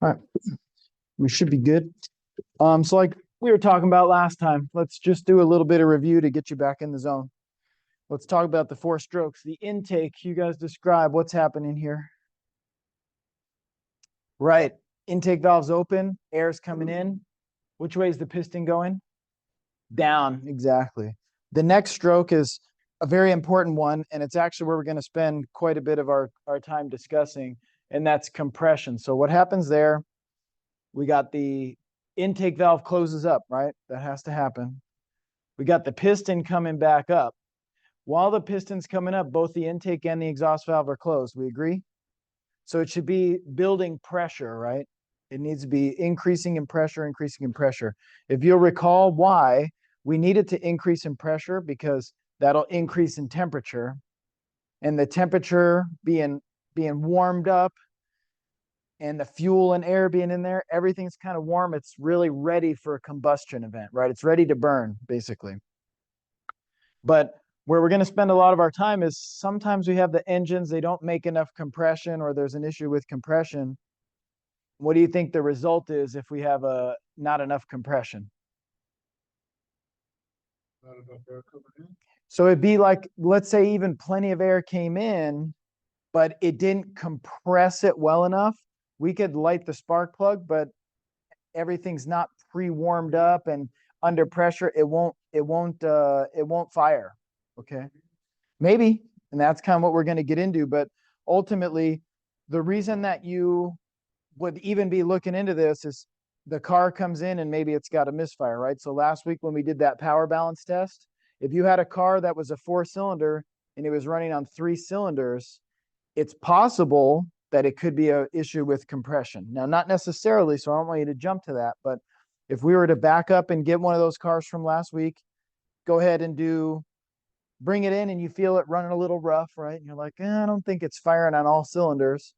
All right, we should be good. So like we were talking about last time, let's just do a little bit of review to get you back in the zone. Let's talk about the 4 strokes. The intake, you guys describe what's happening here. Right, intake valve's open, air's coming in. Which way is the piston going? Down, exactly. The next stroke is a very important one, and it's actually where we're going to spend quite a bit of our time discussing, and that's compression. So what happens there? We got the intake valve closes up, right? That has to happen. We got the piston coming back up. While the piston's coming up, both the intake and the exhaust valve are closed. We agree? So it should be building pressure, right? It needs to be increasing in pressure, increasing in pressure. If you'll recall why we needed to increase in pressure, because that'll increase in temperature. And the temperature being warmed up and the fuel and air being in there, everything's kind of warm. It's really ready for a combustion event, right? It's ready to burn, basically. But where we're going to spend a lot of our time is sometimes we have the engines, they don't make enough compression, or there's an issue with compression. What do you think the result is if we have not enough compression? Not enough air coming in. So it'd be like, let's say even plenty of air came in, but it didn't compress it well enough. We could light the spark plug, but everything's not pre-warmed up and under pressure, it won't fire. Okay. Maybe, and that's kind of what we're going to get into, but ultimately the reason that you would even be looking into this is the car comes in and maybe it's got a misfire, right? So last week when we did that power balance test, if you had a car that was a 4-cylinder and it was running on 3 cylinders, it's possible that it could be an issue with compression. Now, not necessarily, so I don't want you to jump to that, but if we were to back up and get one of those cars from last week, go ahead and bring it in and you feel it running a little rough, right? And you're like, I don't think it's firing on all cylinders.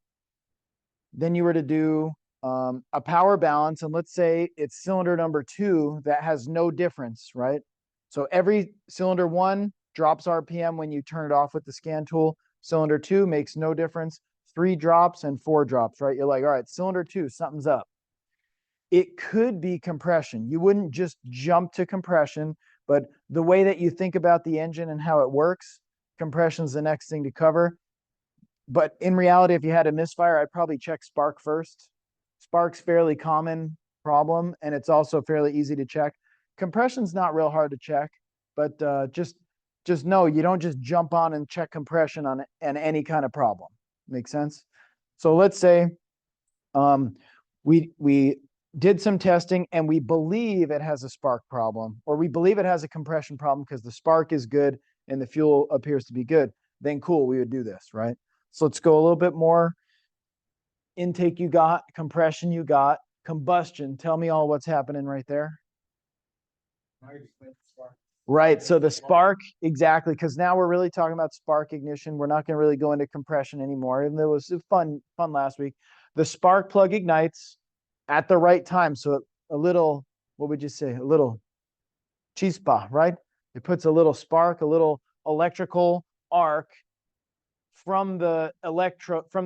Then you were to do a power balance, and let's say it's cylinder number 2 that has no difference, right? So every cylinder 1 drops RPM when you turn it off with the scan tool. Cylinder 2 makes no difference. 3 drops and 4 drops, right? You're like, all right, cylinder 2, something's up. It could be compression. You wouldn't just jump to compression, but the way that you think about the engine and how it works, compression is the next thing to cover. But in reality, if you had a misfire, I'd probably check spark first. Spark's fairly common problem, and it's also fairly easy to check. Compression's not real hard to check, but just know you don't just jump on and check compression on any kind of problem. Make sense? So let's say we did some testing and we believe it has a spark problem, or we believe it has a compression problem because the spark is good and the fuel appears to be good. Then cool, we would do this, right? So let's go a little bit more. Intake you got, compression you got, combustion. Tell me all what's happening right there. Right, so the spark, exactly, because now we're really talking about spark ignition. We're not going to really go into compression anymore. And it was fun last week. The spark plug ignites at the right time. So a little, what would you say? A little chispa, right? It puts a little spark, a little electrical arc from the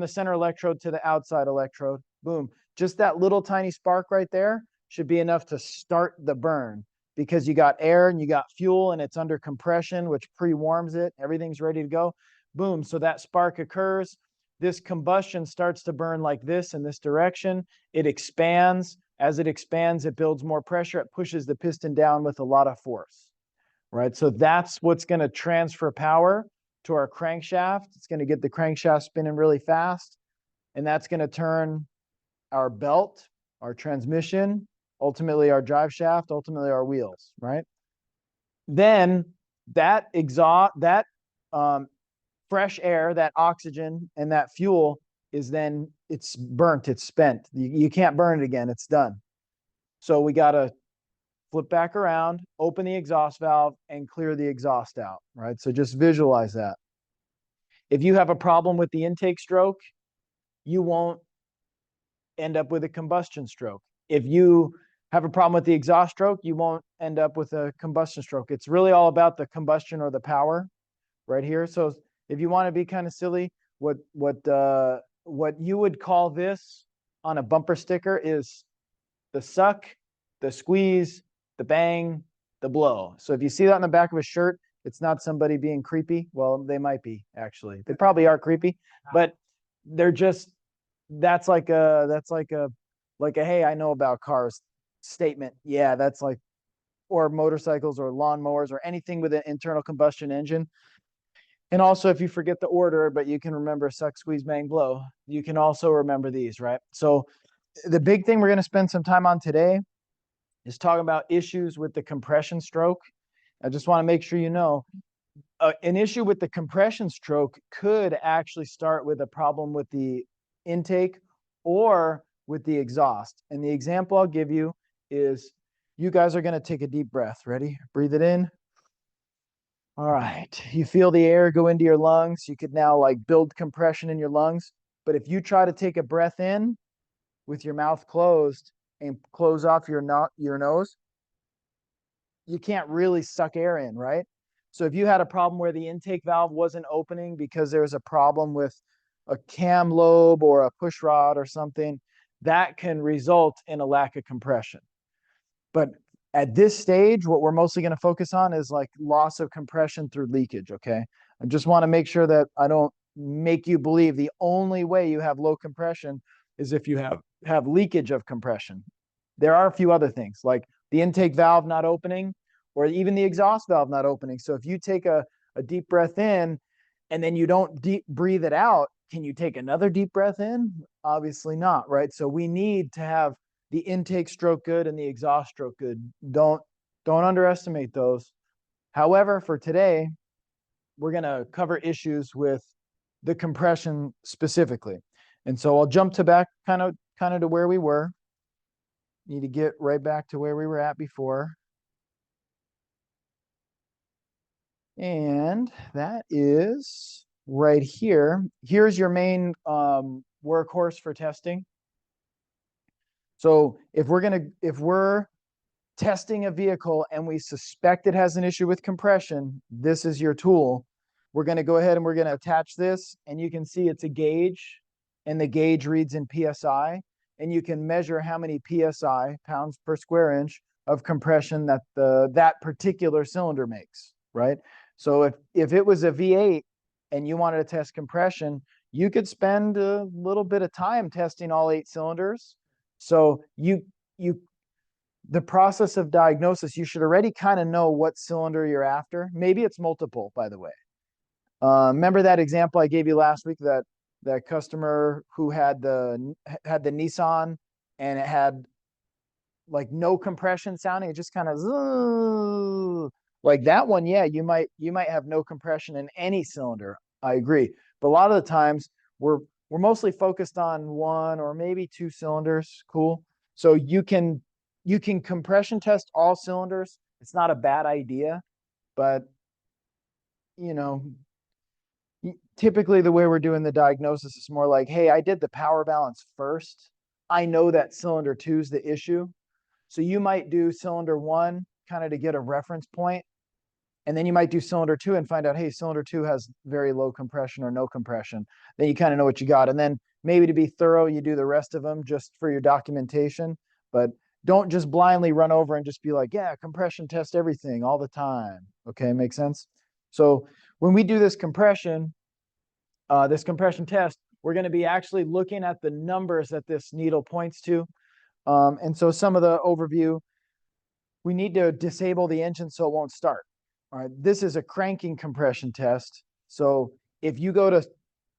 center electrode to the outside electrode. Boom. Just that little tiny spark right there should be enough to start the burn, because you got air and you got fuel and it's under compression, which pre-warms it. Everything's ready to go. Boom. So that spark occurs. This combustion starts to burn like this in this direction. It expands. As it expands, it builds more pressure. It pushes the piston down with a lot of force, right? So that's what's going to transfer power to our crankshaft. It's going to get the crankshaft spinning really fast, and that's going to turn our belt, our transmission, ultimately our drive shaft, ultimately our wheels, right? Then that exhaust, that fresh air, that oxygen and that fuel is then, it's burnt, it's spent. You can't burn it again, it's done. So we got to flip back around, open the exhaust valve, and clear the exhaust out, right? So just visualize that. If you have a problem with the intake stroke, you won't end up with a combustion stroke. If you have a problem with the exhaust stroke, you won't end up with a combustion stroke. It's really all about the combustion or the power right here. So if you want to be kind of silly, what you would call this on a bumper sticker is the suck, the squeeze, the bang, the blow. So if you see that on the back of a shirt, it's not somebody being creepy. Well, they might be actually. They probably are creepy, but they're just that's like a hey, I know about cars statement. Yeah, that's like or motorcycles or lawnmowers or anything with an internal combustion engine. And also, if you forget the order, but you can remember suck, squeeze, bang, blow, you can also remember these, right? So the big thing we're going to spend some time on today is talking about issues with the compression stroke. I just want to make sure you know an issue with the compression stroke could actually start with a problem with the intake or with the exhaust. And the example I'll give you is you guys are going to take a deep breath. Ready? Breathe it in. All right. You feel the air go into your lungs. You could now like build compression in your lungs. But if you try to take a breath in with your mouth closed and close off your nose, you can't really suck air in, right? So if you had a problem where the intake valve wasn't opening because there was a problem with a cam lobe or a push rod or something, that can result in a lack of compression. But at this stage, what we're mostly going to focus on is like loss of compression through leakage, okay? I just want to make sure that I don't make you believe the only way you have low compression is if you have leakage of compression. There are a few other things like the intake valve not opening or even the exhaust valve not opening. So if you take a deep breath in and then you don't breathe it out, can you take another deep breath in? Obviously not, right? So we need to have the intake stroke good and the exhaust stroke good. Don't underestimate those. However, for today, we're going to cover issues with the compression specifically. And so I'll jump to back kind of to where we were. Need to get right back to where we were at before. And that is right here. Here's your main workhorse for testing. So if we're testing a vehicle and we suspect it has an issue with compression, this is your tool. We're going to go ahead and we're going to attach this, and you can see it's a gauge, and the gauge reads in PSI, and you can measure how many PSI, pounds per square inch, of compression that that particular cylinder makes, right? So if it was a V8 and you wanted to test compression, you could spend a little bit of time testing all 8 cylinders. So the process of diagnosis, you should already kind of know what cylinder you're after. Maybe it's multiple, by the way. Remember that example I gave you last week, that customer who had the Nissan and it had like no compression sounding, it just kind of like that one. Yeah, you might have no compression in any cylinder. I agree. But a lot of the times we're mostly focused on 1 or maybe 2 cylinders. Cool. So you can compression test all cylinders. It's not a bad idea, but you know, typically the way we're doing the diagnosis is more like, hey, I did the power balance first. I know that cylinder 2 is the issue. So you might do cylinder 1 kind of to get a reference point, and then you might do cylinder 2 and find out, hey, cylinder 2 has very low compression or no compression. Then you kind of know what you got. And then maybe to be thorough, you do the rest of them just for your documentation. But don't just blindly run over and just be like, yeah, compression test everything all the time. Okay, makes sense? So when we do this compression test, we're going to be actually looking at the numbers that this needle points to. And so some of the overview, we need to disable the engine so it won't start. All right, this is a cranking compression test. So if you go to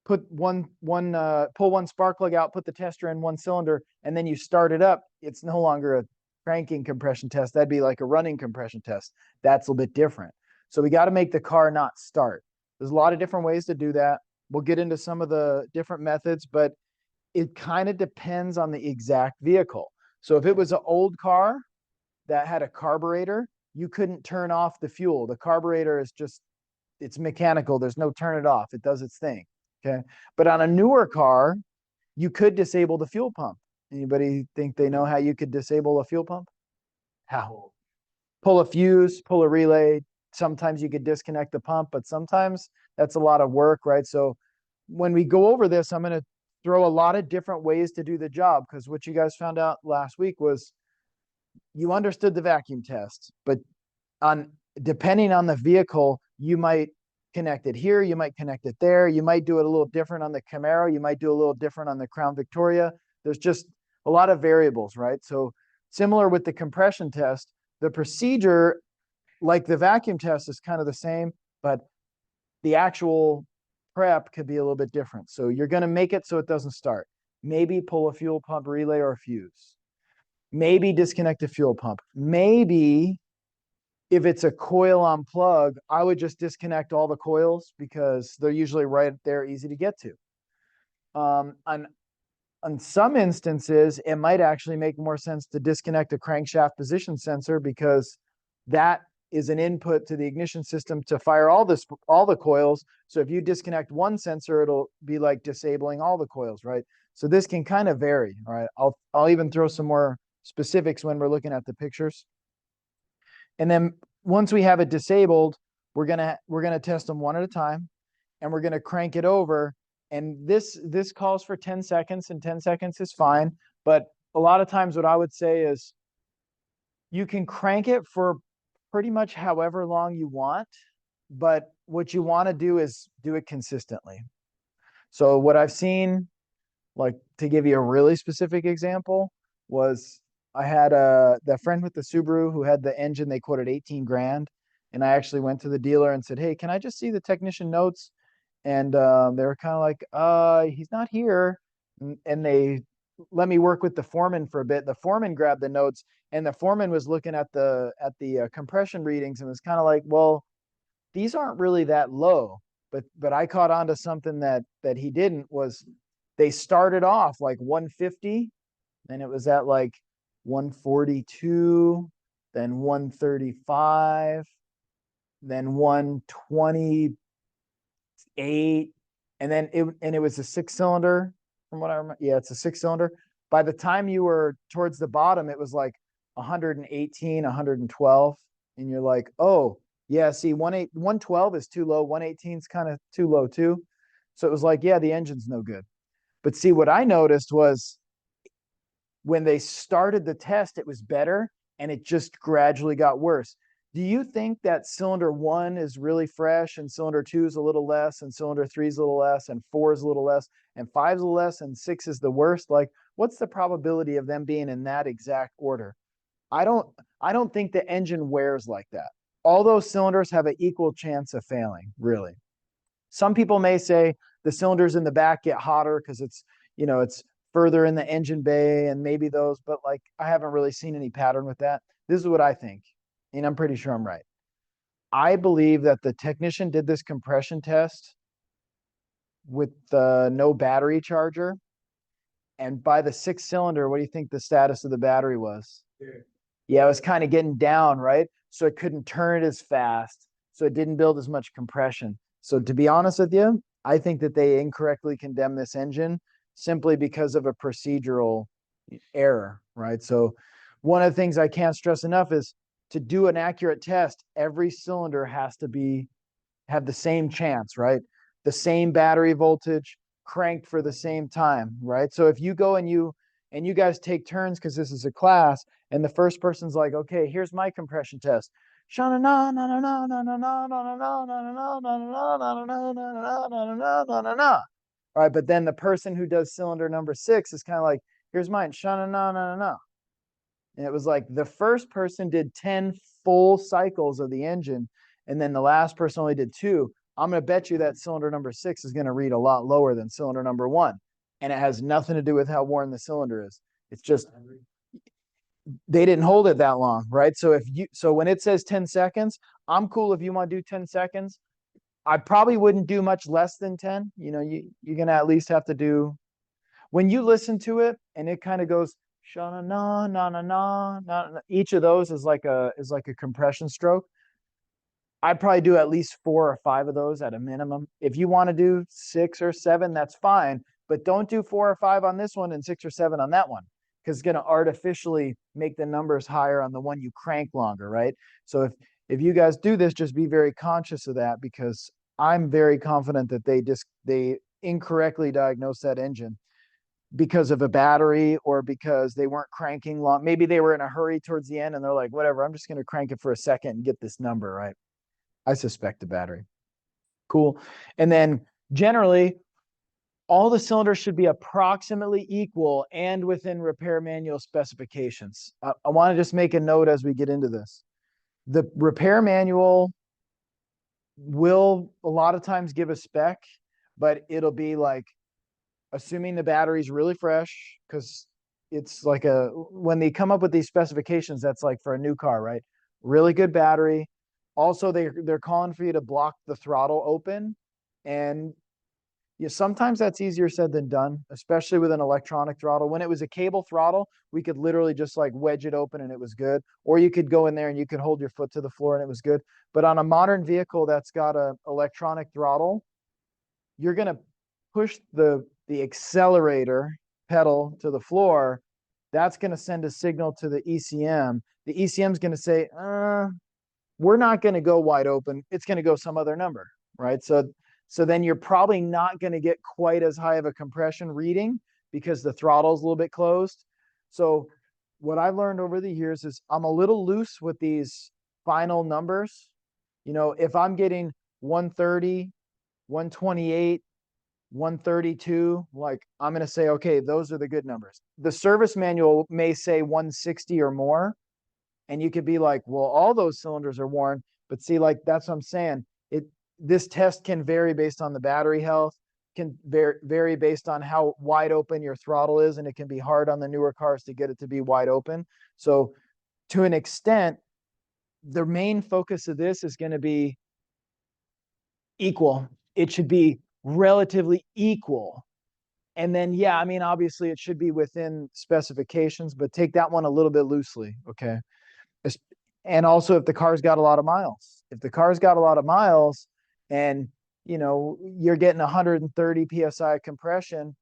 put pull one spark plug out, put the tester in one cylinder, and then you start it up, it's no longer a cranking compression test. That'd be like a running compression test. That's a little bit different. So we got to make the car not start. There's a lot of different ways to do that. We'll get into some of the different methods, but it kind of depends on the exact vehicle. So if it was an old car that had a carburetor, you couldn't turn off the fuel. The carburetor is just, it's mechanical. There's no turn it off. It does its thing. Okay. But on a newer car, you could disable the fuel pump. Anybody think they know how you could disable a fuel pump? How? Pull a fuse, pull a relay. Sometimes you could disconnect the pump, but sometimes that's a lot of work, right? So when we go over this, I'm going to throw a lot of different ways to do the job. Because what you guys found out last week was you understood the vacuum test, but on depending on the vehicle, you might connect it here, you might connect it there, you might do it a little different on the Camaro, you might do a little different on the Crown Victoria. There's just a lot of variables, right? So similar with the compression test, the procedure, like the vacuum test, is kind of the same, but the actual prep could be a little bit different. So you're going to make it so it doesn't start. Maybe pull a fuel pump relay or a fuse. Maybe disconnect a fuel pump. Maybe if it's a coil on plug, I would just disconnect all the coils because they're usually right there, easy to get to. On some instances, it might actually make more sense to disconnect a crankshaft position sensor because that is an input to the ignition system to fire all the coils. So if you disconnect one sensor, it'll be like disabling all the coils, right? So this can kind of vary. All right. I'll even throw some more specifics when we're looking at the pictures. And then once we have it disabled, we're gonna test them one at a time, and we're gonna crank it over. And this calls for 10 seconds, and 10 seconds is fine. But a lot of times what I would say is you can crank it for pretty much however long you want, but what you want to do is do it consistently. So what I've seen, like to give you a really specific example, was I had the friend with the Subaru who had the engine, they quoted 18 grand. And I actually went to the dealer and said, hey, can I just see the technician notes? And they were kind of like, he's not here. And they let me work with the foreman for a bit. The foreman grabbed the notes, and the foreman was looking at the compression readings and was kind of like, well, these aren't really that low. But I caught on to something that he didn't, was they started off like 150, then it was at like 142, then 135, then 128, and then it was a 6-cylinder from what I remember. Yeah, it's a 6-cylinder. By the time you were towards the bottom, it was like 118, 112, and you're like, oh yeah, see, 112 is too low, 118 is kind of too low too. So it was like, yeah, the engine's no good. But see, what I noticed was when they started the test, it was better, and it just gradually got worse. Do you think that cylinder 1 is really fresh and cylinder 2 is a little less and cylinder 3 is a little less and 4 is a little less and 5 is a little less and 6 is the worst? Like, what's the probability of them being in that exact order? I don't think the engine wears like that. All those cylinders have an equal chance of failing, really. Some people may say the cylinders in the back get hotter because it's further in the engine bay and maybe those, but like I haven't really seen any pattern with that. This is what I think, and I'm pretty sure I'm right. I believe that the technician did this compression test with the no battery charger, and by the 6-cylinder, what do you think the status of the battery was? Yeah, it was kind of getting down, right? So it couldn't turn it as fast, so it didn't build as much compression. So to be honest with you, I think that they incorrectly condemned this engine simply because of a procedural error, right? So one of the things I can't stress enough is to do an accurate test, every cylinder has to have the same chance, right? The same battery voltage, cranked for the same time, right? So if you go and you guys take turns, because this is a class, and the first person's like, okay, here's my compression test. All right, but then the person who does cylinder number 6 is kind of like, here's mine. And it was like the first person did 10 full cycles of the engine, and then the last person only did 2. I'm going to bet you that cylinder number 6 is going to read a lot lower than cylinder number 1. And it has nothing to do with how worn the cylinder is. It's just they didn't hold it that long, right? So when it says 10 seconds, I'm cool if you want to do 10 seconds. I probably wouldn't do much less than 10. You're going to at least have to do, when you listen to it and it kind of goes, na na na na na, each of those is like a compression stroke. I'd probably do at least 4 or 5 of those at a minimum. If you want to do 6 or 7, that's fine, but don't do 4 or 5 on this one and 6 or 7 on that one, because it's going to artificially make the numbers higher on the one you crank longer, right? So if you guys do this, just be very conscious of that, because I'm very confident that they incorrectly diagnosed that engine. because of a battery or because they weren't cranking long. Maybe they were in a hurry towards the end and they're like, whatever, I'm just going to crank it for a second and get this number, right? I suspect the battery. Cool. And then generally, all the cylinders should be approximately equal and within repair manual specifications. I want to just make a note as we get into this. The repair manual will a lot of times give a spec, but it'll be like, assuming the battery's really fresh, because it's like when they come up with these specifications, that's like for a new car, right? Really good battery. Also, they're calling for you to block the throttle open. And yeah, sometimes that's easier said than done, especially with an electronic throttle. When it was a cable throttle, we could literally just like wedge it open and it was good. Or you could go in there and you could hold your foot to the floor and it was good. But on a modern vehicle that's got a electronic throttle, you're going to push the accelerator pedal to the floor. That's going to send a signal to the ECM. The ECM is going to say, we're not going to go wide open. It's going to go some other number, right? So then you're probably not going to get quite as high of a compression reading because the throttle's a little bit closed. So what I learned over the years is I'm a little loose with these final numbers. You know, if I'm getting 130, 128, 132, like I'm going to say, okay, those are the good numbers. The service manual may say 160 or more. And you could be like, well, all those cylinders are worn. But see, like, that's what I'm saying. This test can vary based on the battery health, can vary based on how wide open your throttle is, and it can be hard on the newer cars to get it to be wide open. So to an extent, the main focus of this is going to be equal. It should be relatively equal. And then, yeah, I mean, obviously it should be within specifications, but take that one a little bit loosely, okay? And also if the car's got a lot of miles. If the car's got a lot of miles, and you know you're getting 130 psi compression,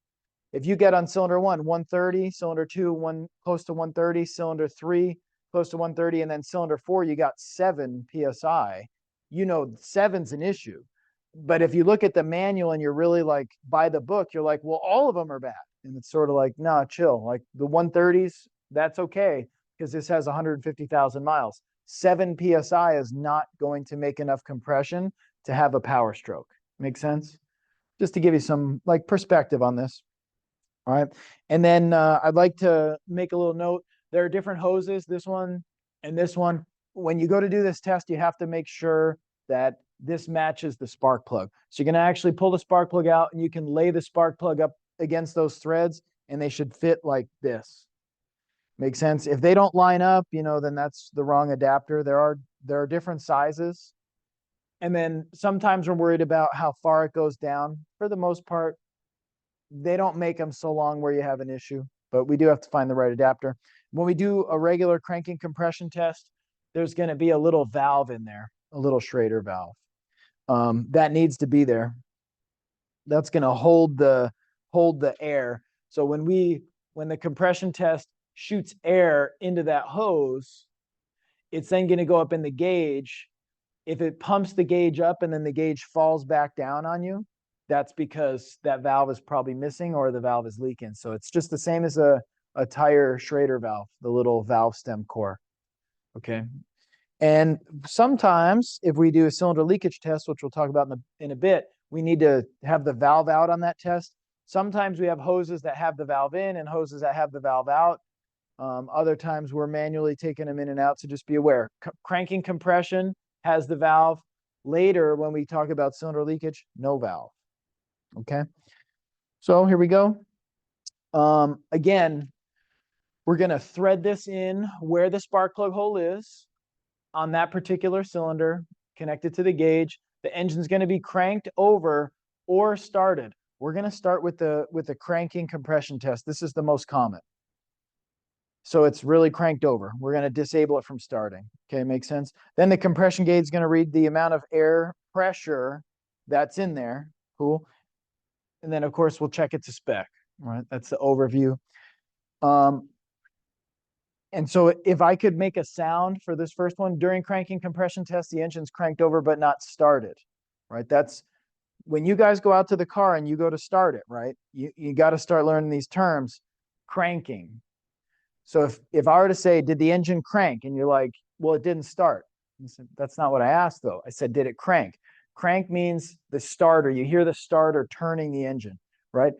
if you get on cylinder 1 130, cylinder 2 close to 130, cylinder 3 close to 130, and then cylinder 4 you got 7 psi, you know 7's an issue. But if you look at the manual and you're really like by the book, you're like, well, all of them are bad. And it's sort of like, nah, chill. Like the 130s, that's okay because this has 150,000 miles. 7 psi is not going to make enough compression to have a power stroke. Make sense? Just to give you some like perspective on this. All right. And then I'd like to make a little note. There are different hoses, this one and this one. When you go to do this test, you have to make sure that this matches the spark plug. So you're going to actually pull the spark plug out and you can lay the spark plug up against those threads and they should fit like this. Make sense? If they don't line up, you know, then that's the wrong adapter. There are different sizes. And then sometimes we're worried about how far it goes down. For the most part, they don't make them so long where you have an issue, but we do have to find the right adapter. When we do a regular cranking compression test, there's going to be a little valve in there, a little Schrader valve. That needs to be there. That's going to hold the air. So when the compression test shoots air into that hose, it's then going to go up in the gauge. If it pumps the gauge up and then the gauge falls back down on you, that's because that valve is probably missing or the valve is leaking. So it's just the same as a tire Schrader valve, the little valve stem core. Okay. And sometimes if we do a cylinder leakage test, which we'll talk about in a bit, we need to have the valve out on that test. Sometimes we have hoses that have the valve in and hoses that have the valve out. Other times we're manually taking them in and out. So just be aware. Cranking compression has the valve. Later, when we talk about cylinder leakage, no valve. Okay. So here we go. Again, we're going to thread this in where the spark plug hole is on that particular cylinder, connected to the gauge. The engine's going to be cranked over or started. We're going to start with the cranking compression test. This is the most common. So it's really cranked over. We're going to disable it from starting. Okay, makes sense? Then the compression gauge is going to read the amount of air pressure that's in there. Cool. And then, of course, we'll check it to spec. All right, that's the overview. And so if I could make a sound for this first one, during cranking compression test, the engine's cranked over but not started. Right, that's when you guys go out to the car and you go to start it, right? You got to start learning these terms. Cranking. So if I were to say, did the engine crank? And you're like, well, it didn't start. I said, that's not what I asked though. I said, did it crank? Crank means the starter. You hear the starter turning the engine, right?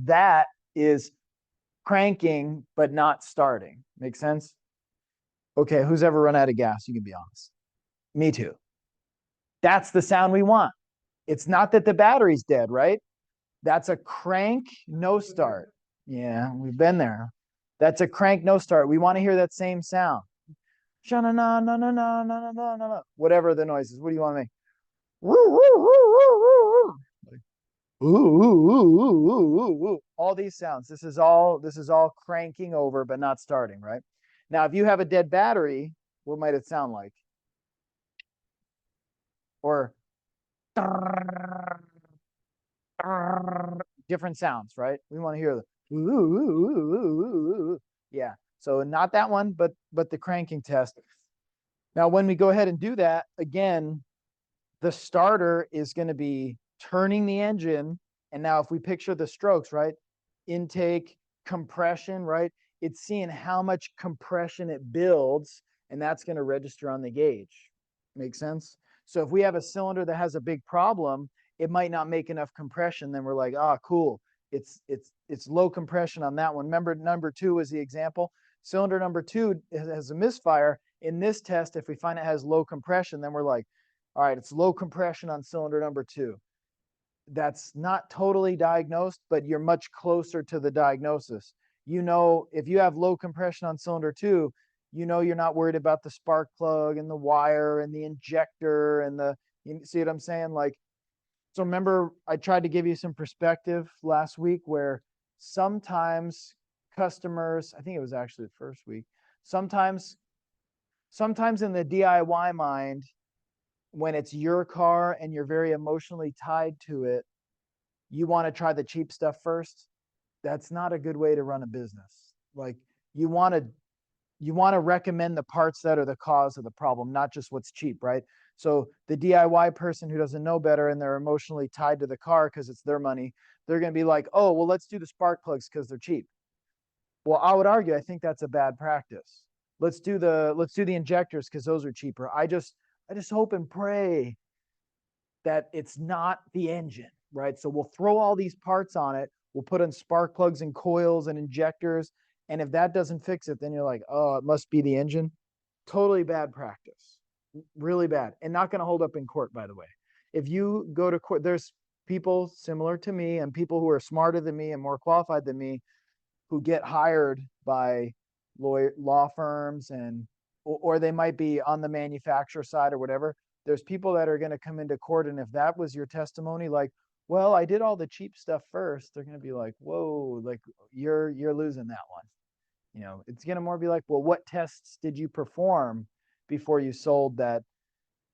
That is cranking, but not starting. Make sense? Okay, who's ever run out of gas? You can be honest. Me too. That's the sound we want. It's not that the battery's dead, right? That's a crank, no start. Yeah, we've been there. That's a crank, no start. We want to hear that same sound. Whatever the noise is. What do you want to make? All these sounds. This is all cranking over, but not starting, right? Now, if you have a dead battery, what might it sound like? Or different sounds, right? We want to hear the yeah. So not that one, but the cranking test. Now, when we go ahead and do that, again, the starter is going to be turning the engine. And now if we picture the strokes, right? Intake, compression, right? It's seeing how much compression it builds, and that's going to register on the gauge. Make sense? So if we have a cylinder that has a big problem, it might not make enough compression. Then we're like, ah, cool. It's low compression on that one. Remember, number 2 was the example. Cylinder number 2 has a misfire. In this test, if we find it has low compression, then we're like, all right, it's low compression on cylinder number 2. That's not totally diagnosed, but you're much closer to the diagnosis. You know, if you have low compression on cylinder 2, you know you're not worried about the spark plug and the wire and the injector and you see what I'm saying? Like, so remember, I tried to give you some perspective last week where sometimes customers, I think it was actually the first week, sometimes in the DIY mind, when it's your car and you're very emotionally tied to it, you want to try the cheap stuff first. That's not a good way to run a business. Like, you want to recommend the parts that are the cause of the problem, not just what's cheap, right? So the DIY person who doesn't know better and they're emotionally tied to the car because it's their money, they're going to be like, oh, well, let's do the spark plugs because they're cheap. Well, I would argue, I think that's a bad practice. Let's do the injectors because those are cheaper. I just hope and pray that it's not the engine, right? So we'll throw all these parts on it. We'll put in spark plugs and coils and injectors. And if that doesn't fix it, then you're like, oh, it must be the engine. Totally bad practice. Really bad. And not going to hold up in court, by the way. If you go to court, there's people similar to me and people who are smarter than me and more qualified than me who get hired by law firms or they might be on the manufacturer side or whatever. There's people that are going to come into court, and if that was your testimony, like, well, I did all the cheap stuff first, they're going to be like, whoa, like you're losing that one. You know, it's going to more be like, well, what tests did you perform before you sold that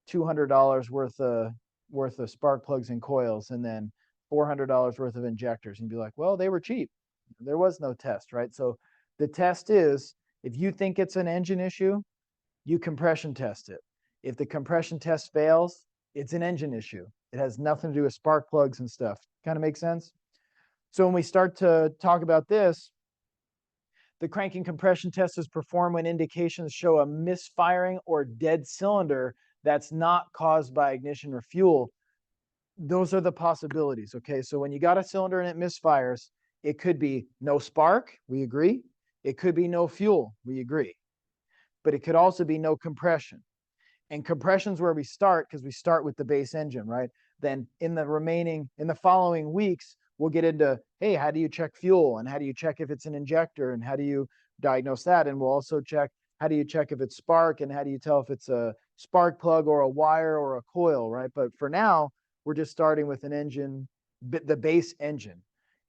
$200 worth of spark plugs and coils and then $400 worth of injectors? And be like, well, they were cheap. There was no test, right? So the test is, if you think it's an engine issue, you compression test it. If the compression test fails, it's an engine issue. It has nothing to do with spark plugs and stuff. Kind of makes sense? So when we start to talk about this, the cranking compression test is performed when indications show a misfiring or dead cylinder that's not caused by ignition or fuel. Those are the possibilities, okay? So when you got a cylinder and it misfires, it could be no spark, we agree. It could be no fuel, we agree. But it could also be no compression. And compression's where we start because we start with the base engine, right? Then in the following weeks, we'll get into, hey, how do you check fuel? And how do you check if it's an injector? And how do you diagnose that? And we'll also check, how do you check if it's spark? And how do you tell if it's a spark plug or a wire or a coil, right? But for now, we're just starting with an engine, the base engine.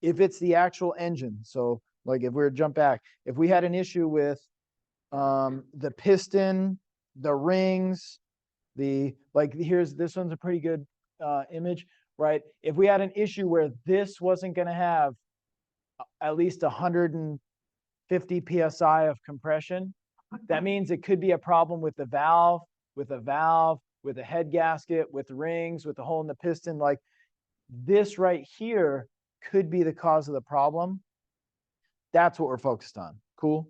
If it's the actual engine, so like if we were to jump back, if we had an issue with the piston, the rings, this one's a pretty good image, right? If we had an issue where this wasn't going to have at least 150 psi of compression, that means it could be a problem with the valve, with a valve, with a head gasket, with rings, with a hole in the piston. Like this right here could be the cause of the problem. That's what we're focused on. Cool.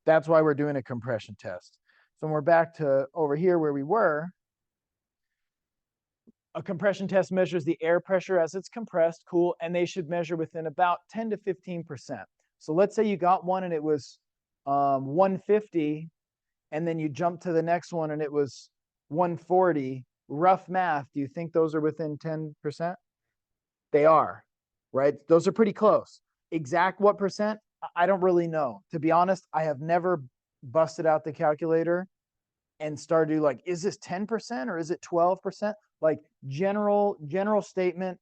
That's why we're doing a compression test. So when we're back to over here where we were, a compression test measures the air pressure as it's compressed, cool, and they should measure within about 10 to 15%. So let's say you got one and it was 150, and then you jump to the next one and it was 140. Rough math, do you think those are within 10%? They are, right? Those are pretty close. Exact what percent? I don't really know. To be honest, I have never busted out the calculator and started to like, is this 10% or is it 12%? Like general statement,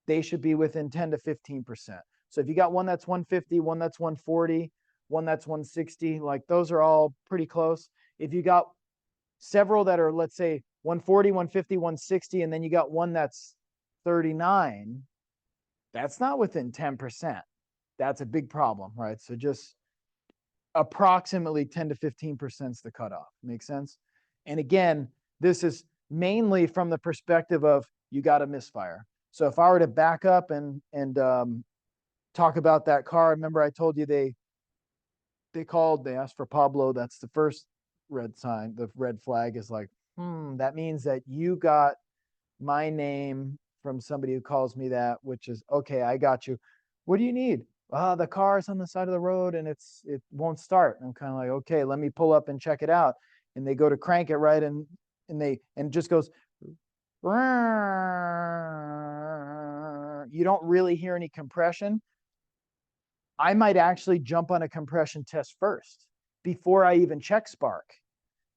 they should be within 10 to 15%. So if you got one that's 150, one that's 140, one that's 160, like those are all pretty close. If you got several that are, let's say 140, 150, 160, and then you got one that's 39, that's not within 10%. That's a big problem, right? So just approximately 10 to 15% is the cutoff. Make sense? And again, this is mainly from the perspective of you got a misfire. So if I were to back up and talk about that car, remember I told you they asked for Pablo. That's the first red sign. The red flag is like, that means that you got my name from somebody who calls me that, which is okay. I got you. What do you need? The car is on the side of the road and it won't start. I'm kind of like, okay, let me pull up and check it out. And they go to crank it, right, and it just goes. You don't really hear any compression. I might actually jump on a compression test first before I even check spark,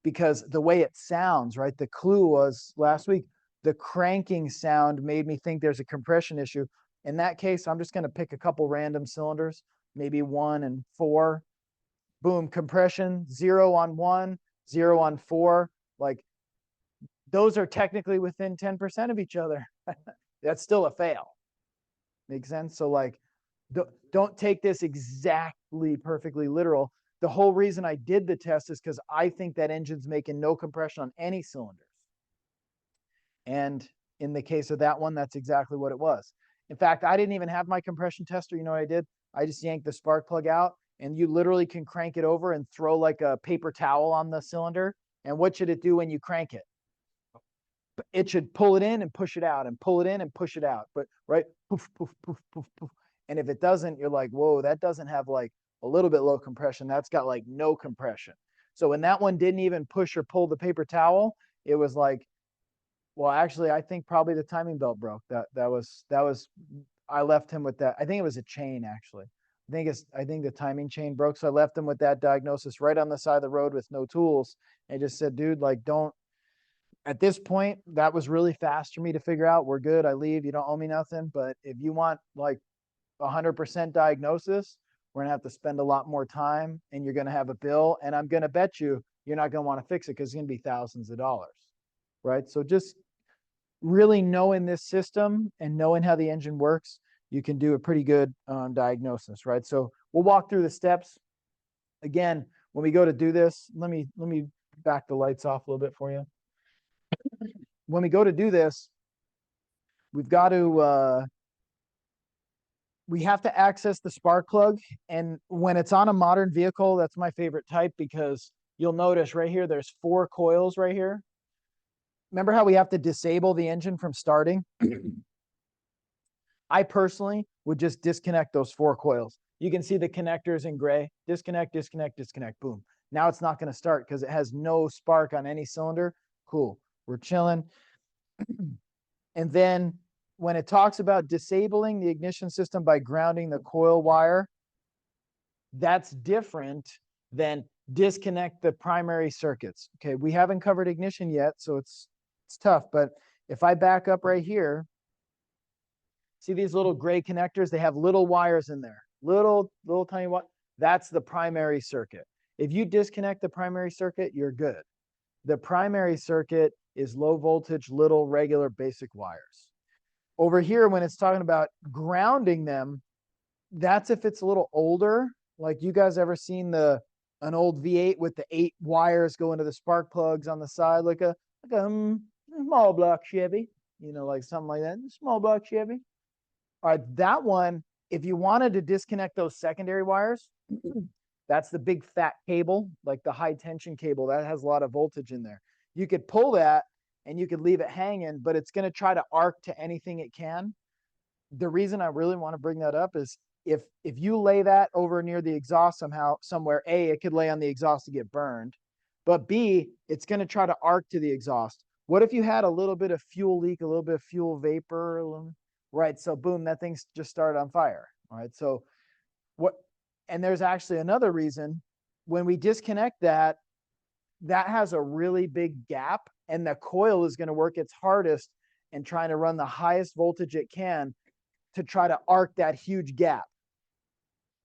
because the way it sounds, right? The clue was last week, the cranking sound made me think there's a compression issue. In that case, I'm just going to pick a couple random cylinders, maybe 1 and 4. Boom, compression, 0 on 1, 0 on 4. Like those are technically within 10% of each other. That's still a fail. Make sense? So like, don't take this exactly perfectly literal. The whole reason I did the test is because I think that engine's making no compression on any cylinders. And in the case of that one, that's exactly what it was. In fact, I didn't even have my compression tester. You know what I did? I just yanked the spark plug out, and you literally can crank it over and throw like a paper towel on the cylinder. And what should it do when you crank it? It should pull it in and push it out, and pull it in and push it out. But right, poof, poof, poof, poof, poof. And if it doesn't, you're like, whoa, that doesn't have like a little bit low compression. That's got like no compression. So when that one didn't even push or pull the paper towel, it was like, well, actually, I think probably the timing belt broke. That was I left him with that. I think it was a chain, actually. I think the timing chain broke. So I left him with that diagnosis right on the side of the road with no tools. And just said, dude, like, don't. At this point, that was really fast for me to figure out. We're good. I leave. You don't owe me nothing. But if you want like 100% diagnosis, we're going to have to spend a lot more time, and you're going to have a bill. And I'm going to bet you're not going to want to fix it because it's going to be thousands of dollars. Right. So just really knowing this system and knowing how the engine works, you can do a pretty good diagnosis. Right. So we'll walk through the steps. Again, when we go to do this, let me back the lights off a little bit for you. When we go to do this, we've got to, we have to access the spark plug. And when it's on a modern vehicle, that's my favorite type, because you'll notice right here, there's 4 coils right here. Remember how we have to disable the engine from starting? I personally would just disconnect those 4 coils. You can see the connectors in gray. Disconnect, disconnect, disconnect, boom. Now it's not going to start because it has no spark on any cylinder. Cool. We're chilling. And then when it talks about disabling the ignition system by grounding the coil wire, that's different than disconnect the primary circuits. Okay, we haven't covered ignition yet, so it's tough. But if I back up right here, see these little gray connectors? They have little wires in there, little tiny wire. That's the primary circuit. If you disconnect the primary circuit, you're good. The primary circuit is low voltage, little regular basic wires. Over here, when it's talking about grounding them, that's if it's a little older. Like, you guys ever seen an old V8 with the 8 wires going to the spark plugs on the side, like a like a small block Chevy, like something like that, small block Chevy. All right, that one, if you wanted to disconnect those secondary wires, that's the big fat cable, like the high tension cable that has a lot of voltage in there. You could pull that and you could leave it hanging, but it's going to try to arc to anything it can. The reason I really want to bring that up is if you lay that over near the exhaust somewhere, A, it could lay on the exhaust to get burned, but B, it's going to try to arc to the exhaust. What if you had a little bit of fuel leak, a little bit of fuel vapor, right? So boom, that thing's just started on fire. All right. So and there's actually another reason when we disconnect that has a really big gap, and the coil is going to work its hardest and trying to run the highest voltage it can to try to arc that huge gap.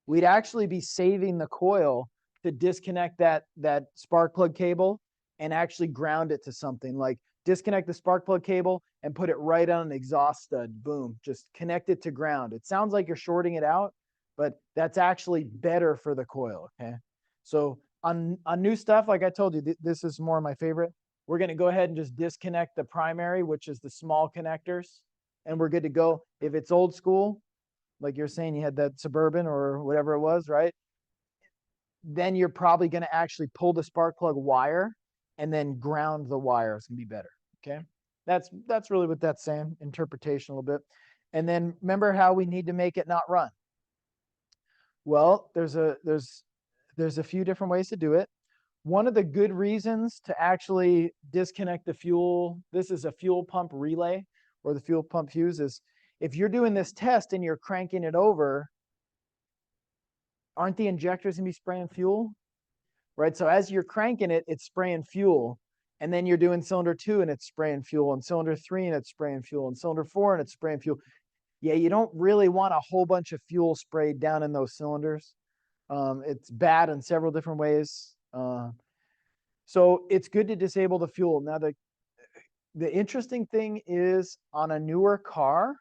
We'd actually be saving the coil to disconnect that spark plug cable and actually ground it to something, like disconnect the spark plug cable and put it right on an exhaust stud. Boom, just connect it to ground. It sounds like you're shorting it out, but that's actually better for the coil. Okay. So on new stuff, like I told you, this is more of my favorite. We're going to go ahead and just disconnect the primary, which is the small connectors, and we're good to go. If it's old school, like you're saying, you had that Suburban or whatever it was, right? Then you're probably going to actually pull the spark plug wire and then ground the wire. It's going to be better. Okay. That's really what that's saying, interpretation a little bit. And then remember how we need to make it not run. Well, there's a few different ways to do it. One of the good reasons to actually disconnect the fuel, this is a fuel pump relay or the fuel pump fuse, is if you're doing this test and you're cranking it over, aren't the injectors going to be spraying fuel? Right? So as you're cranking it, it's spraying fuel. And then you're doing cylinder 2 and it's spraying fuel, and cylinder 3 and it's spraying fuel, and cylinder 4 and it's spraying fuel. Yeah, you don't really want a whole bunch of fuel sprayed down in those cylinders. It's bad in several different ways. So it's good to disable the fuel. Now, the interesting thing is on a newer car,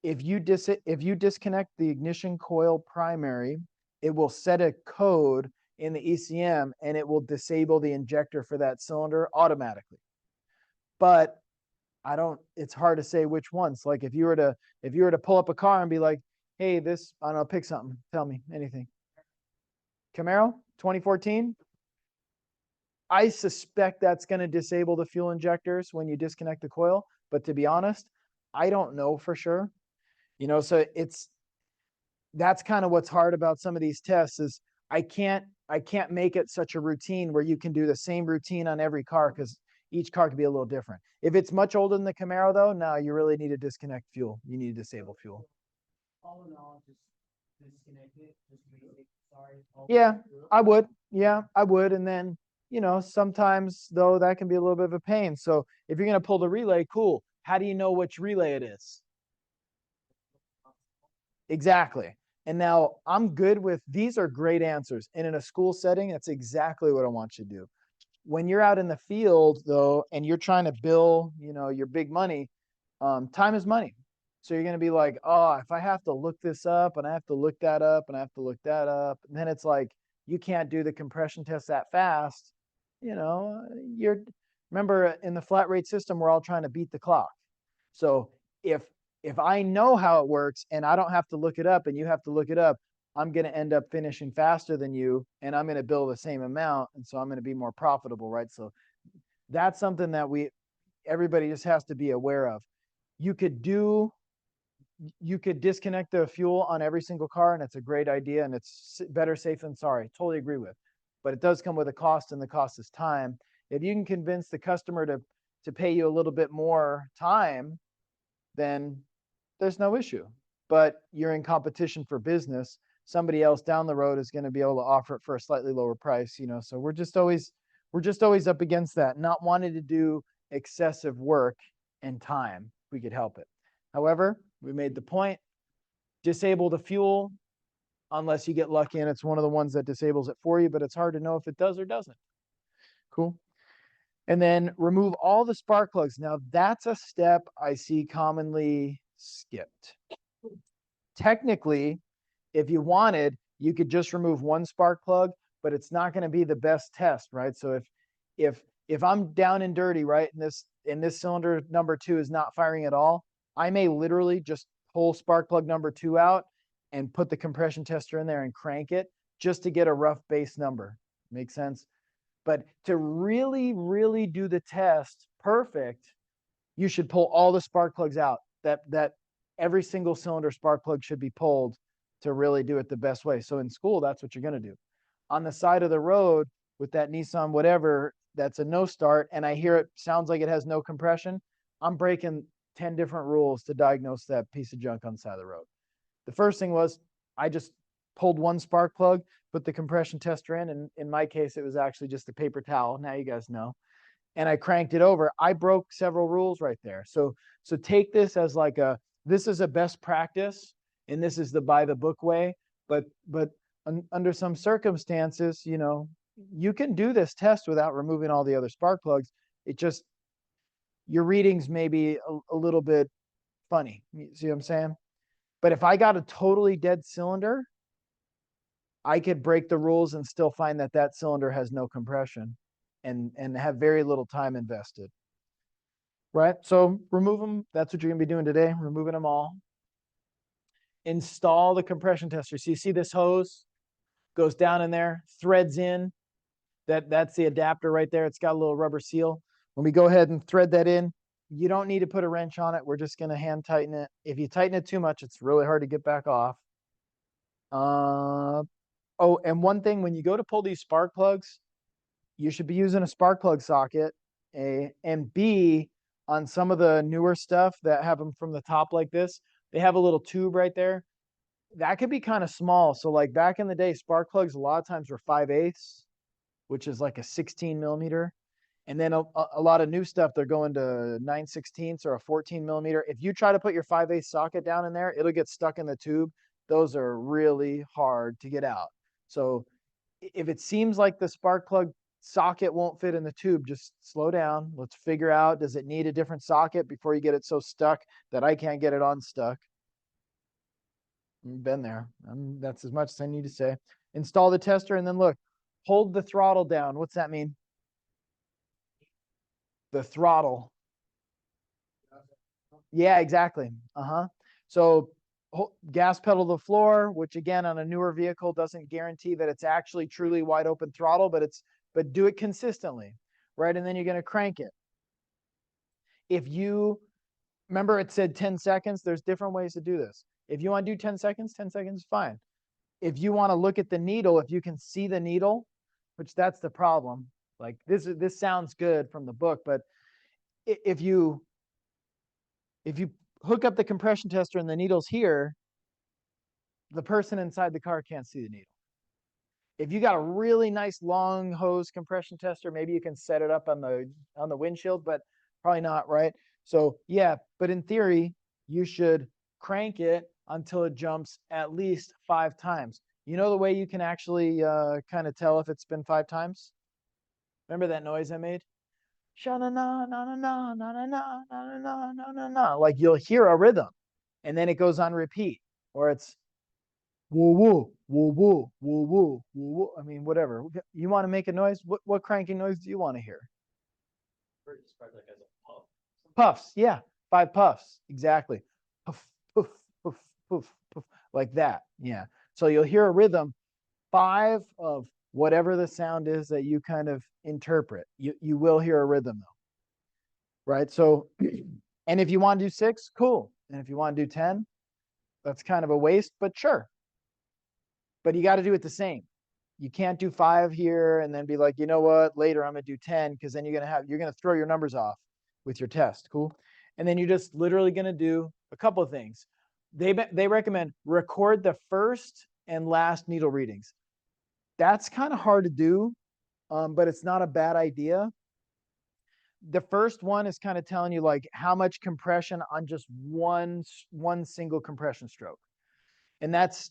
if you disconnect the ignition coil primary, it will set a code in the ECM and it will disable the injector for that cylinder automatically. But it's hard to say which ones. Like if you were to pull up a car and be like, hey, I don't know, pick something. Tell me anything. Camaro, 2014. I suspect that's going to disable the fuel injectors when you disconnect the coil. But to be honest, I don't know for sure. So that's kind of what's hard about some of these tests is I can't make it such a routine where you can do the same routine on every car, because each car could be a little different. If it's much older than the Camaro, though, no, you really need to disconnect fuel. You need to disable fuel. All in all, just disconnect it. Just basic. Sorry. Yeah, I would. Yeah, I would. And then, sometimes, though, that can be a little bit of a pain. So if you're going to pull the relay, cool. How do you know which relay it is? Exactly. And now I'm good with, these are great answers. And in a school setting, that's exactly what I want you to do. When you're out in the field, though, and you're trying to bill, your big money, time is money. So you're going to be like, oh, if I have to look this up and I have to look that up and I have to look that up, and then it's like, you can't do the compression test that fast. Remember in the flat rate system, we're all trying to beat the clock. So if I know how it works and I don't have to look it up and you have to look it up, I'm going to end up finishing faster than you, and I'm going to bill the same amount. And so I'm going to be more profitable, right? So that's something that everybody just has to be aware of. You could disconnect the fuel on every single car, and it's a great idea, and it's better safe than sorry. Totally agree with. But it does come with a cost, and the cost is time. If you can convince the customer to pay you a little bit more time, then there's no issue. But you're in competition for business. Somebody else down the road is going to be able to offer it for a slightly lower price, so we're just always up against that, not wanting to do excessive work and time if we could help it. However, we made the point, disable the fuel unless you get lucky and it's one of the ones that disables it for you, but it's hard to know if it does or doesn't. Cool. And then remove all the spark plugs. Now that's a step I see commonly skipped. Technically, if you wanted, you could just remove one spark plug, but it's not going to be the best test, right? So if if I'm down and dirty, right, and this cylinder number 2 is not firing at all, I may literally just pull spark plug number 2 out and put the compression tester in there and crank it just to get a rough base number. Make sense? But to really, really do the test perfect, you should pull all the spark plugs out. That every single cylinder spark plug should be pulled to really do it the best way. So in school, that's what you're going to do. On the side of the road with that Nissan whatever, that's a no start, and I hear it sounds like it has no compression, I'm breaking 10 different rules to diagnose that piece of junk on the side of the road. The first thing was I just pulled one spark plug, put the compression tester in, and in my case, it was actually just a paper towel. Now you guys know. And I cranked it over. I broke several rules right there. So take this as like this is a best practice, and this is the by the book way. But under some circumstances, you know, you can do this test without removing all the other spark plugs. It just, your readings may be a little bit funny. You see what I'm saying? But if I got a totally dead cylinder, I could break the rules and still find that that cylinder has no compression and have very little time invested. Right? So remove them. That's what you're going to be doing today, removing them all. Install the compression tester. So you see this hose goes down in there, threads in. That's the adapter right there. It's got a little rubber seal. When we go ahead and thread that in, you don't need to put a wrench on it. We're just going to hand tighten it. If you tighten it too much, it's really hard to get back off. Oh, and one thing, when you go to pull these spark plugs, you should be using a spark plug socket. A, and B, on some of the newer stuff that have them from the top like this, they have a little tube right there. That could be kind of small. So like back in the day, spark plugs a lot of times were 5/8, which is like a 16 millimeter. And then a lot of new stuff, they're going to 9/16 or a 14 millimeter. If you try to put your 5/8 socket down in there, it'll get stuck in the tube. Those are really hard to get out. So if it seems like the spark plug socket won't fit in the tube, just slow down. Let's figure out, does it need a different socket before you get it so stuck that I can't get it unstuck? Been there. That's as much as I need to say. Install the tester and then look, hold the throttle down. What's that mean? The throttle. Yeah, exactly. So gas pedal to the floor, which again on a newer vehicle doesn't guarantee that it's actually truly wide open throttle, but do it consistently, right? And then you're going to crank it. If you remember, it said 10 seconds. There's different ways to do this. If you want to do 10 seconds, 10 seconds is fine. If you want to look at the needle, if you can see the needle, which that's the problem. Like this sounds good from the book, but if you hook up the compression tester and the needle's here, the person inside the car can't see the needle. If you got a really nice long hose compression tester, maybe you can set it up on the windshield, but probably not, right? So yeah, but in theory, you should crank it until it jumps at least 5 times. You know the way you can actually kind of tell if it's been 5 times? Remember that noise I made? Sha-na-na, na-na-na, na-na-na, na-na-na, na-na-na. Like you'll hear a rhythm, and then it goes on repeat, or it's woo woo woo woo woo woo woo woo. I mean, whatever. You want to make a noise? What cranking noise do you want to hear? Described like as a puff. Puffs, yeah, 5 puffs, exactly. Puff, puff, puff, puff, puff, like that, yeah. So you'll hear a rhythm, 5 of whatever the sound is that you kind of interpret. You will hear a rhythm though, right? So, and if you want to do 6, cool. And if you want to do 10, that's kind of a waste, but sure. But you got to do it the same. You can't do 5 here and then be like, you know what, later I'm gonna do 10, because then you're gonna throw your numbers off with your test. Cool. And then you're just literally gonna do a couple of things. They recommend record the first and last needle readings. That's kind of hard to do, but it's not a bad idea. The first one is kind of telling you like how much compression on just one single compression stroke. And that's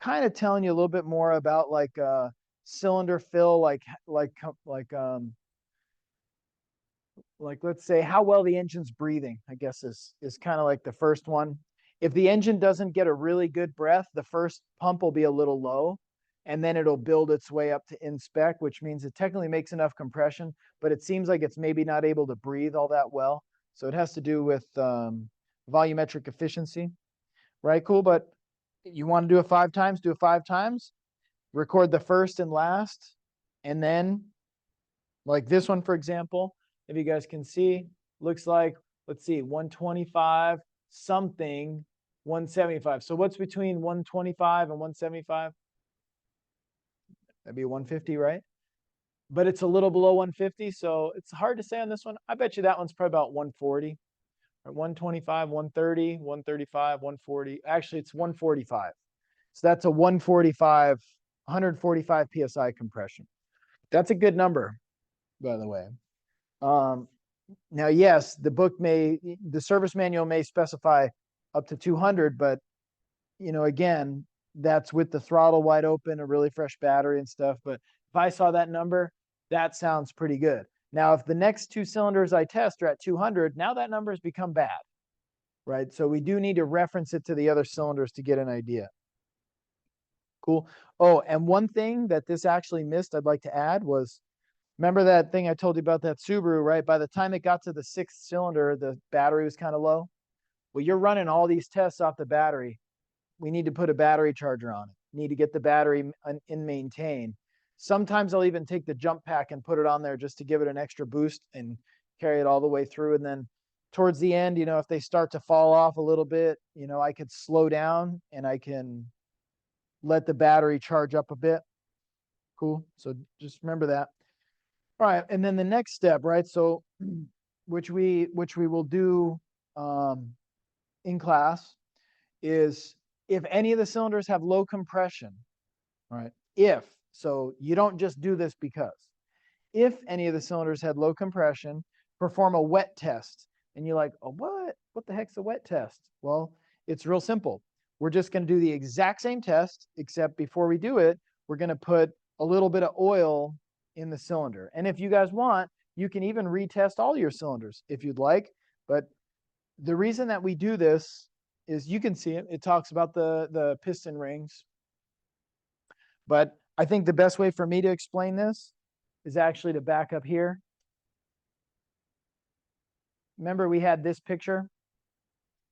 kind of telling you a little bit more about like cylinder fill, like let's say how well the engine's breathing, I guess is kind of like the first one. If the engine doesn't get a really good breath, the first pump will be a little low. and then it'll build its way up to inspec, which means it technically makes enough compression, but it seems like it's maybe not able to breathe all that well. So it has to do with volumetric efficiency, right? Cool, but you want to do it 5 times, do it 5 times, record the first and last, and then like this one, for example, if you guys can see, looks like, let's see, 125 something, 175. So what's between 125 and 175? That'd be 150, right? But it's a little below 150, so it's hard to say on this one. I bet you that one's probably about 140, or 125, 130, 135, 140. Actually, it's 145. So that's a 145 PSI compression. That's a good number, by the way. Now, yes, the service manual may specify up to 200, but again, that's with the throttle wide open, a really fresh battery and stuff. But if I saw that number, that sounds pretty good. Now, if the next 2 cylinders I test are at 200, now that number has become bad, right? So we do need to reference it to the other cylinders to get an idea. Cool. Oh, and one thing that this actually missed I'd like to add was, remember that thing I told you about that Subaru, right? By the time it got to the 6th cylinder, the battery was kind of low. Well, you're running all these tests off the battery. We need to put a battery charger on it. Need to get the battery in maintain. Sometimes I'll even take the jump pack and put it on there just to give it an extra boost and carry it all the way through. And then towards the end, if they start to fall off a little bit, I could slow down and I can let the battery charge up a bit. Cool. So just remember that. All right. And then the next step, right? So which we will do in class is if any of the cylinders have low compression, right? So you don't just do this because. If any of the cylinders had low compression, perform a wet test. And you're like, oh, what? What the heck's a wet test? Well, it's real simple. We're just going to do the exact same test, except before we do it, we're going to put a little bit of oil in the cylinder. And if you guys want, you can even retest all your cylinders if you'd like. But the reason that we do this is you can see it. It talks about the piston rings. But I think the best way for me to explain this is actually to back up here. Remember we had this picture?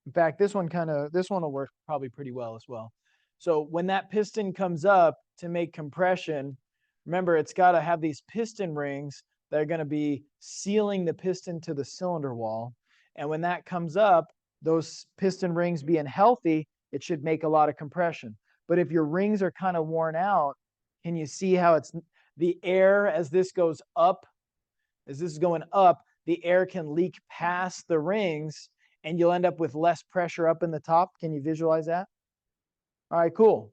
In fact, this one will work probably pretty well as well. So when that piston comes up to make compression, remember it's got to have these piston rings that are going to be sealing the piston to the cylinder wall. And when that comes up, those piston rings being healthy, it should make a lot of compression. But if your rings are kind of worn out, can you see how it's the air as this goes up, as this is going up, the air can leak past the rings and you'll end up with less pressure up in the top. Can you visualize that? All right, cool.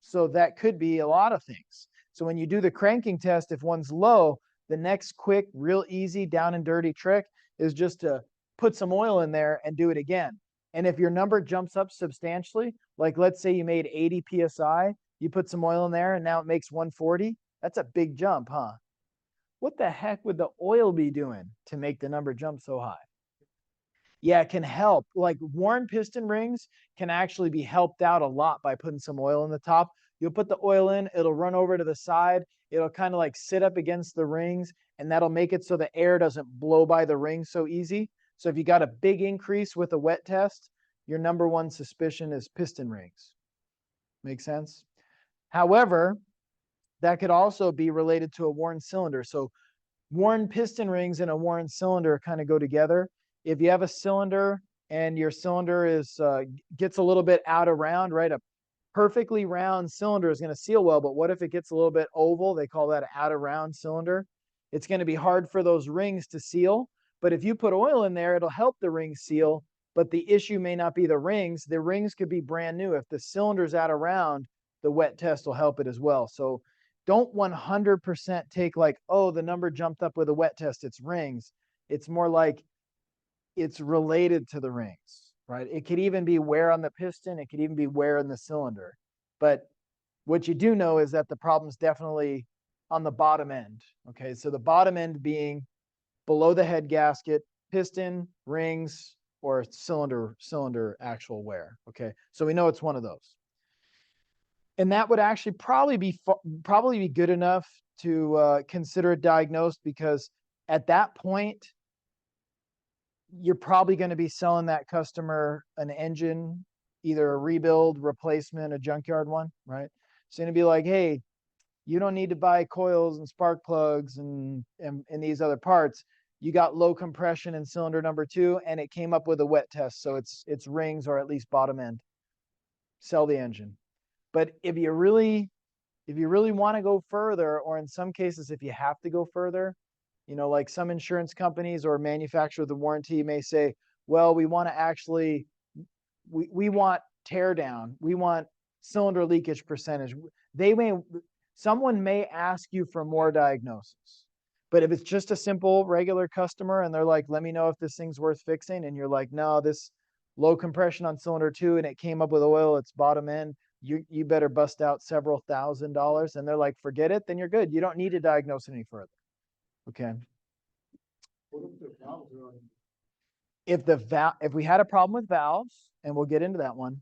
So that could be a lot of things. So when you do the cranking test, if one's low, the next quick, real easy, down and dirty trick is just to put some oil in there and do it again. And if your number jumps up substantially, like let's say you made 80 PSI, you put some oil in there and now it makes 140, that's a big jump, huh? What the heck would the oil be doing to make the number jump so high? Yeah, it can help. Like worn piston rings can actually be helped out a lot by putting some oil in the top. You'll put the oil in, it'll run over to the side. It'll kind of like sit up against the rings and that'll make it so the air doesn't blow by the rings so easy. So if you got a big increase with a wet test, your number one suspicion is piston rings. Make sense? However, that could also be related to a worn cylinder. So worn piston rings and a worn cylinder kind of go together. If you have a cylinder and your cylinder is gets a little bit out of round, right? A perfectly round cylinder is going to seal well, but what if it gets a little bit oval? They call that an out of round cylinder. It's going to be hard for those rings to seal, but if you put oil in there, it'll help the rings seal, but the issue may not be the rings. The rings could be brand new. If the cylinder's out of round, the wet test will help it as well. So don't 100% take like, oh, the number jumped up with a wet test, it's rings. It's more like it's related to the rings, right? It could even be wear on the piston. It could even be wear in the cylinder. But what you do know is that the problem's definitely on the bottom end, okay? So the bottom end being below the head gasket, piston, rings, or cylinder actual wear, okay? So we know it's one of those. And that would actually probably be good enough to consider it diagnosed, because at that point, you're probably going to be selling that customer an engine, either a rebuild, replacement, a junkyard one, right? So you're going to be like, hey, you don't need to buy coils and spark plugs and these other parts. You got low compression in cylinder number 2, and it came up with a wet test, so it's rings or at least bottom end. Sell the engine. But if you really want to go further, or in some cases, if you have to go further, like some insurance companies or manufacturer of the warranty may say, well, we want to actually, we want tear down. We want cylinder leakage percentage. Someone may ask you for more diagnosis. But if it's just a simple regular customer and they're like, let me know if this thing's worth fixing, and you're like, no, this low compression on cylinder 2 and it came up with oil, it's bottom end, you better bust out several $1,000s, and they're like, forget it, then you're good. You don't need to diagnose it any further. Okay. What if the valves are on? If we had a problem with valves, and we'll get into that one,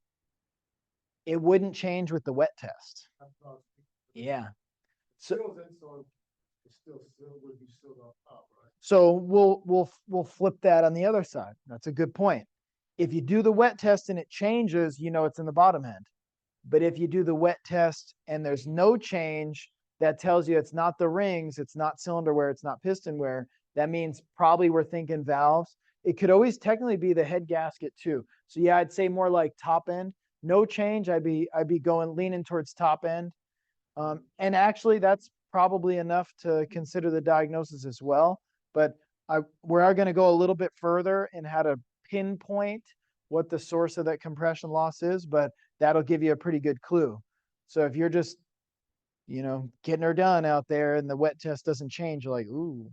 it wouldn't change with the wet test. Yeah. So Seals in, so it's would be sealed on top, right? So we'll flip that on the other side. That's a good point. If you do the wet test and it changes, it's in the bottom end. But if you do the wet test and there's no change, that tells you it's not the rings, it's not cylinder wear, it's not piston wear. That means probably we're thinking valves. It could always technically be the head gasket too. So yeah, I'd say more like top end. No change, I'd be leaning towards top end. And actually, that's probably enough to consider the diagnosis as well. But we are going to go a little bit further in how to pinpoint what the source of that compression loss is, but that'll give you a pretty good clue. So if you're just, getting her done out there and the wet test doesn't change, you're like, ooh.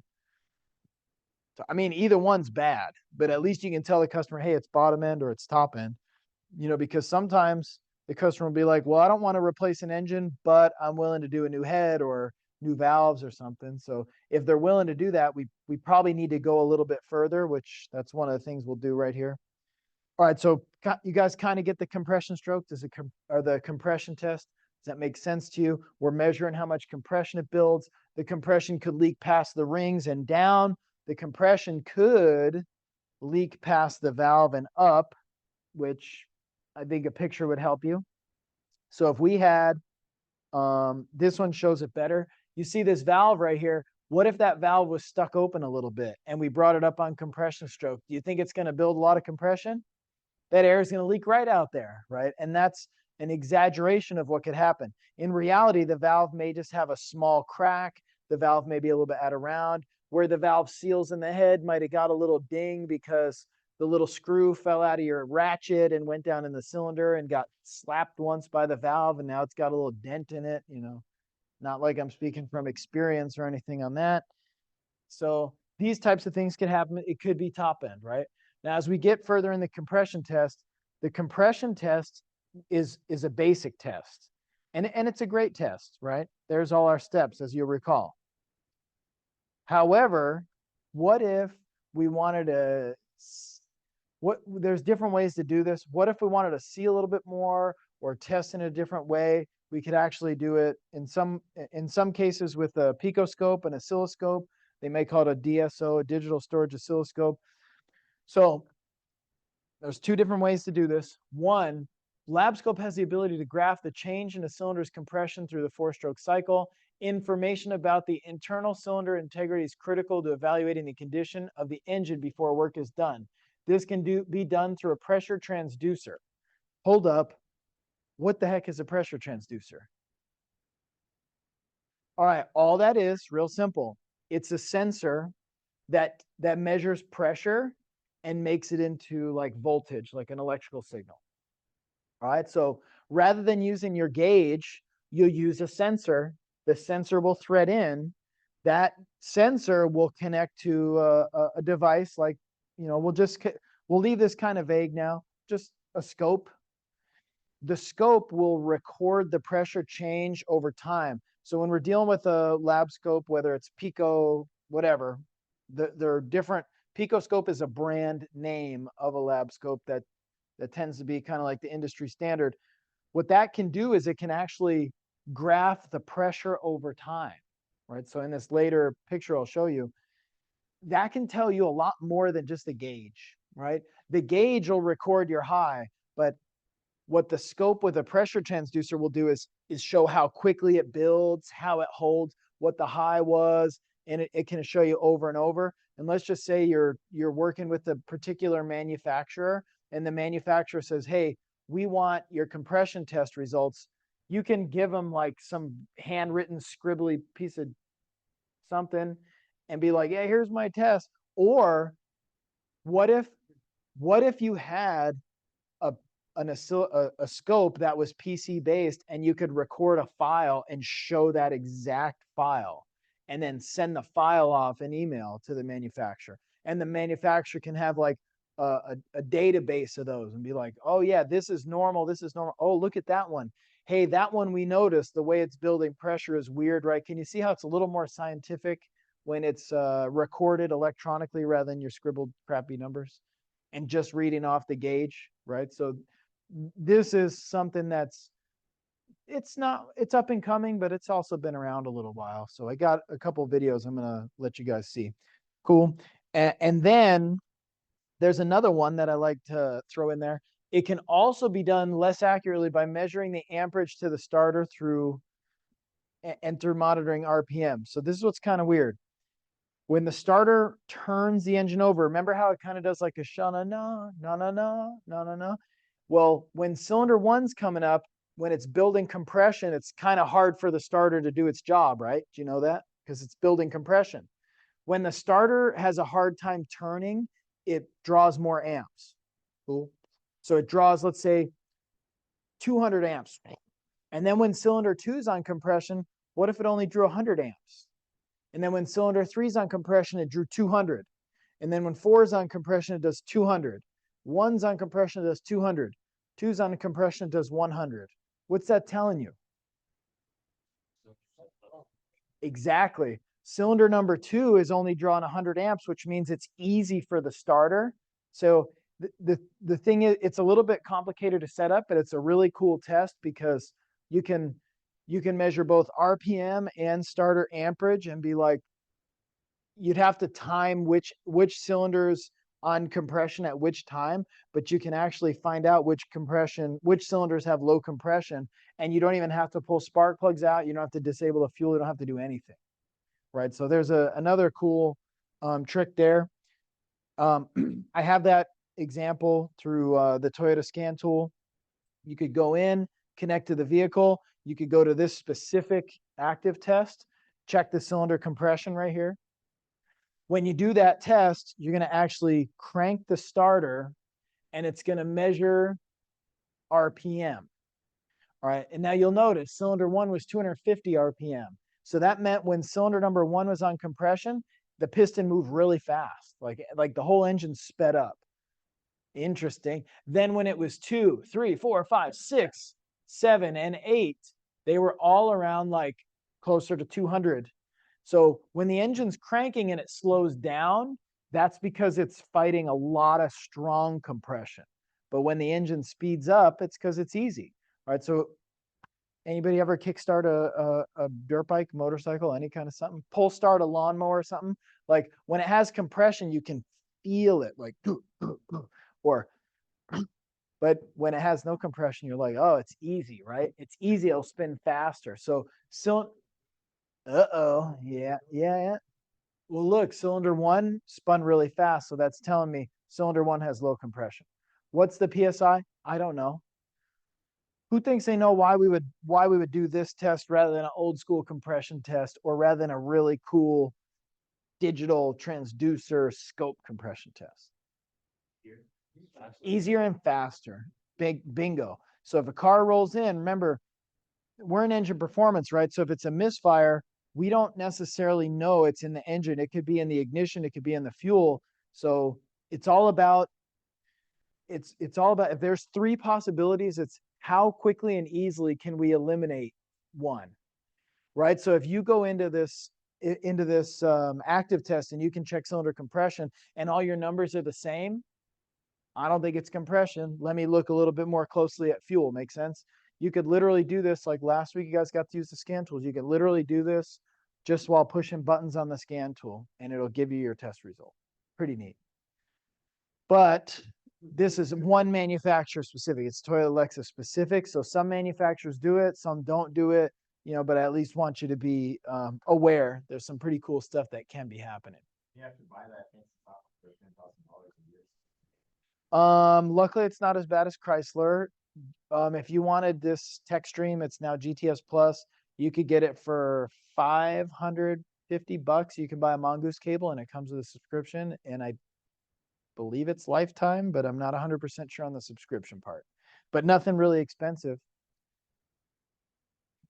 So, I mean, either one's bad, but at least you can tell the customer, hey, it's bottom end or it's top end, because sometimes the customer will be like, well, I don't want to replace an engine, but I'm willing to do a new head or new valves or something. So if they're willing to do that, we probably need to go a little bit further, which that's one of the things we'll do right here. All right, so you guys kind of get the compression stroke, or the compression test. Does that make sense to you? We're measuring how much compression it builds. The compression could leak past the rings and down. The compression could leak past the valve and up, which I think a picture would help you. So if we had, this one shows it better. You see this valve right here. What if that valve was stuck open a little bit and we brought it up on compression stroke? Do you think it's going to build a lot of compression? That air is going to leak right out there, right? And that's an exaggeration of what could happen. In reality, the valve may just have a small crack. The valve may be a little bit out of round. Where the valve seals in the head might have got a little ding because the little screw fell out of your ratchet and went down in the cylinder and got slapped once by the valve, and now it's got a little dent in it, Not like I'm speaking from experience or anything on that. So these types of things could happen. It could be top end, right? Now, as we get further in the compression test is a basic test. And it's a great test, right? There's all our steps, as you'll recall. However, what if we wanted to, there's different ways to do this. What if we wanted to see a little bit more or test in a different way? We could actually do it in some cases with a picoscope and oscilloscope. They may call it a DSO, a digital storage oscilloscope. So there's two different ways to do this. One, LabScope has the ability to graph the change in a cylinder's compression through the 4-stroke cycle. Information about the internal cylinder integrity is critical to evaluating the condition of the engine before work is done. This can be done through a pressure transducer. Hold up. What the heck is a pressure transducer? All right, all that is real simple. It's a sensor that measures pressure and makes it into like voltage, like an electrical signal. All right, so rather than using your gauge, you'll use a sensor. The sensor will thread in. That sensor will connect to a device like, we'll leave this kind of vague now, just a scope. The scope will record the pressure change over time. So when we're dealing with a lab scope, whether it's Pico, whatever, there are different. Picoscope is a brand name of a lab scope that tends to be kind of like the industry standard. what that can do is it can actually graph the pressure over time, right? So in this later picture I'll show you, that can tell you a lot more than just a gauge, right? The gauge will record your high, but what the scope with a pressure transducer will do is show how quickly it builds, how it holds, what the high was, and it can show you over and over. And let's just say you're working with a particular manufacturer, and the manufacturer says, hey, we want your compression test results. You can give them like some handwritten scribbly piece of something and be like, yeah, here's my test. Or what if you had a scope that was PC based and you could record a file and show that exact file and then send the file off an email to the manufacturer, and the manufacturer can have like a database of those and be like, oh yeah, this is normal, oh look at that one, hey, that one we noticed the way it's building pressure is weird, right? Can you see how it's a little more scientific when it's recorded electronically rather than your scribbled crappy numbers and just reading off the gauge, right? So this is something that's, it's up and coming, but it's also been around a little while. So I got a couple of videos I'm gonna let you guys see. Cool. And then there's another one that I like to throw in there. It can also be done less accurately by measuring the amperage to the starter through monitoring RPM. So this is what's kind of weird. When the starter turns the engine over, remember how it kind of does like a sha-na-na, na-na-na, na-na-na? Well, when cylinder one's coming up, when it's building compression, it's kind of hard for the starter to do its job, right? Do you know that? Because it's building compression. When the starter has a hard time turning, it draws more amps. Cool. So it draws, let's say, 200 amps. And then when cylinder two's on compression, what if it only drew 100 amps? And then when cylinder three's on compression, it drew 200. And then when four's on compression, it does 200. One's on compression, it does 200. Two's on compression, it does 100. What's that telling you? Exactly. Cylinder number two is only drawing 100 amps, which means it's easy for the starter. So the thing is, it's a little bit complicated to set up, but it's a really cool test because you can measure both RPM and starter amperage and be like, you'd have to time which cylinders on compression at which time, but you can actually find out which cylinders have low compression, and you don't even have to pull spark plugs out. You don't have to disable the fuel. You don't have to do anything, right? So there's another cool trick there. I have that example through the Toyota Scan tool. You could go in, connect to the vehicle. You could go to this specific active test, check the cylinder compression right here. When you do that test, you're going to actually crank the starter and it's going to measure RPM. All right. And now you'll notice cylinder one was 250 RPM. So that meant when cylinder number one was on compression, the piston moved really fast. Like the whole engine sped up. Interesting. Then when it was 2, 3, 4, 5, 6, 7, and 8, they were all around like closer to 200. So when the engine's cranking and it slows down, that's because it's fighting a lot of strong compression. But when the engine speeds up, it's because it's easy. All right. So anybody ever kickstart a dirt bike, motorcycle, any kind of something? Pull start a lawnmower or something? Like when it has compression, you can feel it like, or, but when it has no compression, you're like, oh, it's easy, right? It's easy. It'll spin faster. So, yeah. Well, look, cylinder one spun really fast. So that's telling me cylinder one has low compression. What's the PSI? I don't know. Who thinks they know why we would do this test rather than an old school compression test, or rather than a really cool digital transducer scope compression test? Easier and faster. Bingo. So if a car rolls in, remember, we're in engine performance, right? So if it's a misfire, we don't necessarily know it's in the engine. It could be in the ignition. It could be in the fuel. So it's all about, if there's 3 possibilities, it's how quickly and easily can we eliminate one, right? So if you go into this active test and you can check cylinder compression and all your numbers are the same, I don't think it's compression. Let me look a little bit more closely at fuel. Make sense? You could literally do this like last week. You guys got to use the scan tools. You could literally do this just while pushing buttons on the scan tool, and it'll give you your test result. Pretty neat. But this is one manufacturer specific. It's Toyota Lexus specific. So some manufacturers do it, some don't do it, you know, but I at least want you to be aware. There's some pretty cool stuff that can be happening. You have to buy that fancy software for $10,000 a year. Luckily it's not as bad as Chrysler. If you wanted this tech stream, it's now GTS Plus. You could get it for $550. You can buy a Mongoose cable and it comes with a subscription. And I believe it's lifetime, but I'm not 100% sure on the subscription part. But nothing really expensive.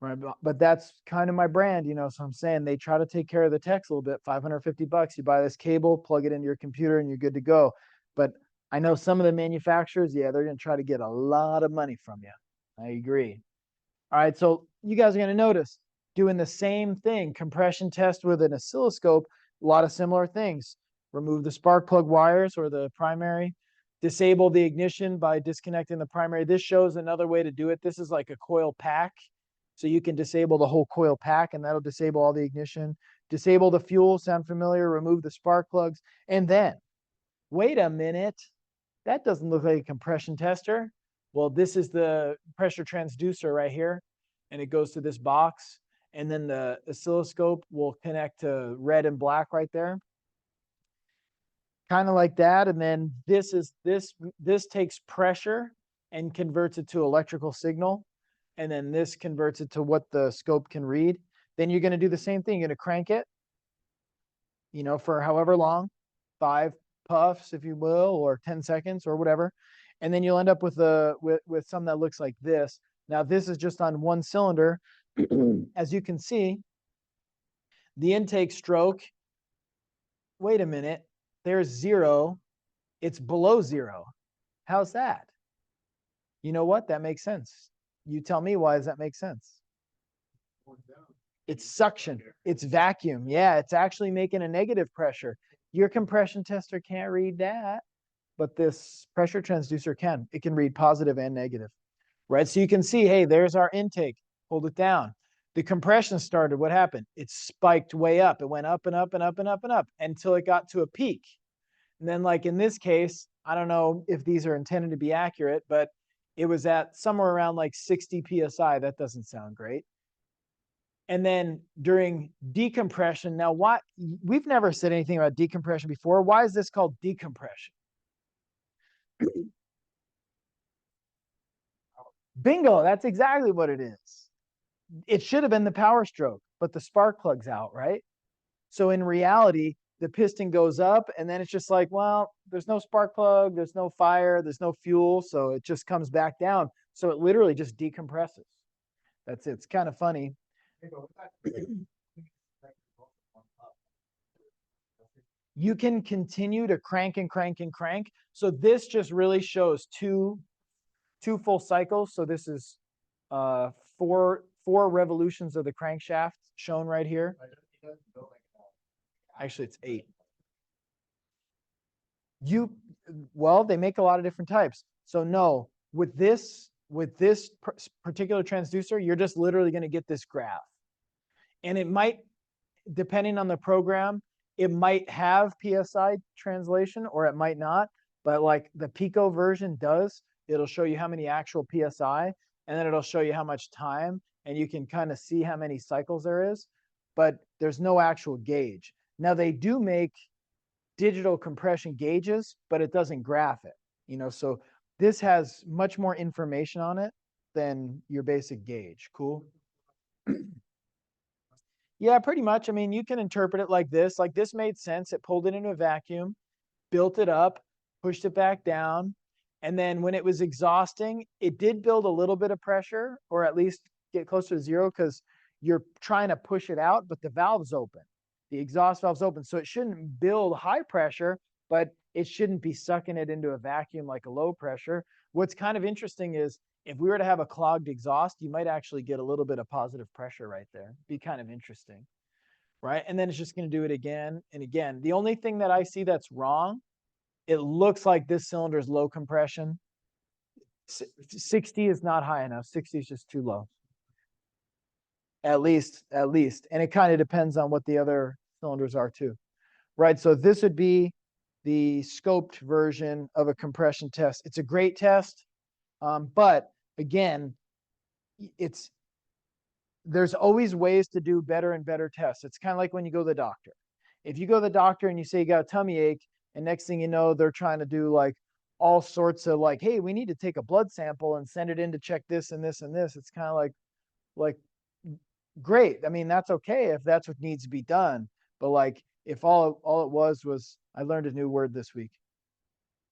Right, but that's kind of my brand, you know, so I'm saying they try to take care of the techs a little bit. $550, you buy this cable, plug it into your computer, and you're good to go. But I know some of the manufacturers, yeah, they're going to try to get a lot of money from you. I agree. All right, so you guys are going to notice doing the same thing, compression test with an oscilloscope, a lot of similar things. Remove the spark plug wires or the primary, disable the ignition by disconnecting the primary. This shows another way to do it. This is like a coil pack. So you can disable the whole coil pack and that'll disable all the ignition. Disable the fuel, sound familiar? Remove the spark plugs. And then, wait a minute, that doesn't look like a compression tester. Well, this is the pressure transducer right here. And it goes to this box. And then the oscilloscope will connect to red and black right there. Kind of like that. And then this takes pressure and converts it to electrical signal. And then this converts it to what the scope can read. Then you're going to do the same thing. You're going to crank it, you know, for however long, 5 puffs, if you will, or 10 seconds or whatever. And then you'll end up with with something that looks like this. Now, this is just on one cylinder. As you can see, the intake stroke, wait a minute, there's 0. It's below 0. How's that? You know what? That makes sense. You tell me, why does that make sense? It's suction. It's vacuum. Yeah, it's actually making a negative pressure. Your compression tester can't read that, but this pressure transducer can. It can read positive and negative, right? So you can see, hey, there's our intake. Hold it down. The compression started. What happened? It spiked way up. It went up and up and up and up and up until it got to a peak. And then, like in this case, I don't know if these are intended to be accurate, but it was at somewhere around like 60 PSI. That doesn't sound great. And then during decompression, now we've never said anything about decompression before. Why is this called decompression? Bingo, that's exactly what it is. It should have been the power stroke, but the spark plug's out, right? So in reality, the piston goes up and then it's just like, well, there's no spark plug, there's no fire, there's no fuel. So it just comes back down. So it literally just decompresses. That's it. It's kind of funny. You can continue to crank and crank and crank. So this just really shows two full cycles. So this is four revolutions of the crankshaft shown right here. Actually, it's 8. Well, they make a lot of different types. So no, with this particular transducer, you're just literally going to get this graph. And it might, depending on the program, it might have PSI translation or it might not. But like the Pico version does, it'll show you how many actual PSI, and then it'll show you how much time, and you can kind of see how many cycles there is, but there's no actual gauge. Now they do make digital compression gauges, but it doesn't graph it, you know, so this has much more information on it than your basic gauge. Cool. Yeah, pretty much. I mean, you can interpret it like this. Like this made sense. It pulled it into a vacuum, built it up, pushed it back down. And then when it was exhausting, it did build a little bit of pressure, or at least get closer to 0, because you're trying to push it out, but the valve's open. The exhaust valve's open. So it shouldn't build high pressure, but it shouldn't be sucking it into a vacuum like a low pressure. What's kind of interesting is if we were to have a clogged exhaust, you might actually get a little bit of positive pressure right there. Be kind of interesting, right? And then it's just going to do it again and again. The only thing that I see that's wrong, it looks like this cylinder is low compression. 60 is not high enough. 60 is just too low. At least. And it kind of depends on what the other cylinders are too. Right, so this would be the scoped version of a compression test. It's a great test, but again, there's always ways to do better and better tests. It's kind of like when you go to the doctor. If you go to the doctor and you say you got a tummy ache, and next thing you know, they're trying to do like all sorts of like, hey, we need to take a blood sample and send it in to check this and this and this. It's kind of like great. I mean, that's okay if that's what needs to be done. But like if all it was I learned a new word this week.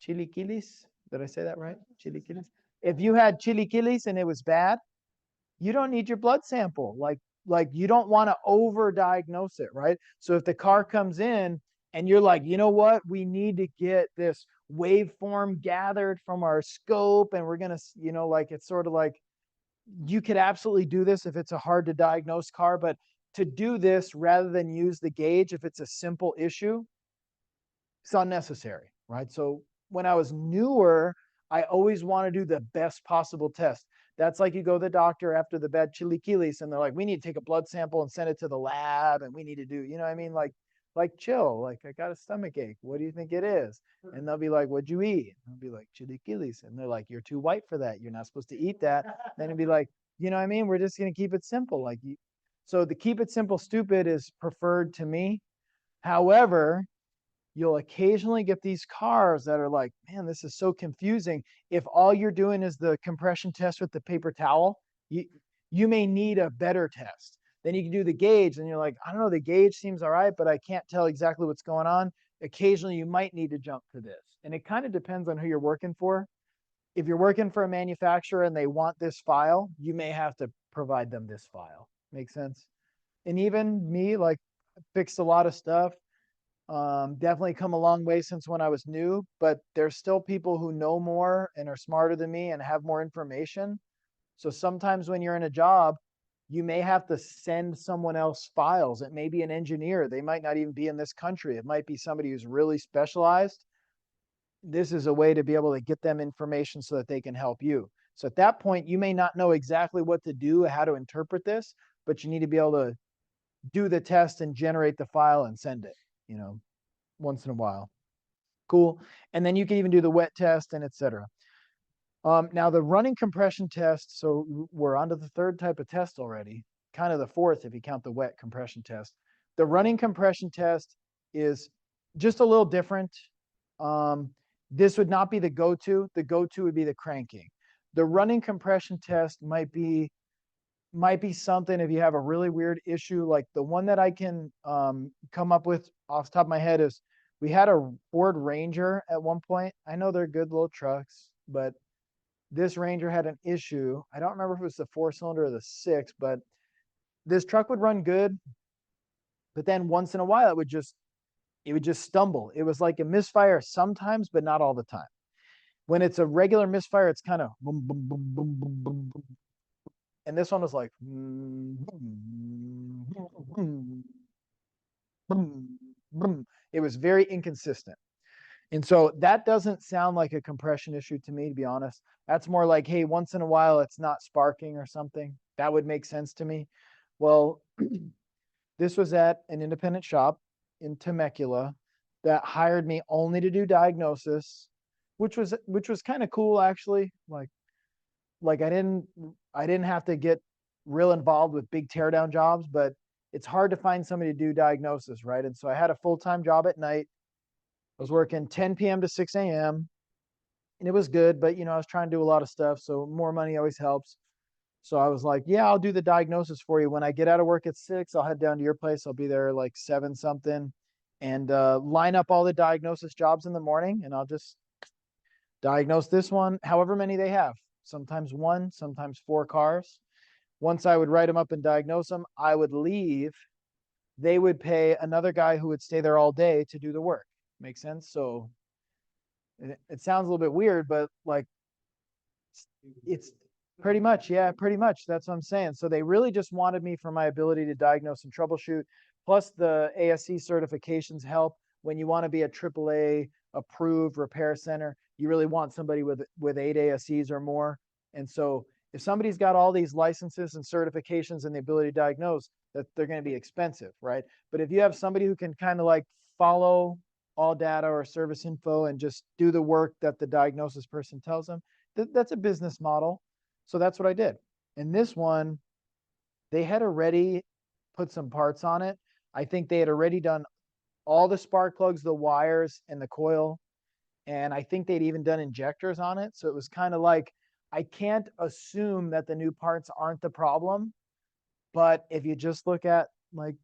Chilaquiles. Did I say that right? Chilaquiles. If you had chilaquiles and it was bad, you don't need your blood sample. Like you don't want to over-diagnose it, right? So if the car comes in and you're like, you know what, we need to get this waveform gathered from our scope, and we're gonna, you know, like it's sort of like you could absolutely do this if it's a hard to diagnose car, but to do this rather than use the gauge if it's a simple issue, it's unnecessary, right? So when I was newer, I always want to do the best possible test. That's like you go to the doctor after the bad chilaquiles and they're like, we need to take a blood sample and send it to the lab, and we need to do, you know what I mean? Like chill, like I got a stomach ache. What do you think it is? And they'll be like, what'd you eat? And I'll be like, chilaquiles. And they're like, you're too white for that. You're not supposed to eat that. Then it'd be like, you know what I mean? We're just going to keep it simple. So the keep it simple stupid is preferred to me. However, you'll occasionally get these cars that are like, man, this is so confusing. If all you're doing is the compression test with the paper towel, you may need a better test. Then you can do the gauge and you're like, I don't know, the gauge seems all right, but I can't tell exactly what's going on. Occasionally you might need to jump to this. And it kind of depends on who you're working for. If you're working for a manufacturer and they want this file, you may have to provide them this file. Make sense? And even me, like, fixed a lot of stuff. Definitely come a long way since when I was new, but there's still people who know more and are smarter than me and have more information. So sometimes when you're in a job, you may have to send someone else files. It may be an engineer. They might not even be in this country. It might be somebody who's really specialized. This is a way to be able to get them information so that they can help you. So at that point, you may not know exactly what to do, how to interpret this, but you need to be able to do the test and generate the file and send it, you know, once in a while. Cool. And then you can even do the wet test and etc. Now the running compression test, so we're on to the third type of test already, kind of the fourth if you count the wet compression test. The running compression test is just a little different. This would not be the go-to. The go-to would be the cranking. The running compression test might be something if you have a really weird issue. Like the one that I can come up with off the top of my head is we had a Ford Ranger at one point. I know they're good little trucks, but this Ranger had an issue. I don't remember if it was the 4-cylinder or the 6, but this truck would run good. But then once in a while, it would just stumble. It was like a misfire sometimes, but not all the time. When it's a regular misfire, it's kind of boom, boom, boom, boom, boom, boom, boom. And this one was like, it was very inconsistent. And so that doesn't sound like a compression issue to me, to be honest. That's more like, hey, once in a while it's not sparking or something. That would make sense to me. Well, this was at an independent shop in Temecula that hired me only to do diagnosis, which was kind of cool actually. Like I didn't have to get real involved with big teardown jobs, but it's hard to find somebody to do diagnosis, right? And so I had a full-time job at night. I was working 10 p.m. to 6 a.m. and it was good, but you know, I was trying to do a lot of stuff. So more money always helps. So I was like, yeah, I'll do the diagnosis for you. When I get out of work at 6, I'll head down to your place. I'll be there like 7 something and line up all the diagnosis jobs in the morning. And I'll just diagnose this one, however many they have. Sometimes 1, sometimes 4 cars. Once I would write them up and diagnose them, I would leave. They would pay another guy who would stay there all day to do the work. Make sense? So it sounds a little bit weird, but like it's pretty much, yeah, pretty much. That's what I'm saying. So they really just wanted me for my ability to diagnose and troubleshoot. Plus the ASE certifications help when you want to be a AAA approved repair center. you really want somebody with 8 ASEs or more. And so if somebody's got all these licenses and certifications and the ability to diagnose, that they're going to be expensive, right? But if you have somebody who can kind of like follow all data or service info and just do the work that the diagnosis person tells them, that's a business model. So that's what I did. And this one, they had already put some parts on it. I think they had already done all the spark plugs, the wires, and the coil. And I think they'd even done injectors on it. So it was kind of like, I can't assume that the new parts aren't the problem. But if you just look at like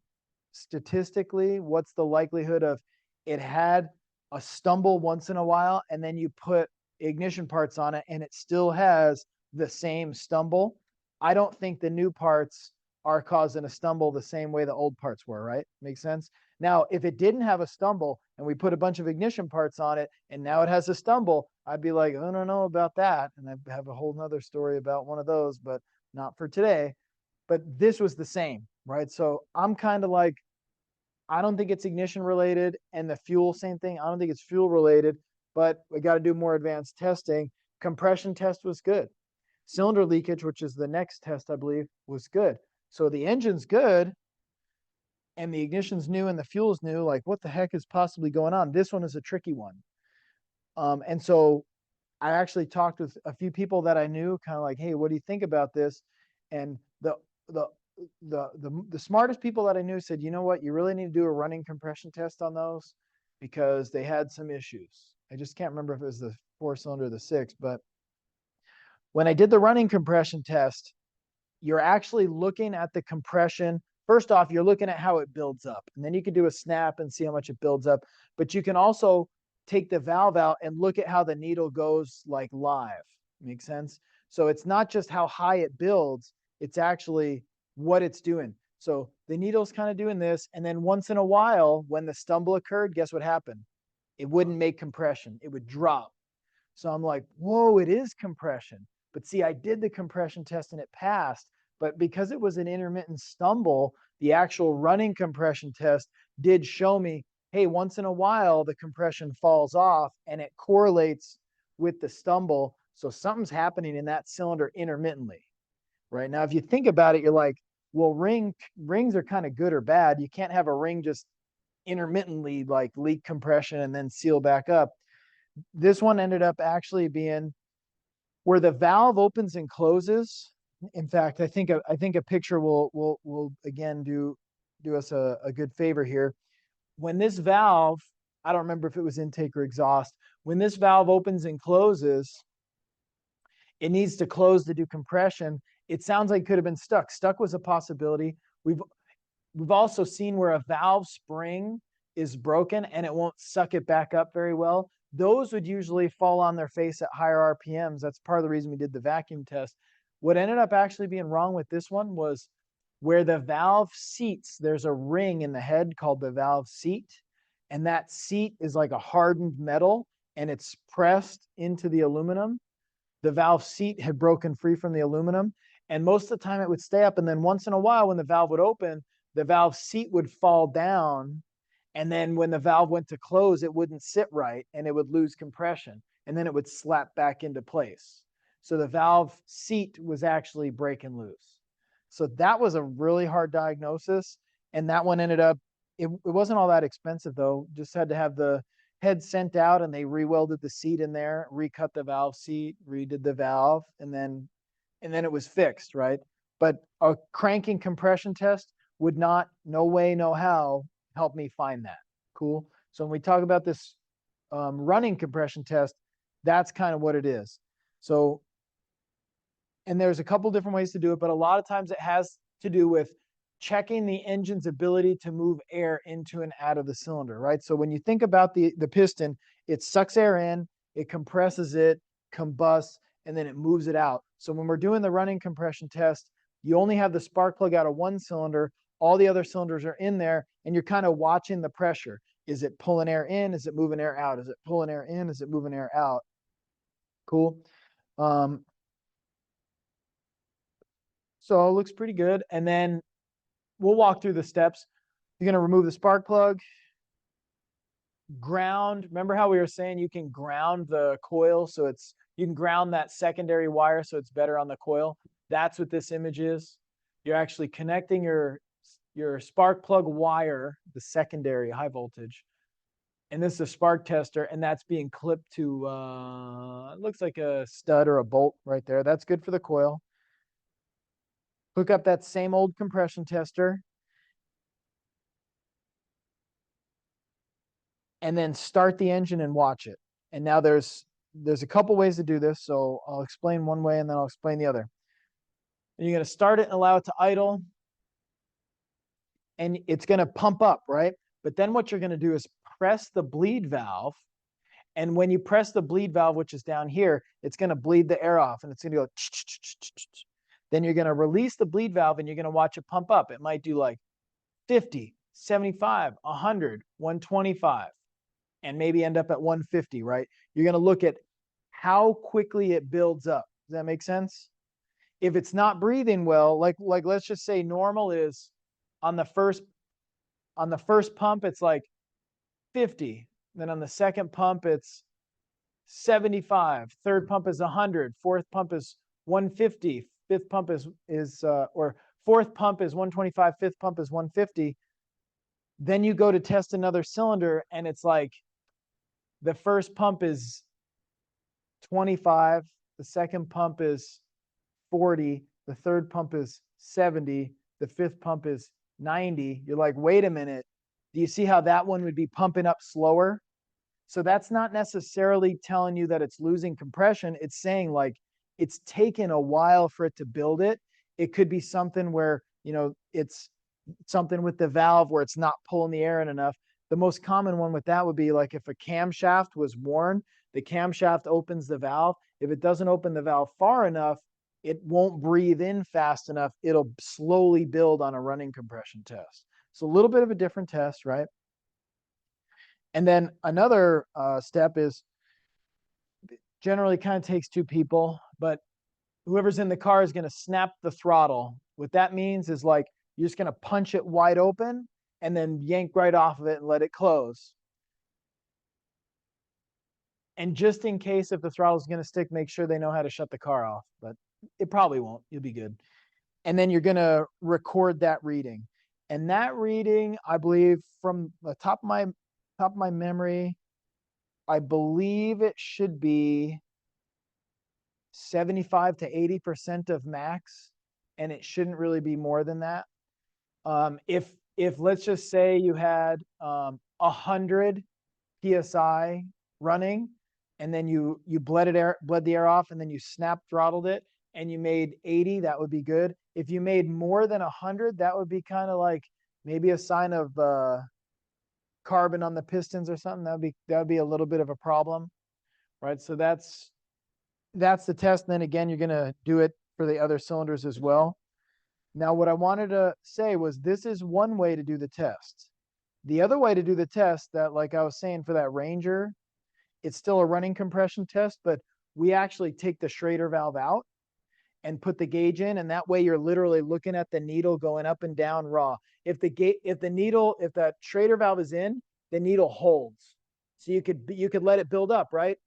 statistically, what's the likelihood of it had a stumble once in a while, and then you put ignition parts on it and it still has the same stumble? I don't think the new parts are causing a stumble the same way the old parts were, right? Makes sense? Now, if it didn't have a stumble and we put a bunch of ignition parts on it and now it has a stumble, I'd be like, I don't know about that. And I have a whole nother story about one of those, but not for today. But this was the same, right? So I'm kind of like, I don't think it's ignition related, and the fuel, same thing. I don't think it's fuel related, but we got to do more advanced testing. Compression test was good. Cylinder leakage, which is the next test, I believe, was good. So the engine's good and the ignition's new and the fuel's new. Like, what the heck is possibly going on? This one is a tricky one. And so I actually talked with a few people that I knew, kind of like, hey, what do you think about this? And the smartest people that I knew said, you know what, you really need to do a running compression test on those because they had some issues. I just can't remember if it was the 4-cylinder or the 6, but when I did the running compression test, you're actually looking at the compression. First off, you're looking at how it builds up, and then you can do a snap and see how much it builds up. But you can also take the valve out and look at how the needle goes like live. Make sense? So it's not just how high it builds, it's actually what it's doing. So the needle's kind of doing this, and then once in a while, when the stumble occurred, guess what happened? It wouldn't make compression. It would drop. So I'm like, whoa, it is compression. But see, I did the compression test and it passed. But because it was an intermittent stumble, the actual running compression test did show me, hey, once in a while, the compression falls off and it correlates with the stumble. So something's happening in that cylinder intermittently. Right now, if you think about it, you're like, well, rings are kind of good or bad. You can't have a ring just intermittently like leak compression and then seal back up. This one ended up actually being where the valve opens and closes. In fact, I think a picture will again do us a good favor here. When this valve, I don't remember if it was intake or exhaust, when this valve opens and closes, it needs to close to do compression. It sounds like it could have been stuck. Stuck was a possibility. We've also seen where a valve spring is broken and it won't suck it back up very well. Those would usually fall on their face at higher RPMs. That's part of the reason we did the vacuum test. What ended up actually being wrong with this one was where the valve seats, there's a ring in the head called the valve seat. And that seat is like a hardened metal and it's pressed into the aluminum. The valve seat had broken free from the aluminum. And most of the time it would stay up. And then once in a while, when the valve would open, the valve seat would fall down. And then when the valve went to close, it wouldn't sit right and it would lose compression. And then it would slap back into place. So the valve seat was actually breaking loose. So that was a really hard diagnosis. And that one ended up, it wasn't all that expensive though. Just had to have the head sent out and they re-welded the seat in there, recut the valve seat, redid the valve, and then it was fixed, right? But a cranking compression test would not, no way, no how, help me find that. Cool. So when we talk about this running compression test, that's kind of what it is. So, and there's a couple different ways to do it, but a lot of times it has to do with checking the engine's ability to move air into and out of the cylinder, right? So when you think about the piston, it sucks air in, it compresses it, combusts, and then it moves it out. So when we're doing the running compression test, you only have the spark plug out of one cylinder, all the other cylinders are in there, and you're kind of watching the pressure. Is it pulling air in? Is it moving air out? Is it pulling air in? Is it moving air out? Cool. So it looks pretty good. And then we'll walk through the steps. You're going to remove the spark plug. ground, remember how we were saying you can ground the coil so you can ground that secondary wire so it's better on the coil? That's what this image is. You're actually connecting your spark plug wire, the secondary high voltage, and this is a spark tester, and that's being clipped to, it looks like a stud or a bolt right there. That's good for the coil. Hook up that same old compression tester, and then start the engine and watch it. And now there's a couple ways to do this, so I'll explain one way and then I'll explain the other. And you're going to start it and allow it to idle, and it's going to pump up, right? But then what you're going to do is press the bleed valve, and when you press the bleed valve, which is down here, it's going to bleed the air off, and it's going to go. Then you're going to release the bleed valve, and you're going to watch it pump up. It might do like 50, 75, 100, 125, and maybe end up at 150, right? You're going to look at how quickly it builds up. Does that make sense? If it's not breathing well, like let's just say normal is on the first pump, it's like 50. Then on the second pump, it's 75. Third pump is 100. Fourth pump is 150. Fifth pump or fourth pump is 125. Fifth pump is 150. Then you go to test another cylinder, and it's like the first pump is 25. The second pump is 40. The third pump is 70. The fifth pump is 90. You're like, wait a minute. Do you see how that one would be pumping up slower? So that's not necessarily telling you that it's losing compression. It's saying like it's taken a while for it to build it. It could be something where, it's something with the valve where it's not pulling the air in enough. The most common one with that would be like if a camshaft was worn, the camshaft opens the valve. If it doesn't open the valve far enough, it won't breathe in fast enough. It'll slowly build on a running compression test. So a little bit of a different test, right? And then another step is generally kind of takes two people, but whoever's in the car is going to snap the throttle. What that means is like you're just going to punch it wide open and then yank right off of it and let it close. And just in case if the throttle is going to stick, make sure they know how to shut the car off, but it probably won't. You'll be good. And then you're going to record that reading. And that reading, I believe, from the top of my memory, I believe it should be 75 to 80% of max, and it shouldn't really be more than that. If let's just say you had 100 psi running, and then you bled the air off, and then you snap throttled it, and you made 80, that would be good. If you made more than 100, that would be kind of like maybe a sign of carbon on the pistons or something. That would be a little bit of a problem, right? So that's the test. And then again, you're going to do it for the other cylinders as well. Now, what I wanted to say was this is one way to do the test. The other way to do the test that, like I was saying for that Ranger, it's still a running compression test, but we actually take the Schrader valve out and put the gauge in, and that way you're literally looking at the needle going up and down raw. If that Schrader valve is in, the needle holds. So you could let it build up, right?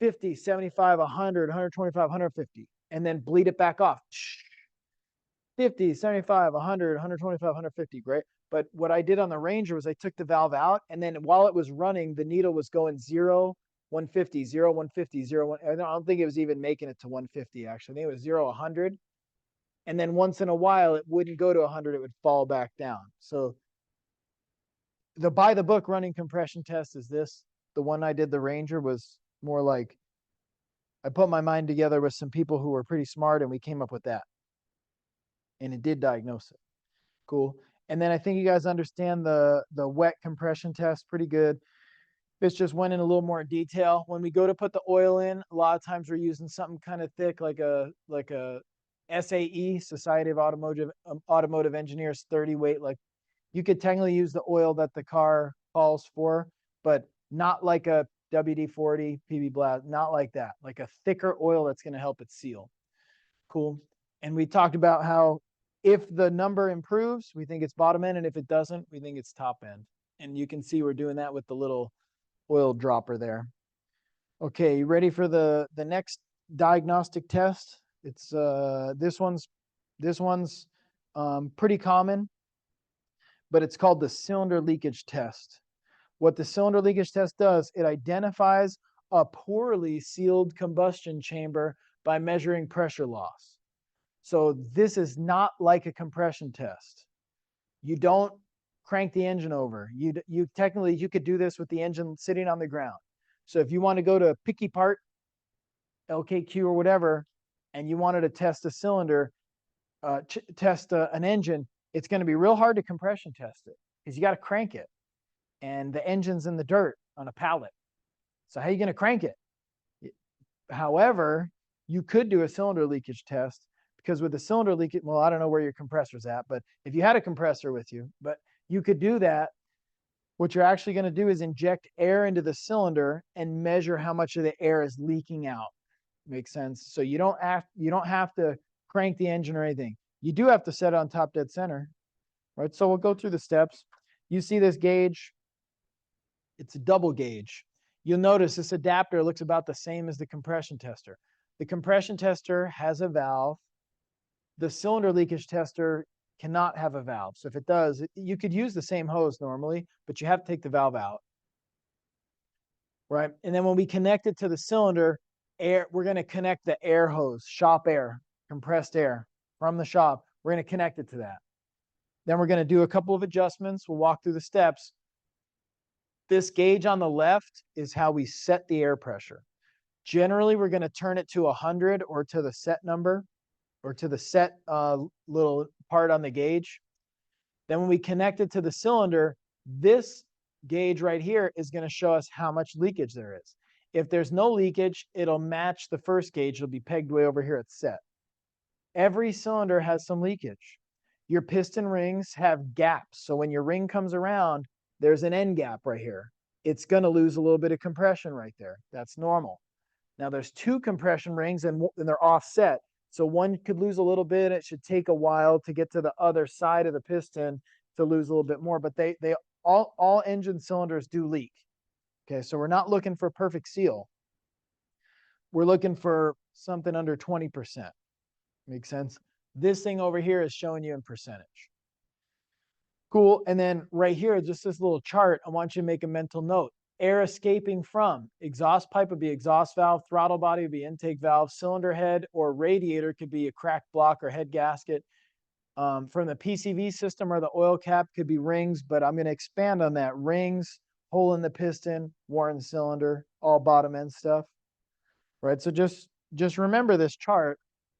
50, 75, 100, 125, 150, and then bleed it back off. 50, 75, 100, 125, 150, great. But what I did on the Ranger was I took the valve out, and then while it was running, the needle was going 0, 150, 0, 150, 0, 1. I don't think it was even making it to 150, actually. I think it was 0, 100. And then once in a while, it wouldn't go to 100. It would fall back down. So the by the book running compression test is this. The one I did, the Ranger, was more like I put my mind together with some people who were pretty smart, and we came up with that. And it did diagnose it. Cool. And then I think you guys understand the wet compression test pretty good. This just went in a little more detail. When we go to put the oil in, a lot of times we're using something kind of thick, like a SAE, Society of Automotive Engineers 30 weight. Like you could technically use the oil that the car calls for, but not like a WD-40 PB Blast, not like that. Like a thicker oil that's going to help it seal. Cool. And we talked about how if the number improves, we think it's bottom end, and if it doesn't, we think it's top end. And you can see we're doing that with the little oil dropper there. Okay, you ready for the next diagnostic test? It's this one's pretty common, but it's called the cylinder leakage test. What the cylinder leakage test does, it identifies a poorly sealed combustion chamber by measuring pressure loss. So this is not like a compression test. You don't crank the engine over. You technically, you could do this with the engine sitting on the ground. So if you want to go to picky part, LKQ or whatever, and you wanted to test a cylinder, test an engine, it's going to be real hard to compression test it because you got to crank it. And the engine's in the dirt on a pallet. So how are you going to crank it? However, you could do a cylinder leakage test because with the cylinder leakage, well, I don't know where your compressor's at, but if you had a compressor with you, but you could do that. What you're actually going to do is inject air into the cylinder and measure how much of the air is leaking out. Makes sense? So you don't have to crank the engine or anything. You do have to set it on top dead center, right? So we'll go through the steps. You see this gauge. It's a double gauge. You'll notice this adapter looks about the same as the compression tester. The compression tester has a valve. The cylinder leakage tester cannot have a valve. So if it does, you could use the same hose normally, but you have to take the valve out. Right? And then when we connect it to the cylinder, we're going to connect the air hose, shop air, compressed air from the shop. We're going to connect it to that. Then we're going to do a couple of adjustments. We'll walk through the steps. This gauge on the left is how we set the air pressure. Generally, we're going to turn it to 100 or to the set number or to the set little part on the gauge. Then when we connect it to the cylinder, this gauge right here is going to show us how much leakage there is. If there's no leakage, it'll match the first gauge. It'll be pegged way over here at set. Every cylinder has some leakage. Your piston rings have gaps. So when your ring comes around, there's an end gap right here. It's going to lose a little bit of compression right there. That's normal. Now there's two compression rings and they're offset. So one could lose a little bit. It should take a while to get to the other side of the piston to lose a little bit more. But all engine cylinders do leak. Okay, so we're not looking for perfect seal. We're looking for something under 20%. Makes sense? This thing over here is showing you in percentage. Cool. And then right here, just this little chart, I want you to make a mental note. Air escaping from exhaust pipe would be exhaust valve, throttle body would be intake valve, cylinder head or radiator could be a cracked block or head gasket. From the PCV system or the oil cap could be rings, but I'm going to expand on that. Rings, hole in the piston, worn cylinder, all bottom end stuff. Right? So just remember this chart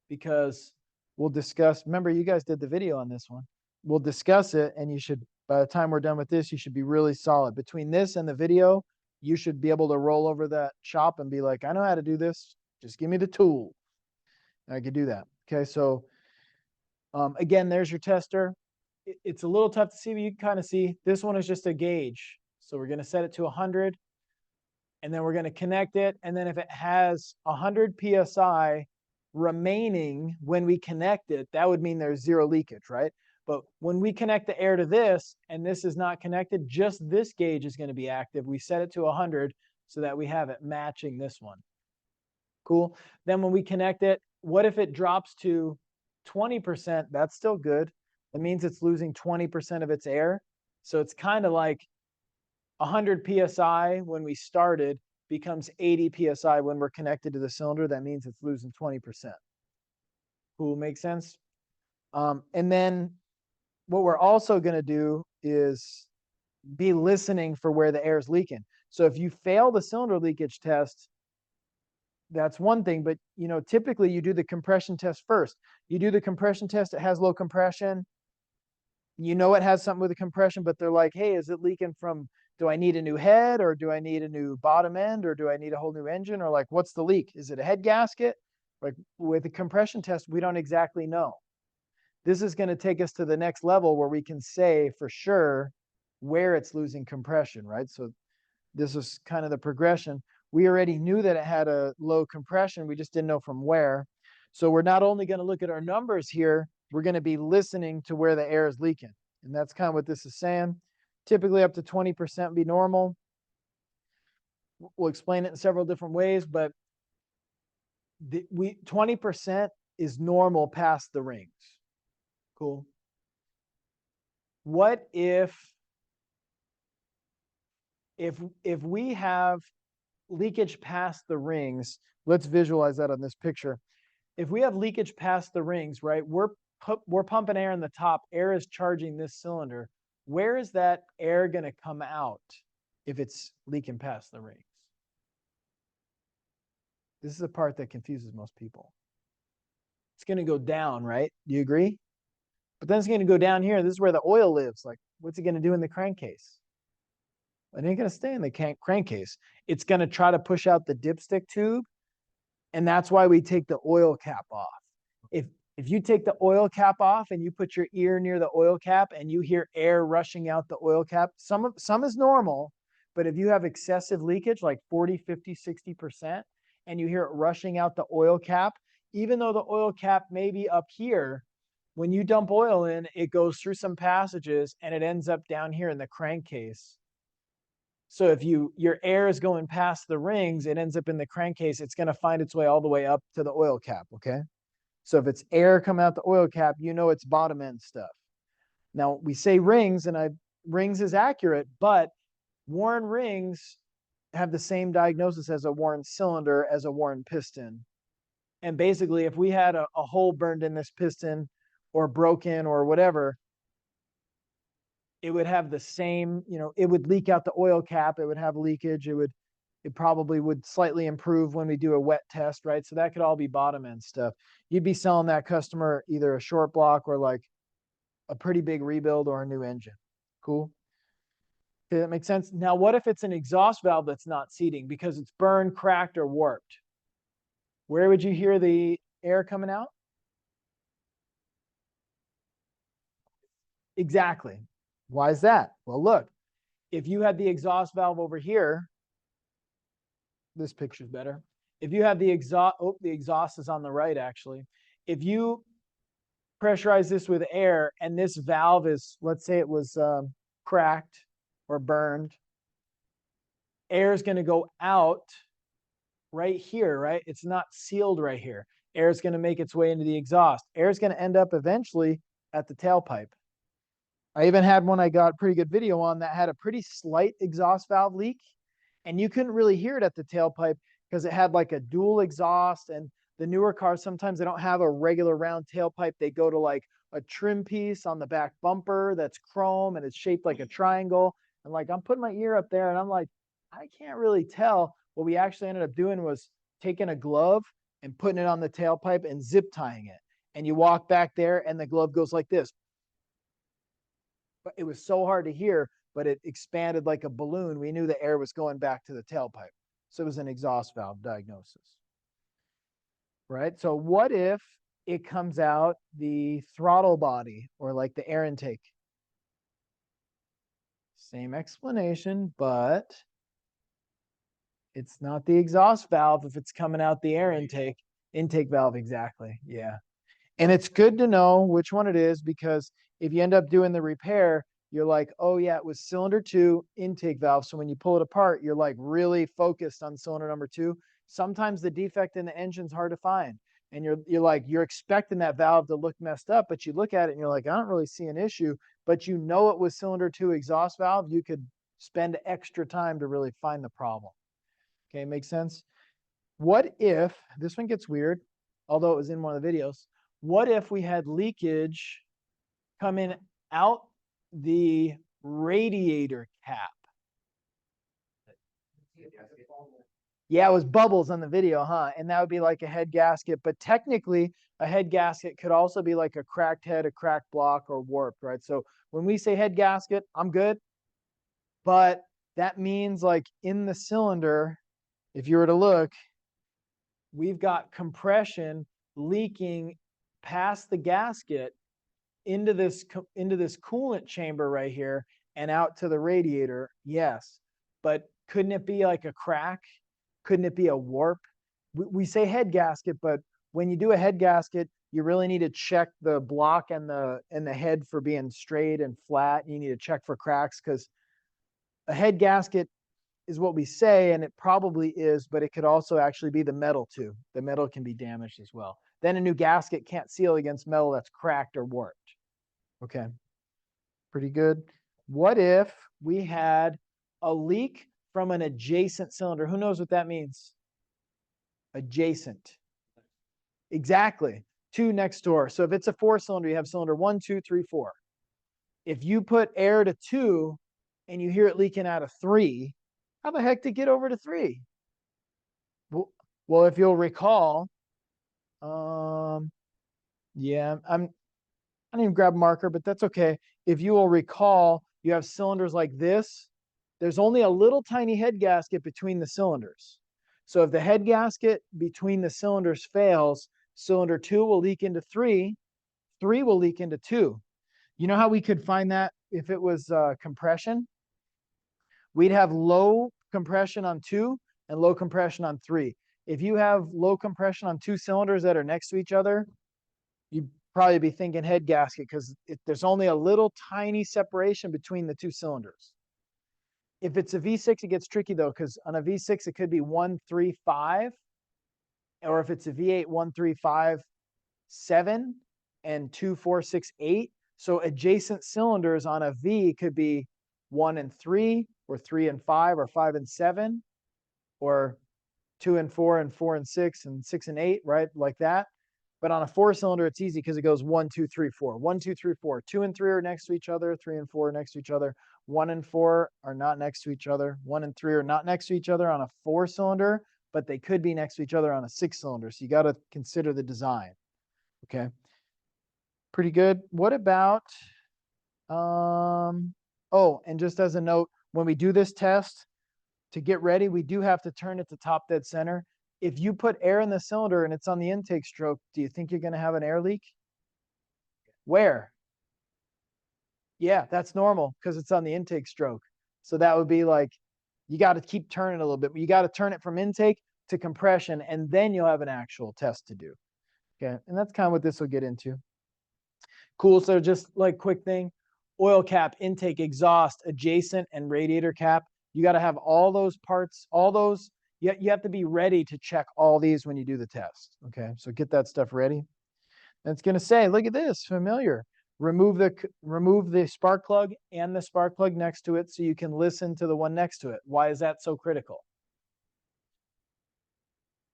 because we'll discuss. Remember, you guys did the video on this one. We'll discuss it, and you should, by the time we're done with this, you should be really solid. Between this and the video, you should be able to roll over that shop and be like, I know how to do this. Just give me the tool. And I could do that. Okay, so again, there's your tester. It's a little tough to see, but you can kind of see. This one is just a gauge. So we're going to set it to 100, and then we're going to connect it. And then if it has 100 PSI remaining when we connect it, that would mean there's zero leakage, right? But when we connect the air to this, and this is not connected, just this gauge is going to be active. We set it to 100 so that we have it matching this one. Cool. Then when we connect it, what if it drops to 20%? That's still good. That means it's losing 20% of its air. So it's kind of like 100 PSI when we started becomes 80 PSI when we're connected to the cylinder. That means it's losing 20%. Cool, makes sense? And then what we're also going to do is be listening for where the air is leaking. So if you fail the cylinder leakage test, that's one thing, but typically you do the compression test first. You do the compression test, it has low compression. It has something with the compression, but they're like, hey, is it leaking from, do I need a new head or do I need a new bottom end or do I need a whole new engine or like, what's the leak? Is it a head gasket? Like with the compression test, we don't exactly know. This is going to take us to the next level where we can say for sure where it's losing compression, right? So this is kind of the progression. We already knew that it had a low compression. We just didn't know from where. So we're not only going to look at our numbers here, we're going to be listening to where the air is leaking. And that's kind of what this is saying. Typically up to 20% would be normal. We'll explain it in several different ways, but 20% is normal past the rings. Cool. What if we have leakage past the rings? Let's visualize that on this picture. If we have leakage past the rings, right, we're pumping air in the top, air is charging this cylinder. Where is that air going to come out if it's leaking past the rings? This is the part that confuses most people. It's going to go down, right? Do you agree? But then it's going to go down here. This is where the oil lives. Like, what's it going to do in the crankcase? It ain't going to stay in the crankcase. It's going to try to push out the dipstick tube. And that's why we take the oil cap off. If you take the oil cap off and you put your ear near the oil cap and you hear air rushing out the oil cap, some is normal, but if you have excessive leakage, like 40, 50, 60%, and you hear it rushing out the oil cap, even though the oil cap may be up here, when you dump oil in, it goes through some passages and it ends up down here in the crankcase. So if your air is going past the rings, it ends up in the crankcase, it's going to find its way all the way up to the oil cap, okay? So if it's air coming out the oil cap, you know it's bottom end stuff. Now, we say rings, and rings is accurate, but worn rings have the same diagnosis as a worn cylinder, as a worn piston. And basically, if we had a hole burned in this piston or broken or whatever, it would have the same, it would leak out the oil cap. It would have leakage. It probably would slightly improve when we do a wet test, right? So that could all be bottom end stuff. You'd be selling that customer either a short block or like a pretty big rebuild or a new engine. Cool. Okay, that makes sense. Now, what if it's an exhaust valve that's not seating because it's burned, cracked, or warped? Where would you hear the air coming out? Exactly. Why is that? Well, look, if you had the exhaust valve over here, this picture's better. If you have the exhaust is on the right, actually. If you pressurize this with air and this valve is, let's say it was cracked or burned, air is going to go out right here, right? It's not sealed right here. Air is going to make its way into the exhaust. Air is going to end up eventually at the tailpipe. I even had one I got pretty good video on that had a pretty slight exhaust valve leak, and you couldn't really hear it at the tailpipe because it had like a dual exhaust, and the newer cars, sometimes they don't have a regular round tailpipe. They go to like a trim piece on the back bumper that's chrome and it's shaped like a triangle. And like, I'm putting my ear up there and I'm like, I can't really tell. What we actually ended up doing was taking a glove and putting it on the tailpipe and zip tying it. And you walk back there and the glove goes like this. But it was so hard to hear, but it expanded like a balloon. We knew the air was going back to the tailpipe. So it was an exhaust valve diagnosis. Right? So what if it comes out the throttle body or like the air intake? Same explanation, but it's not the exhaust valve if it's coming out the air intake. Intake valve, exactly. Yeah. And it's good to know which one it is, because if you end up doing the repair, you're like, oh yeah, it was cylinder 2 intake valve. So when you pull it apart, you're like really focused on cylinder number 2. Sometimes the defect in the engine's hard to find. And you're expecting that valve to look messed up, but you look at it and you're like, I don't really see an issue, but you know it was cylinder 2 exhaust valve. You could spend extra time to really find the problem. Okay, makes sense? What if, this one gets weird, although it was in one of the videos, what if we had leakage coming out the radiator cap? Yeah, it was bubbles on the video, huh? And that would be like a head gasket. But technically, a head gasket could also be like a cracked head, a cracked block, or warped, right? So when we say head gasket, I'm good. But that means like in the cylinder, if you were to look, we've got compression leaking past the gasket into this coolant chamber right here and out to the radiator. Yes, but couldn't it be like a crack? Couldn't it be a warp? We say head gasket, but when you do a head gasket, you really need to check the block and the head for being straight and flat. You need to check for cracks because a head gasket is what we say, and it probably is, but it could also actually be the metal too. The metal can be damaged as well. Then a new gasket can't seal against metal that's cracked or warped. Okay, pretty good. What if we had a leak from an adjacent cylinder? Who knows what that means? Adjacent. Exactly. Two next door. So if it's a 4-cylinder, you have cylinder 1, 2, 3, 4. If you put air to 2 and you hear it leaking out of 3, how the heck to get over to 3? Well, if you'll recall, yeah, I didn't even grab a marker, but that's okay. If you will recall, you have cylinders like this. There's only a little tiny head gasket between the cylinders. So if the head gasket between the cylinders fails, cylinder 2 will leak into 3, 3 will leak into 2. You know how we could find that if it was compression? We'd have low compression on 2 and low compression on 3. If you have low compression on 2 cylinders that are next to each other, you'd probably be thinking head gasket because there's only a little tiny separation between the 2 cylinders. If it's a V6, it gets tricky though, because on a V6, it could be 1, 3, 5. Or if it's a V8, 1, 3, 5, 7, and 2, 4, 6, 8. So adjacent cylinders on a V could be 1 and 3, or 3 and 5, or 5 and 7, or 2 and 4, and 4 and 6, and 6 and 8, right? Like that. But on a 4-cylinder, it's easy because it goes 1, 2, 3, 4. 1, 2, 3, 4. 2 and 3 are next to each other. 3 and 4 are next to each other. 1 and 4 are not next to each other. 1 and 3 are not next to each other on a 4-cylinder, but they could be next to each other on a 6-cylinder. So you got to consider the design. Okay. Pretty good. What about, oh, and just as a note, when we do this test, to get ready, we do have to turn it to top dead center. If you put air in the cylinder and it's on the intake stroke, do you think you're going to have an air leak? Where? Yeah, that's normal because it's on the intake stroke. So that would be like, you got to keep turning a little bit. You got to turn it from intake to compression, and then you'll have an actual test to do. Okay, and that's kind of what this will get into. Cool, so just like quick thing, oil cap, intake, exhaust, adjacent, and radiator cap. You got to have all those parts, all those. You have to be ready to check all these when you do the test. Okay, so get that stuff ready. And it's going to say, look at this, familiar. Remove the spark plug and the spark plug next to it so you can listen to the one next to it. Why is that so critical?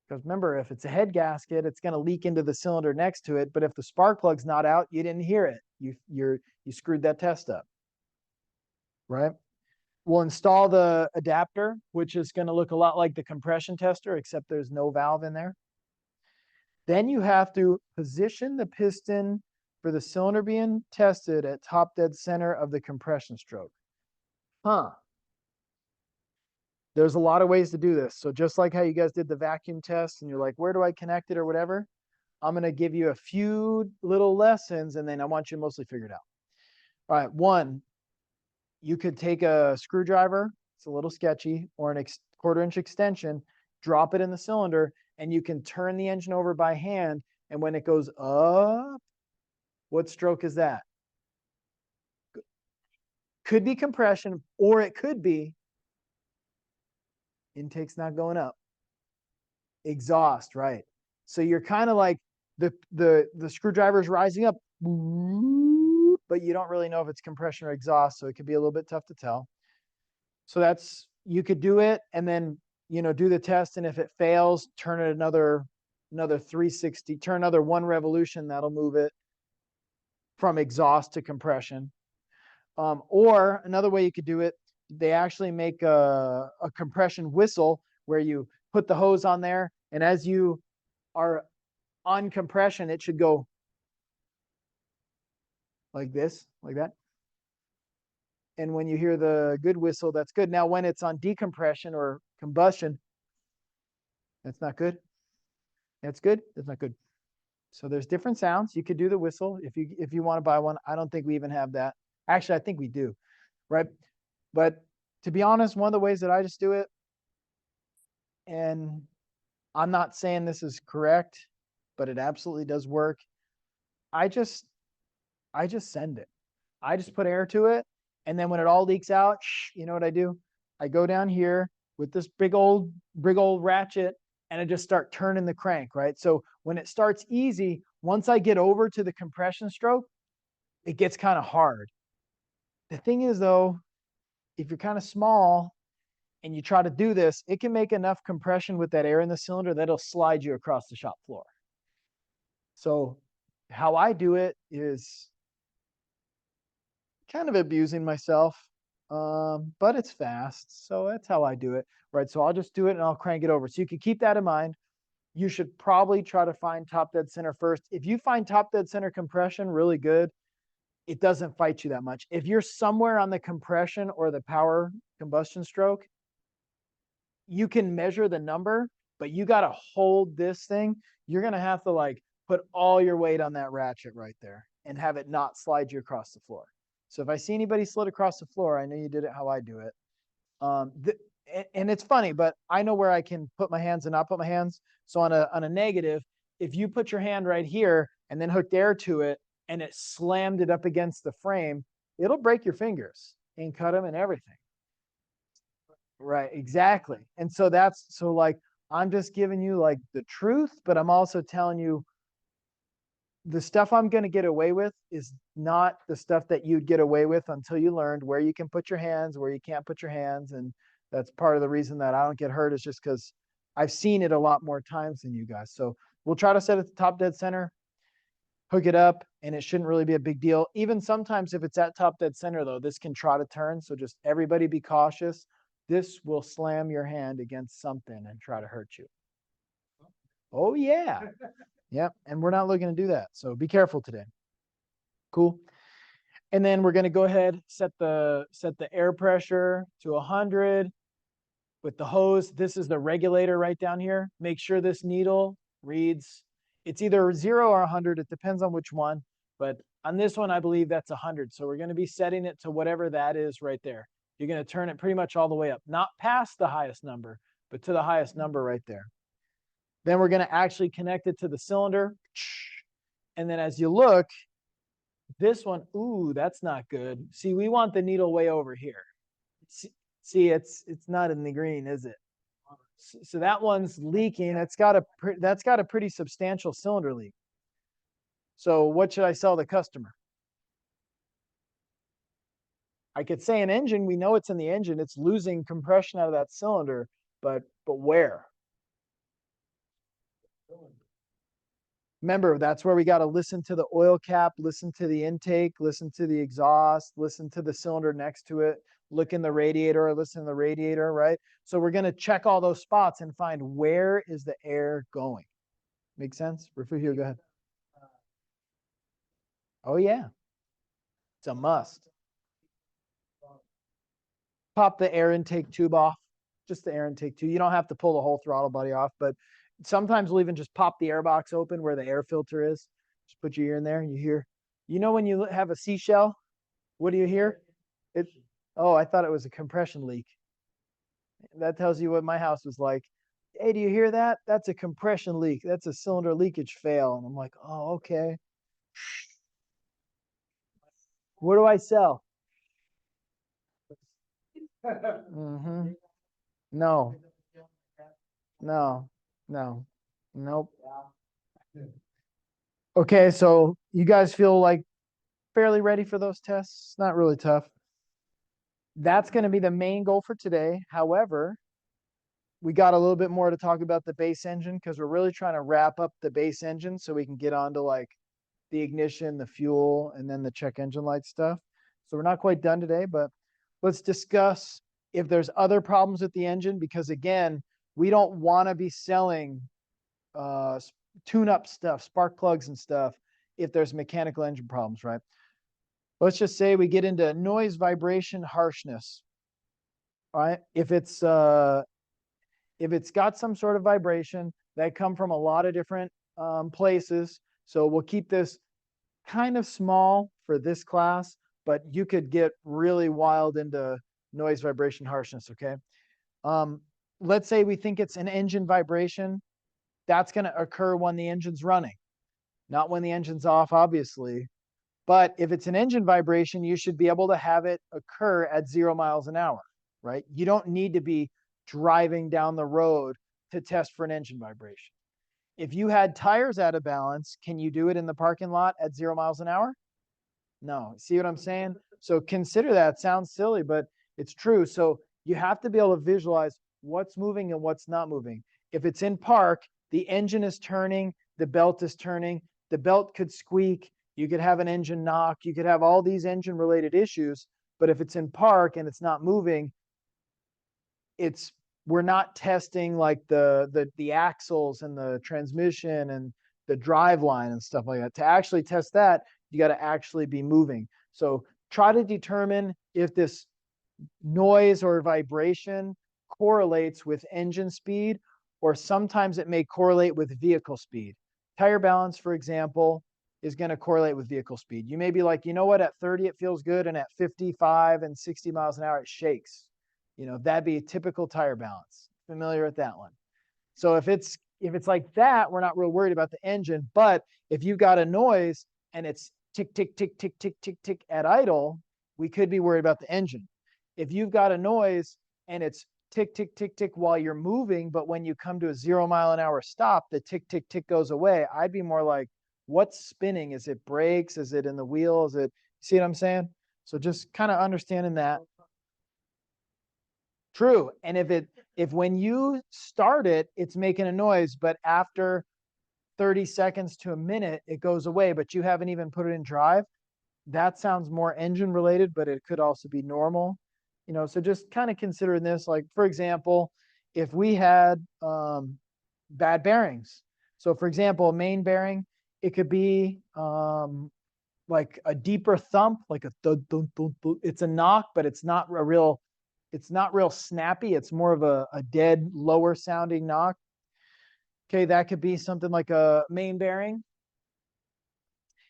Because remember, if it's a head gasket, it's going to leak into the cylinder next to it. But if the spark plug's not out, you didn't hear it. You screwed that test up, right? We'll install the adapter, which is going to look a lot like the compression tester, except there's no valve in there. Then you have to position the piston for the cylinder being tested at top dead center of the compression stroke. There's a lot of ways to do this. So just like how you guys did the vacuum test and you're like, where do I connect it or whatever? I'm going to give you a few little lessons and then I want you to mostly figure it out. All right, 1, you could take a screwdriver, it's a little sketchy, or an 1/4-inch extension, drop it in the cylinder, and you can turn the engine over by hand. And when it goes up, what stroke is that? Could be compression, or it could be intake's not going up. Exhaust, right? So you're kind of like the screwdriver's rising up, but you don't really know if it's compression or exhaust, so it could be a little bit tough to tell. So that's, you could do it and then, do the test, and if it fails, turn it another 360, turn another 1 revolution, that'll move it from exhaust to compression. Or another way you could do it, they actually make a compression whistle where you put the hose on there, and as you are on compression, it should go like this, like that. And when you hear the good whistle, that's good. Now, when it's on decompression or combustion, that's not good. That's good. That's not good. So there's different sounds. You could do the whistle if you want to buy one. I don't think we even have that. Actually, I think we do, right? But to be honest, one of the ways that I just do it, and I'm not saying this is correct, but it absolutely does work. I just send it. I just put air to it. And then when it all leaks out, you know what I do? I go down here with this big old ratchet and I just start turning the crank, right? So when it starts easy, once I get over to the compression stroke, it gets kind of hard. The thing is though, if you're kind of small and you try to do this, it can make enough compression with that air in the cylinder that it'll slide you across the shop floor. So how I do it is kind of abusing myself, but it's fast. So that's how I do it, right? So I'll just do it and I'll crank it over. So you can keep that in mind. You should probably try to find top dead center first. If you find top dead center compression really good, it doesn't fight you that much. If you're somewhere on the compression or the power combustion stroke, you can measure the number, but you got to hold this thing. You're going to have to like put all your weight on that ratchet right there and have it not slide you across the floor. So if I see anybody slid across the floor, I know you did it how I do it. And it's funny, but I know where I can put my hands and not put my hands. So on a negative, if you put your hand right here and then hooked air to it and it slammed it up against the frame, it'll break your fingers and cut them and everything. Right, exactly. And so so like, I'm just giving you like the truth, but I'm also telling you the stuff I'm going to get away with is not the stuff that you'd get away with until you learned where you can put your hands, where you can't put your hands. And that's part of the reason that I don't get hurt is just because I've seen it a lot more times than you guys. So we'll try to set it at the top dead center, hook it up, and it shouldn't really be a big deal. Even sometimes if it's at top dead center though, this can try to turn. So just everybody be cautious. This will slam your hand against something and try to hurt you. Oh yeah. Yep. And we're not looking to do that. So be careful today. Cool. And then we're going to go ahead, set the air pressure to 100 with the hose. This is the regulator right down here. Make sure this needle reads, it's either 0 or 100. It depends on which one. But on this one, I believe that's 100. So we're going to be setting it to whatever that is right there. You're going to turn it pretty much all the way up, not past the highest number, but to the highest number right there. Then we're going to actually connect it to the cylinder. And then as you look, this one, ooh, that's not good. See, we want the needle way over here. See, it's not in the green, is it? So that one's leaking. That's got a pretty substantial cylinder leak. So what should I sell the customer? I could say an engine. We know it's in the engine. It's losing compression out of that cylinder, but where? Remember, that's where we got to listen to the oil cap, listen to the intake, listen to the exhaust, listen to the cylinder next to it, look in the radiator, or listen to the radiator, right? So we're going to check all those spots and find where is the air going. Make sense? Refugio, go ahead. Oh, yeah. It's a must. Pop the air intake tube off, just the air intake tube. You don't have to pull the whole throttle body off, but sometimes we'll even just pop the air box open where the air filter is. Just put your ear in there and you hear, you know, when you have a seashell, what do you hear? Oh, I thought it was a compression leak. That tells you what my house was like. Hey, do you hear that? That's a compression leak. That's a cylinder leakage fail. And I'm like, oh, okay. What do I sell? Mm-hmm. No. No. No. Nope. Okay, so you guys feel like fairly ready for those tests? Not really tough. That's going to be the main goal for today. However, we got a little bit more to talk about the base engine because we're really trying to wrap up the base engine so we can get on to like the ignition, the fuel, and then the check engine light stuff. So we're not quite done today, but let's discuss if there's other problems with the engine, because again, we don't want to be selling tune-up stuff, spark plugs and stuff, if there's mechanical engine problems, right? Let's just say we get into noise, vibration, harshness. All right, if it's got some sort of vibration that come from a lot of different places, so we'll keep this kind of small for this class, but you could get really wild into noise, vibration, harshness, okay? Let's say we think it's an engine vibration. That's going to occur when the engine's running. Not when the engine's off, obviously. But if it's an engine vibration, you should be able to have it occur at 0 miles an hour, right? You don't need to be driving down the road to test for an engine vibration. If you had tires out of balance, can you do it in the parking lot at 0 miles an hour? No. See what I'm saying? So consider that. It sounds silly, but it's true. So you have to be able to visualize what's moving and what's not moving. If it's in park, the engine is turning, the belt is turning, the belt could squeak, you could have an engine knock, you could have all these engine related issues. But if it's in park and it's not moving, we're not testing like the axles and the transmission and the drive line and stuff like that. To actually test that, you got to actually be moving. So try to determine if this noise or vibration correlates with engine speed, or sometimes it may correlate with vehicle speed. Tire balance, for example, is going to correlate with vehicle speed. You may be like, you know what, at 30 it feels good, and at 55 and 60 miles an hour it shakes. That'd be a typical tire balance. Familiar with that one. So if it's like that, we're not real worried about the engine. But if you've got a noise and it's tick, tick, tick, tick, tick, tick, tick at idle, we could be worried about the engine. If you've got a noise and it's tick, tick, tick, tick while you're moving, but when you come to a 0 mile an hour stop, the tick, tick, tick goes away, I'd be more like, what's spinning? Is it brakes? Is it in the wheel? Is it, see what I'm saying? So just kind of understanding that. True. And if when you start it, it's making a noise, but after 30 seconds to a minute, it goes away, but you haven't even put it in drive, that sounds more engine related, but it could also be normal. So just kind of considering this, like, for example, if we had bad bearings. So for example, a main bearing, it could be like a deeper thump, like a thud, thud, thud, thud. It's a knock, but it's not real snappy. It's more of a dead, lower sounding knock. Okay, that could be something like a main bearing.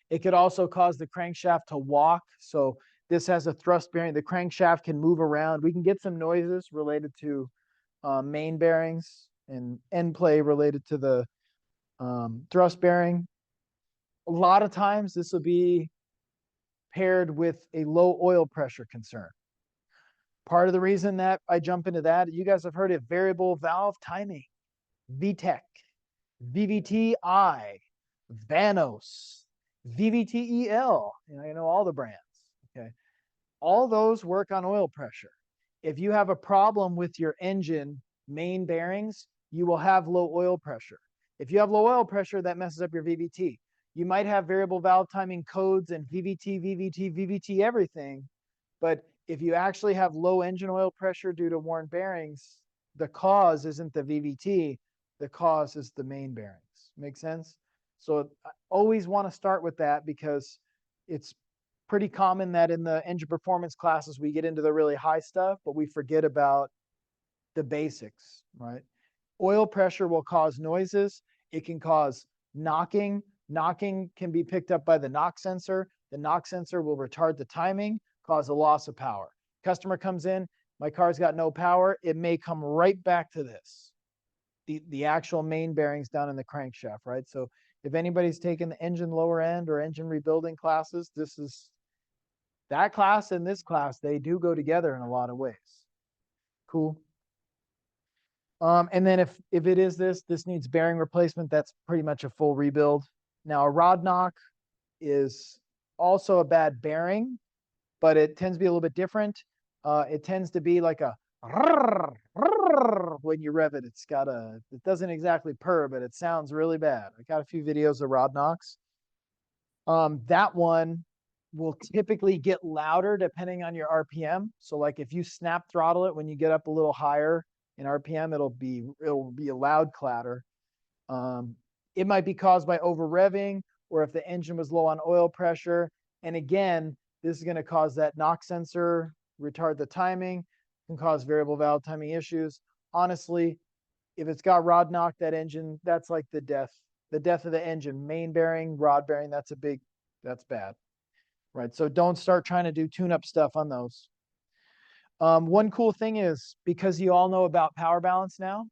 It could also cause the crankshaft to walk. So this has a thrust bearing. The crankshaft can move around. We can get some noises related to main bearings and end play related to the thrust bearing. A lot of times this will be paired with a low oil pressure concern. Part of the reason that I jump into that, you guys have heard of variable valve timing, VTEC, VVT-I, Vanos, VVT-EL. I know all the brands. Okay, all those work on oil pressure. If you have a problem with your engine main bearings, you will have low oil pressure. If you have low oil pressure, that messes up your VVT. You might have variable valve timing codes and VVT, VVT, VVT, everything. But if you actually have low engine oil pressure due to worn bearings, the cause isn't the VVT, the cause is the main bearings. Make sense? So I always want to start with that, because it's pretty common that in the engine performance classes, we get into the really high stuff, but we forget about the basics, right? Oil pressure will cause noises. It can cause knocking. Knocking can be picked up by the knock sensor. The knock sensor will retard the timing, cause a loss of power. Customer comes in, my car's got no power. It may come right back to this, the actual main bearings down in the crankshaft, right? So if anybody's taken the engine lower end or engine rebuilding classes, this is that class and this class, they do go together in a lot of ways. Cool. And then if it is this needs bearing replacement, that's pretty much a full rebuild. Now a rod knock is also a bad bearing, but it tends to be a little bit different. It tends to be like a when you rev it. It doesn't exactly purr, but it sounds really bad. I got a few videos of rod knocks. That one will typically get louder depending on your RPM. So like if you snap throttle it when you get up a little higher in RPM, it'll be a loud clatter. It might be caused by over revving, or if the engine was low on oil pressure. And again, this is going to cause that knock sensor, retard the timing, can cause variable valve timing issues. Honestly, if it's got rod knock, that engine, that's like the death of the engine. Main bearing, rod bearing, that's bad, right? So don't start trying to do tune-up stuff on those. One cool thing is, because you all know about power balance now,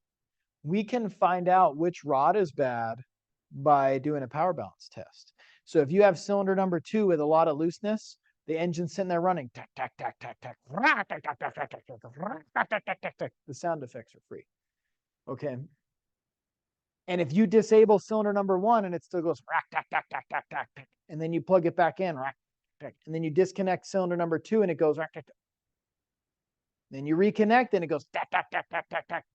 we can find out which rod is bad by doing a power balance test. So if you have cylinder number 2 with a lot of looseness, the engine's sitting there running, tack, tack, tack, tack, tack, tack, tack, tack, tack, tack, tack, tack, tack, tack, tack, tack. The sound effects are free. Okay. And if you disable cylinder number 1 and it still goes rack, tack, tack, tack, tack, tack, tack, and then you plug it back in, rack, tack, and then you disconnect cylinder number 2 and it goes rack, tack, tack. Then you reconnect and it goes tack, tack, tack, tack, tack, tack.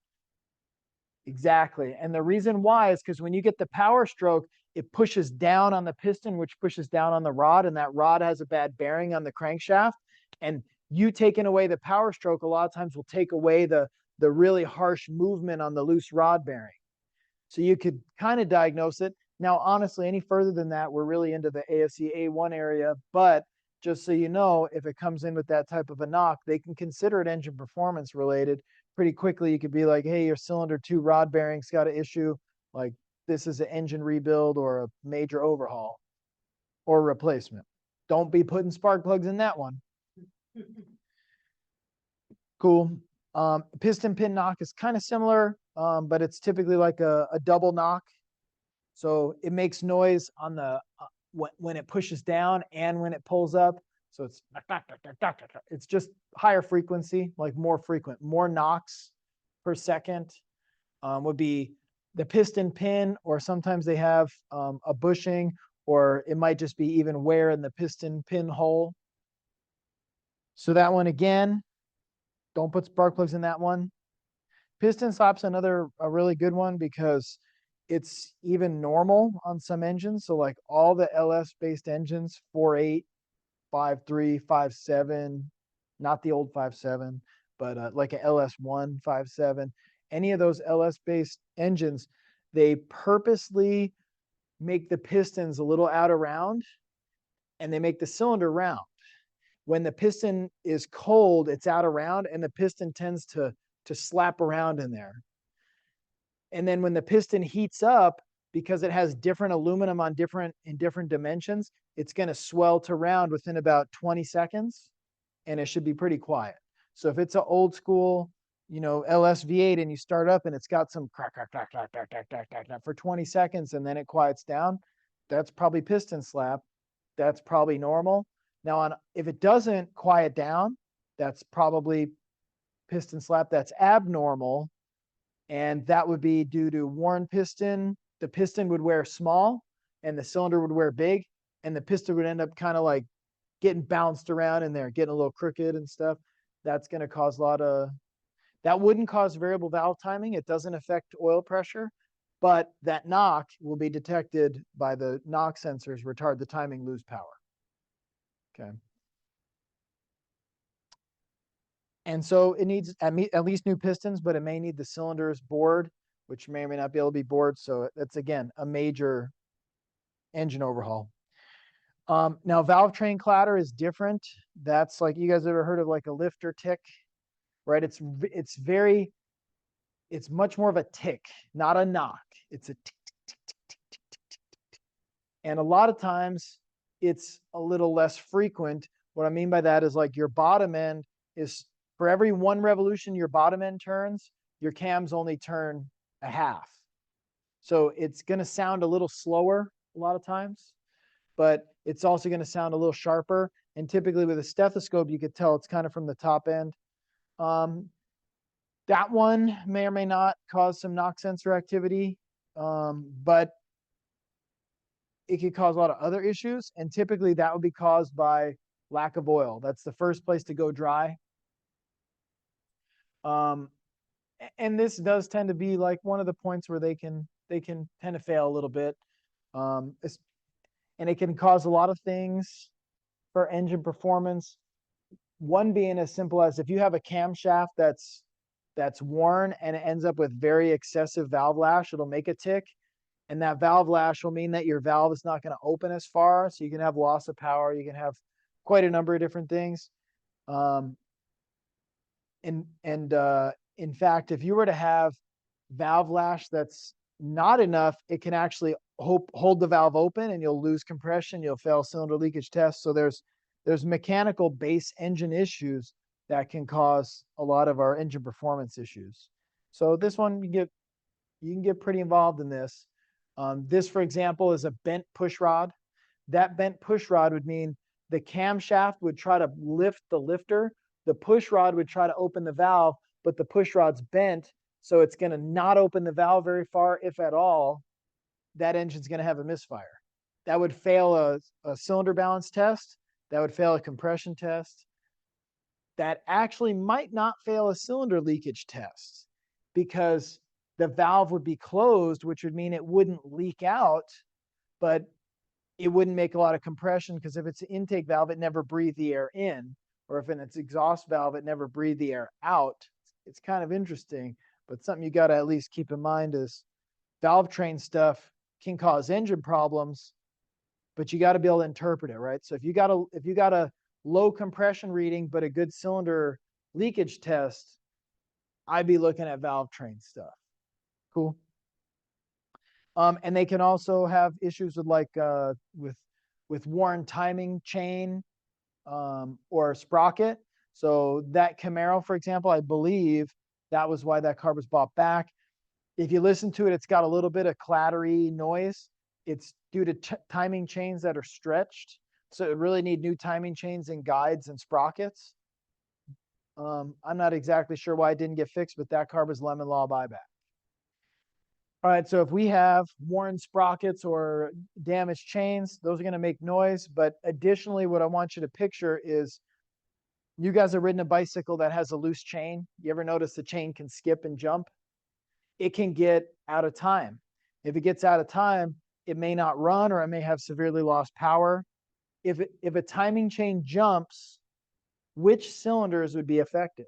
Exactly. And the reason why is because when you get the power stroke, it pushes down on the piston, which pushes down on the rod, and that rod has a bad bearing on the crankshaft. And you taking away the power stroke a lot of times will take away the really harsh movement on the loose rod bearing. So you could kind of diagnose it. Now, honestly, any further than that, we're really into the ASE A1 area. But just so you know, if it comes in with that type of a knock, they can consider it engine performance related. Pretty quickly, you could be like, hey, your cylinder 2 rod bearing's got an issue. Like, this is an engine rebuild or a major overhaul or replacement. Don't be putting spark plugs in that one. Cool. Piston pin knock is kind of similar, but it's typically like a double knock. So it makes noise on the when it pushes down and when it pulls up. So it's just higher frequency, like more frequent, more knocks per second would be the piston pin, or sometimes they have a bushing, or it might just be even wear in the piston pin hole. So that one again, don't put spark plugs in that one. Piston slap's a really good one because it's even normal on some engines. So like all the LS based engines, 4.8, 5.3, 5.7, not the old 5.7, but like a LS1, 5.7, any of those LS based engines, they purposely make the pistons a little out of round and they make the cylinder round. When the piston is cold, it's out of round and the piston tends to slap around in there. And then when the piston heats up, because it has different aluminum on in different dimensions, it's going to swell to round within about 20 seconds, and it should be pretty quiet. So if it's an old school, LS V8 and you start up and it's got some crack, crack, crack, crack, crack, crack, crack, crack, crack for 20 seconds and then it quiets down, that's probably piston slap. That's probably normal. Now, if it doesn't quiet down, that's probably piston slap. That's abnormal. And that would be due to worn piston. The piston would wear small and the cylinder would wear big, and the piston would end up kind of like getting bounced around in there, getting a little crooked and stuff. That's going to cause that wouldn't cause variable valve timing. It doesn't affect oil pressure, but that knock will be detected by the knock sensors, retard the timing, lose power. Okay. And so it needs at least new pistons, but it may need the cylinders bored, which may or may not be able to be bored. So that's, again, a major engine overhaul. Now, valve train clatter is different. That's like, you guys ever heard of like a lifter tick, right? It's much more of a tick, not a knock. It's a tick, tick, tick, tick, tick, tick, tick, tick. And a lot of times it's a little less frequent. What I mean by that is like your bottom end is, for every 1 revolution your bottom end turns, your cams only turn a half. So it's going to sound a little slower a lot of times, but it's also going to sound a little sharper. And typically with a stethoscope, you could tell it's kind of from the top end. That one may or may not cause some knock sensor activity, but it could cause a lot of other issues. And typically that would be caused by lack of oil. That's the first place to go dry. And this does tend to be like one of the points where they can tend to fail a little bit. And it can cause a lot of things for engine performance. One being as simple as if you have a camshaft that's worn and it ends up with very excessive valve lash, it'll make a tick. And that valve lash will mean that your valve is not going to open as far. So you can have loss of power. You can have quite a number of different things. In fact, if you were to have valve lash that's not enough, it can actually hold the valve open and you'll lose compression. You'll fail cylinder leakage tests. So there's mechanical base engine issues that can cause a lot of our engine performance issues. So this one, you can get pretty involved in this. This, for example, is a bent push rod. That bent push rod would mean the camshaft would try to lift the lifter. The push rod would try to open the valve, but the push rod's bent, so it's going to not open the valve very far, if at all. That engine's going to have a misfire. That would fail a cylinder balance test. That would fail a compression test. That actually might not fail a cylinder leakage test because the valve would be closed, which would mean it wouldn't leak out, but it wouldn't make a lot of compression because if it's an intake valve, it never breathed the air in, or if it's exhaust valve, it never breathed the air out. It's kind of interesting, but something you got to at least keep in mind is valve train stuff can cause engine problems, but you got to be able to interpret it, right? So if you got a low compression reading but a good cylinder leakage test, I'd be looking at valve train stuff. Cool. And they can also have issues with like with worn timing chain or sprocket. So that Camaro, for example, I believe that was why that car was bought back. If you listen to it, it's got a little bit of clattery noise. It's due to timing chains that are stretched. So it really need new timing chains and guides and sprockets. I'm not exactly sure why it didn't get fixed, but that car was lemon law buyback. All right, so if we have worn sprockets or damaged chains, those are going to make noise. But additionally, what I want you to picture is you guys have ridden a bicycle that has a loose chain. You ever notice the chain can skip and jump? It can get out of time. If it gets out of time, it may not run or it may have severely lost power. If a timing chain jumps, which cylinders would be affected?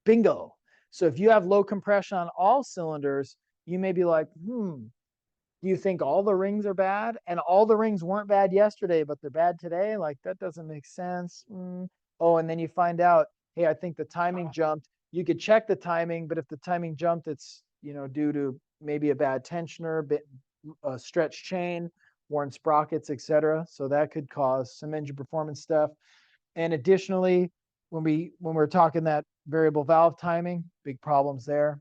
Bingo. So if you have low compression on all cylinders, you may be like, do you think all the rings are bad? And all the rings weren't bad yesterday, but they're bad today? Like, that doesn't make sense. Oh, and then you find out, hey, I think the timing jumped. You could check the timing, but if the timing jumped, it's, due to maybe a bad tensioner, a stretched chain, worn sprockets, etc. So that could cause some engine performance stuff. And additionally, when we're talking that variable valve timing, big problems there.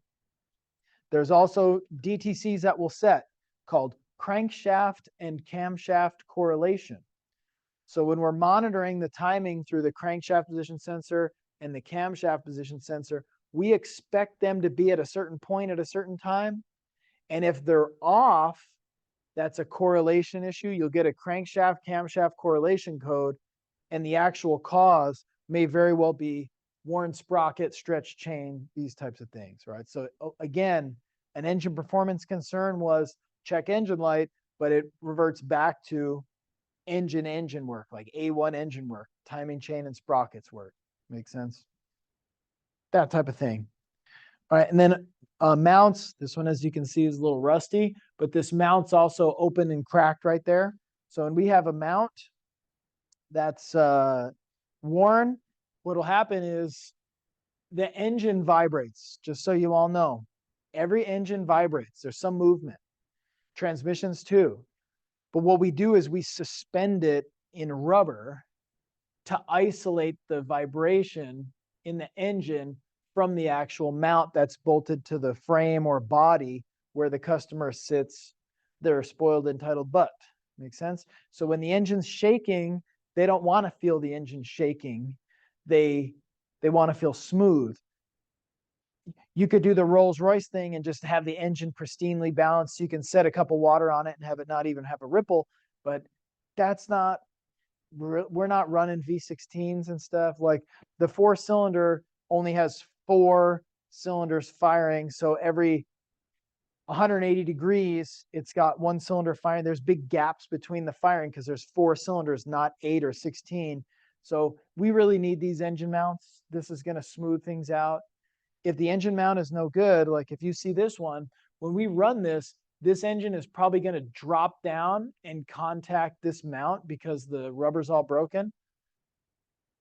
There's also DTCs that will set called crankshaft and camshaft correlation. So when we're monitoring the timing through the crankshaft position sensor and the camshaft position sensor, we expect them to be at a certain point at a certain time. And if they're off, that's a correlation issue. You'll get a crankshaft, camshaft correlation code, and the actual cause may very well be worn sprocket, stretched chain, these types of things, right? So again, an engine performance concern was check engine light, but it reverts back to engine work, like A1 engine work, timing chain and sprockets work. Makes sense? That type of thing. All right, and then mounts. This one, as you can see, is a little rusty, but this mount's also open and cracked right there. So when we have a mount that's worn, what'll happen is the engine vibrates, just so you all know. Every engine vibrates. There's some movement. Transmissions too. But what we do is we suspend it in rubber to isolate the vibration in the engine from the actual mount that's bolted to the frame or body where the customer sits their spoiled entitled butt. Make sense? So when the engine's shaking, they don't want to feel the engine shaking. They want to feel smooth. You could do the Rolls-Royce thing and just have the engine pristinely balanced. You can set a cup of water on it and have it not even have a ripple, but that's not, we're not running V16s and stuff. Like the 4-cylinder only has 4 cylinders firing. So every 180 degrees, it's got 1 cylinder firing. There's big gaps between the firing because there's 4 cylinders, not 8 or 16. So we really need these engine mounts. This is going to smooth things out. If the engine mount is no good, like if you see this one, when we run this, this engine is probably going to drop down and contact this mount because the rubber's all broken.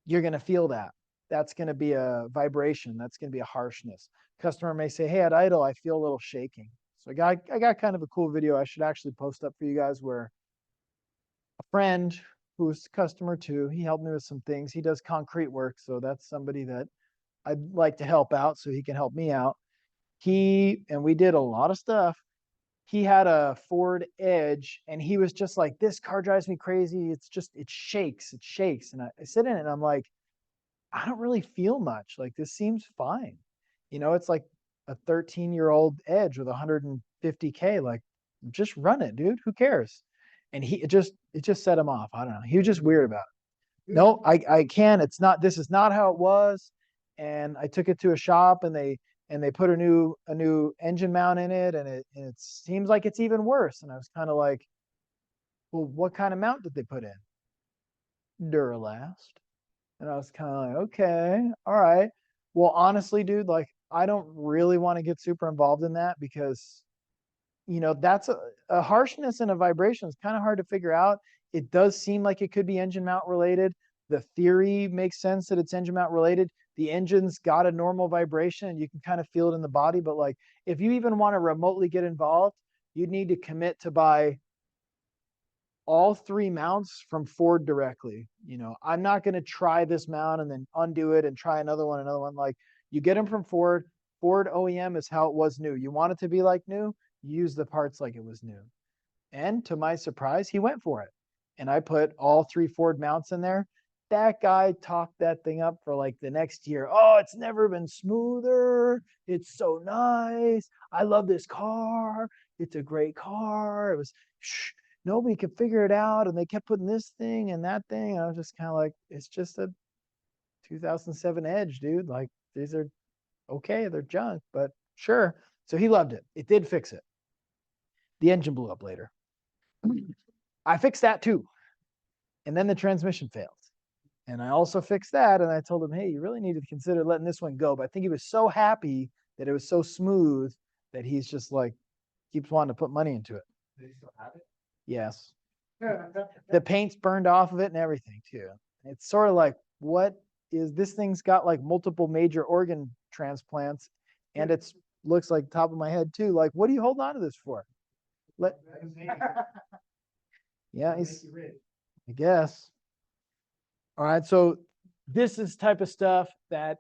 You're going to feel that. That's going to be a vibration. That's going to be a harshness. Customer may say, hey, at idle, I feel a little shaking. So I got kind of a cool video I should actually post up for you guys where a friend who's a customer too, he helped me with some things. He does concrete work. So that's somebody that I'd like to help out so he can help me out. And we did a lot of stuff. he had a Ford Edge and he was just like, this car drives me crazy. It's just, it shakes. And I sit in it and I'm like, I don't really feel much. Like this seems fine. It's like a 13-year-old Edge with 150K. Like just run it, dude. Who cares? And it just set him off. I don't know. He was just weird about it. No, I can't. This is not how it was. And I took it to a shop and they put a new engine mount in it and it seems like it's even worse. And I was kind of like, well, what kind of mount did they put in? Duralast. And I was kind of like, okay, all right. Well, honestly, dude, like I don't really want to get super involved in that because, that's a harshness and a vibration is kind of hard to figure out. It does seem like it could be engine mount related. The theory makes sense that it's engine mount related. The engine's got a normal vibration and you can kind of feel it in the body. But like, if you even want to remotely get involved, you'd need to commit to buy all 3 mounts from Ford directly. I'm not going to try this mount and then undo it and try another one. Like you get them from Ford. Ford OEM is how it was new. You want it to be like new, use the parts like it was new. And to my surprise, he went for it. And I put all 3 Ford mounts in there. That guy talked that thing up for like the next year. Oh, it's never been smoother. It's so nice. I love this car. It's a great car. It was, nobody could figure it out. And they kept putting this thing and that thing. And I was just kind of like, it's just a 2007 Edge, dude. Like these are okay. They're junk, but sure. So he loved it. It did fix it. The engine blew up later. I fixed that too. And then the transmission failed. And I also fixed that. And I told him, hey, you really need to consider letting this one go. But I think he was so happy that it was so smooth that he's just like, keeps wanting to put money into it. Do you still have it? Yes. The paint's burned off of it and everything too. It's sort of like, what is this thing's got like multiple major organ transplants and it's looks like top of my head too. Like, what are you holding on to this for? Yeah, I guess. All right. So this is type of stuff that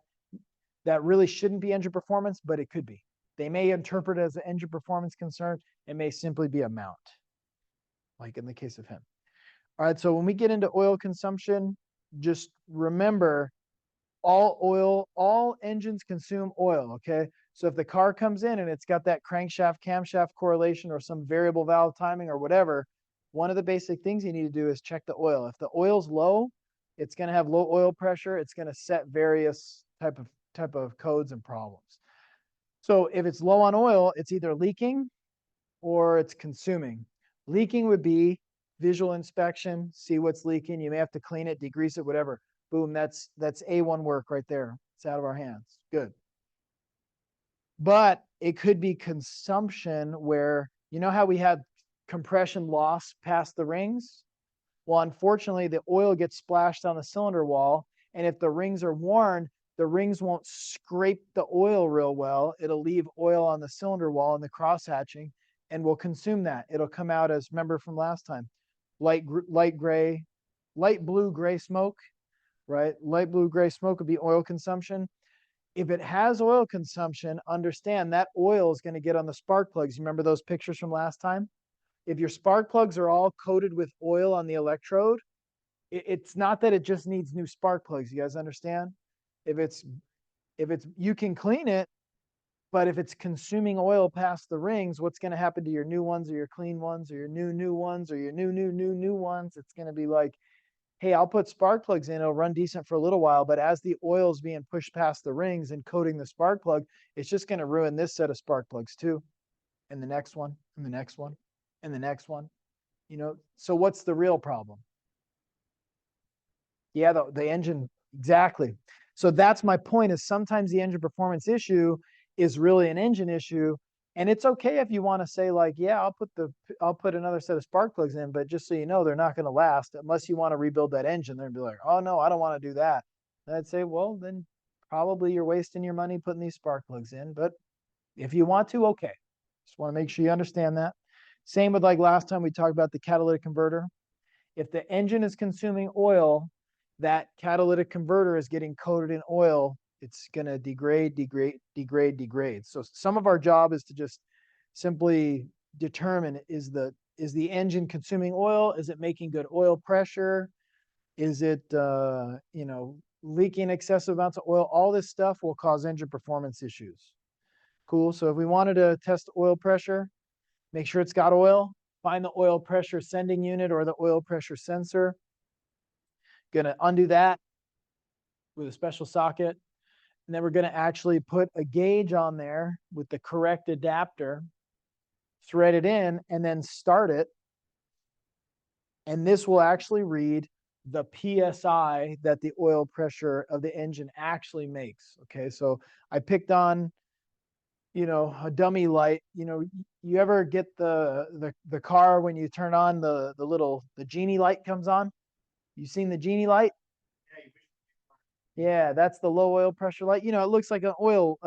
really shouldn't be engine performance, but it could be. They may interpret it as an engine performance concern. It may simply be a mount, like in the case of him. All right. So when we get into oil consumption, just remember all engines consume oil. Okay. So if the car comes in and it's got that crankshaft camshaft correlation or some variable valve timing or whatever, one of the basic things you need to do is check the oil. If the oil's low, it's going to have low oil pressure. It's going to set various type of codes and problems. So if it's low on oil, it's either leaking or it's consuming. Leaking would be visual inspection, see what's leaking. You may have to clean it, degrease it, whatever. Boom, that's A1 work right there. It's out of our hands. Good. But it could be consumption where, how we had compression loss past the rings? Well, unfortunately, the oil gets splashed on the cylinder wall. And if the rings are worn, the rings won't scrape the oil real well. It'll leave oil on the cylinder wall and the cross hatching and will consume that. It'll come out as, remember from last time, light blue gray smoke, right? Light blue gray smoke would be oil consumption. If it has oil consumption, understand that oil is going to get on the spark plugs. You remember those pictures from last time? If your spark plugs are all coated with oil on the electrode, it's not that it just needs new spark plugs. You guys understand? If it's you can clean it, but if it's consuming oil past the rings, what's going to happen to your new ones or your clean ones or your new ones or your new ones? It's going to be like, hey, I'll put spark plugs in, it'll run decent for a little while, but as the oil's being pushed past the rings and coating the spark plug, it's just going to ruin this set of spark plugs too. And the next one, and the next one, and the next one. So what's the real problem? Yeah, the engine, exactly. So that's my point, is sometimes the engine performance issue is really an engine issue. And it's okay if you want to say like, yeah, I'll put another set of spark plugs in, but just so you know, they're not going to last unless you want to rebuild that engine. They're be like, oh no, I don't want to do that. And I'd say, well, then probably you're wasting your money putting these spark plugs in. But if you want to, okay. Just want to make sure you understand that. Same with like last time we talked about the catalytic converter. If the engine is consuming oil, that catalytic converter is getting coated in oil. It's going to degrade. So some of our job is to just simply determine is the engine consuming oil? Is it making good oil pressure? Is it, leaking excessive amounts of oil? All this stuff will cause engine performance issues. Cool. So if we wanted to test oil pressure, make sure it's got oil, find the oil pressure sending unit or the oil pressure sensor. Gonna undo that with a special socket. And then we're gonna actually put a gauge on there with the correct adapter, thread it in, and then start it. And this will actually read the PSI that the oil pressure of the engine actually makes. Okay, so I picked on, a dummy light. You ever get the car when you turn on the genie light comes on? You seen the genie light? Yeah, that's the low oil pressure light. It looks like an oil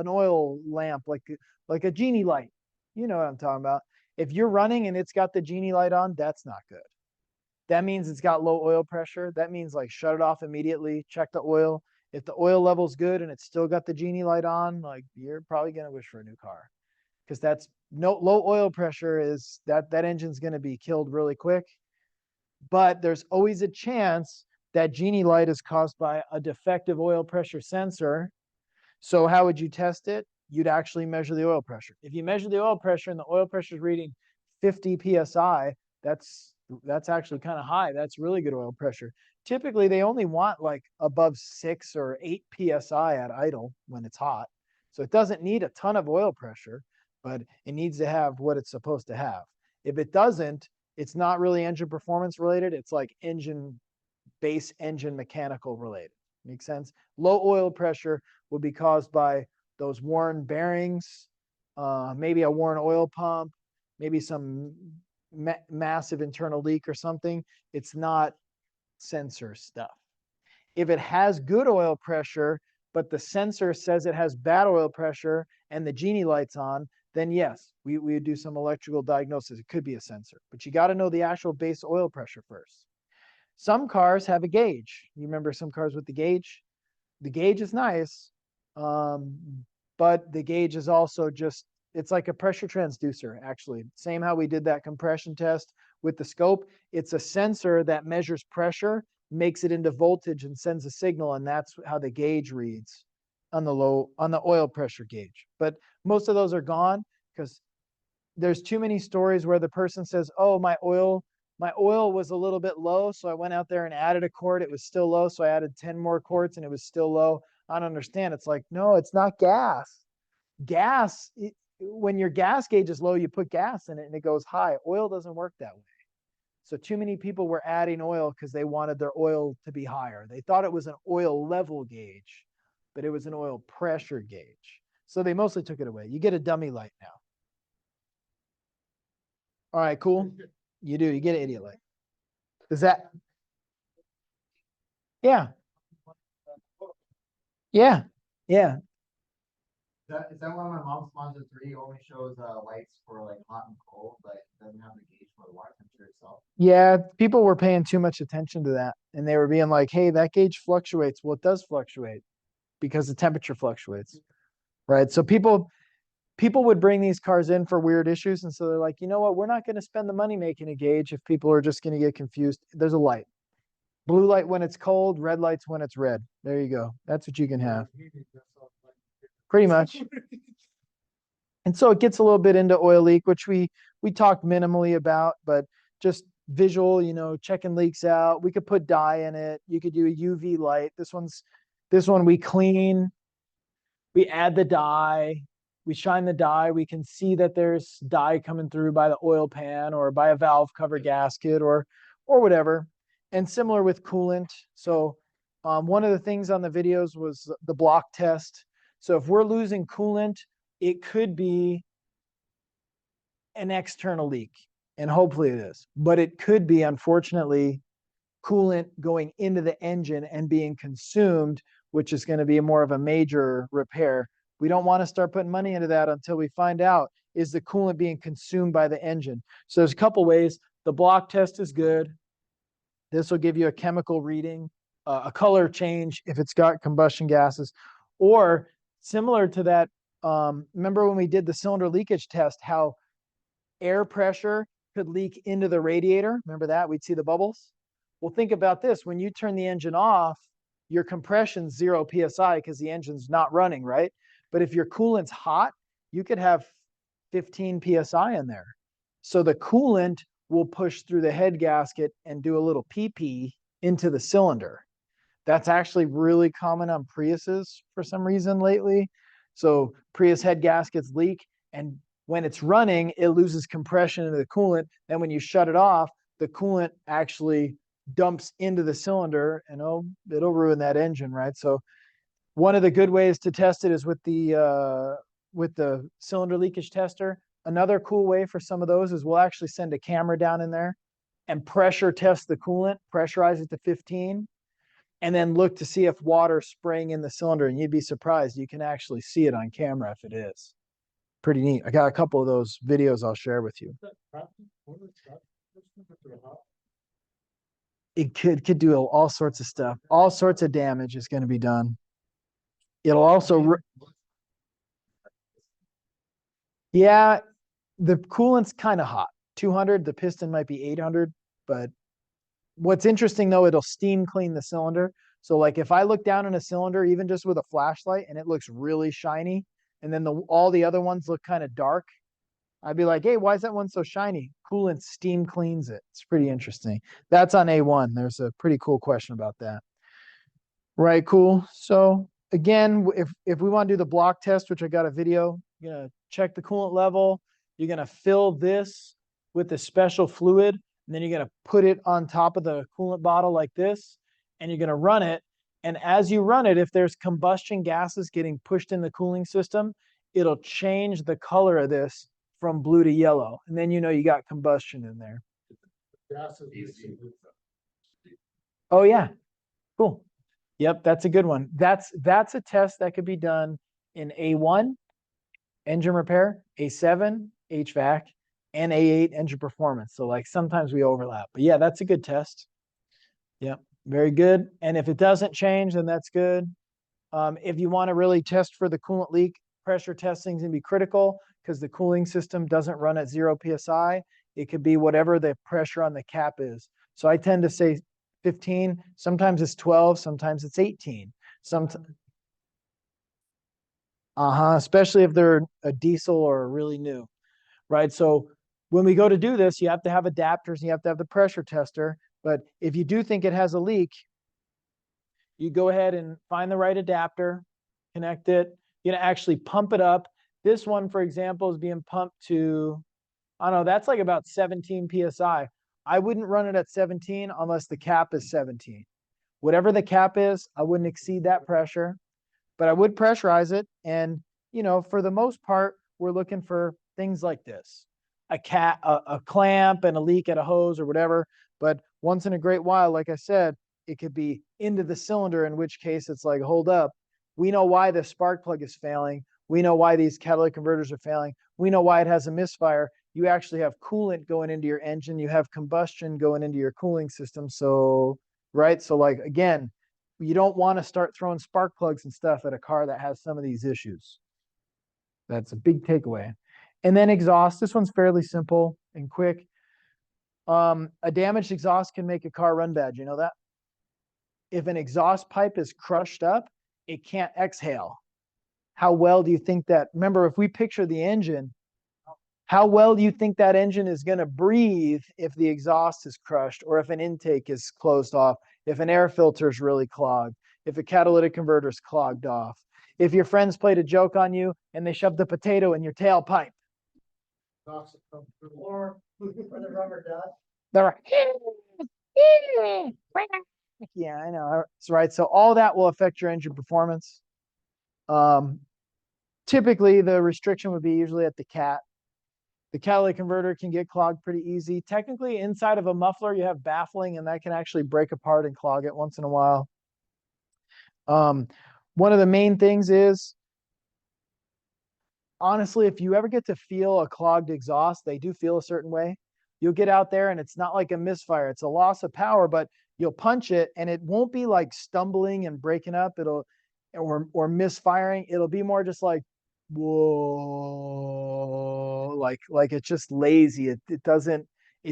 lamp, like a genie light. You know what I'm talking about. If you're running and it's got the genie light on, that's not good. That means it's got low oil pressure. That means like shut it off immediately, check the oil. If the oil level's good and it's still got the genie light on, like you're probably gonna wish for a new car. Because that's no low oil pressure is that engine's gonna be killed really quick. But there's always a chance that genie light is caused by a defective oil pressure sensor. So how would you test it? You'd actually measure the oil pressure. If you measure the oil pressure and the oil pressure is reading 50 PSI, that's actually kind of high. That's really good oil pressure. Typically, they only want like above 6 or 8 PSI at idle when it's hot. So it doesn't need a ton of oil pressure, but it needs to have what it's supposed to have. If it doesn't, it's not really engine performance related. It's like base engine mechanical related. Make sense? Low oil pressure will be caused by those worn bearings, maybe a worn oil pump, maybe some massive internal leak or something. It's not sensor stuff. If it has good oil pressure, but the sensor says it has bad oil pressure and the genie light's on, then yes, we would do some electrical diagnosis. It could be a sensor, but you got to know the actual base oil pressure first. Some cars have a gauge. You remember some cars with the gauge? The gauge is nice, but the gauge is also just, it's like a pressure transducer, actually. Same how we did that compression test with the scope. It's a sensor that measures pressure, makes it into voltage and sends a signal, and that's how the gauge reads on the oil pressure gauge. But most of those are gone because there's too many stories where the person says, oh, my oil was a little bit low, so I went out there and added a quart. It was still low, so I added 10 more quarts and it was still low. I don't understand. It's like, no, it's not gas. When your gas gauge is low, you put gas in it and it goes high. Oil doesn't work that way. So too many people were adding oil because they wanted their oil to be higher. They thought it was an oil level gauge, but it was an oil pressure gauge. So they mostly took it away. You get a dummy light now. All right, cool. You do. You get an idiot light. Does that? Yeah. Yeah. Yeah. Is that why my mom's Mazda 3 only shows lights for like hot and cold, but doesn't have the gauge for the water temperature itself? Yeah. People were paying too much attention to that. And they were being like, hey, that gauge fluctuates. Well, it does fluctuate because the temperature fluctuates. Right. So people would bring these cars in for weird issues. And so they're like, you know what? We're not going to spend the money making a gauge if people are just going to get confused. There's a light. Blue light when it's cold, red lights when it's red. There you go. That's what you can have. Pretty much. And so it gets a little bit into oil leak, which we talked minimally about, but just visual, checking leaks out. We could put dye in it. You could do a UV light. This one we clean. We add the dye. We shine the dye. We can see that there's dye coming through by the oil pan or by a valve cover gasket or whatever. And similar with coolant. So one of the things on the videos was the block test. So if we're losing coolant, it could be an external leak, and hopefully it is. But it could be, unfortunately, coolant going into the engine and being consumed, which is going to be more of a major repair. We don't want to start putting money into that until we find out, is the coolant being consumed by the engine? So there's a couple ways. The block test is good. This will give you a chemical reading, a color change if it's got combustion gases, or similar to that. Remember when we did the cylinder leakage test, how air pressure could leak into the radiator. Remember that? We'd see the bubbles. Well, think about this. When you turn the engine off, your compression's 0 PSI because the engine's not running, right? But if your coolant's hot, you could have 15 PSI in there. So the coolant will push through the head gasket and do a little pee-pee into the cylinder. That's actually really common on Priuses for some reason lately. So Prius head gaskets leak, and when it's running, it loses compression into the coolant. Then when you shut it off, the coolant actually dumps into the cylinder, and it'll ruin that engine, right? So one of the good ways to test it is with the cylinder leakage tester. Another cool way for some of those is we'll actually send a camera down in there and pressure test the coolant, pressurize it to 15, and then look to see if water's spraying in the cylinder. And you'd be surprised. You can actually see it on camera if it is. Pretty neat. I got a couple of those videos I'll share with you. It could do all sorts of stuff. All sorts of damage is going to be done. It'll also, yeah, the coolant's kind of hot. 200, the piston might be 800, but what's interesting though, it'll steam clean the cylinder. So like if I look down in a cylinder, even just with a flashlight, and it looks really shiny, and then all the other ones look kind of dark, I'd be like, hey, why is that one so shiny? Coolant steam cleans it. It's pretty interesting. That's on A1. There's a pretty cool question about that. Right, cool. So again, if we want to do the block test, which I got a video, you're going to check the coolant level. You're going to fill this with a special fluid, and then you're going to put it on top of the coolant bottle like this, and you're going to run it. And as you run it, if there's combustion gases getting pushed in the cooling system, it'll change the color of this from blue to yellow. And then you know you got combustion in there. Oh, yeah. Cool. Yep, that's a good one. That's a test that could be done in A1, engine repair, A7, HVAC, and A8, engine performance. So like sometimes we overlap. But yeah, that's a good test. Yep, very good. And if it doesn't change, then that's good. If you want to really test for the coolant leak, pressure testing is going to be critical because the cooling system doesn't run at 0 PSI. It could be whatever the pressure on the cap is. So I tend to say 15. Sometimes it's 12. Sometimes it's 18. Especially if they're a diesel or really new, right? So when we go to do this, you have to have adapters and you have to have the pressure tester. But if you do think it has a leak, you go ahead and find the right adapter, connect it. You're gonna actually pump it up. This one, for example, is being pumped to, I don't know, that's like about 17 PSI. I wouldn't run it at 17 unless the cap is 17. Whatever the cap is, I wouldn't exceed that pressure, but I would pressurize it. And, you know, for the most part, we're looking for things like this, a clamp and a leak at a hose or whatever. But once in a great while, like I said, it could be into the cylinder, in which case it's like, hold up. We know why the spark plug is failing. We know why these catalytic converters are failing. We know why it has a misfire. You actually have coolant going into your engine. You have combustion going into your cooling system. So, right? So like, again, you don't want to start throwing spark plugs and stuff at a car that has some of these issues. That's a big takeaway. And then exhaust. This one's fairly simple and quick. A damaged exhaust can make a car run bad. You know that? If an exhaust pipe is crushed up, it can't exhale. How well do you think that? Remember, if we picture the engine, how well do you think that engine is going to breathe if the exhaust is crushed, or if an intake is closed off, if an air filter is really clogged, if a catalytic converter is clogged off, if your friends played a joke on you and they shoved a potato in your tailpipe? Or the rubber duck. They're yeah, I know. That's right. So all that will affect your engine performance. Typically, the restriction would be usually at the cat. The catalytic converter can get clogged pretty easy. Technically, inside of a muffler, you have baffling, and that can actually break apart and clog it once in a while. One of the main things is, honestly, if you ever get to feel a clogged exhaust, they do feel a certain way. You'll get out there and it's not like a misfire. It's a loss of power, but you'll punch it and it won't be like stumbling and breaking up. Or misfiring. It'll be more just like, whoa, like it's just lazy. It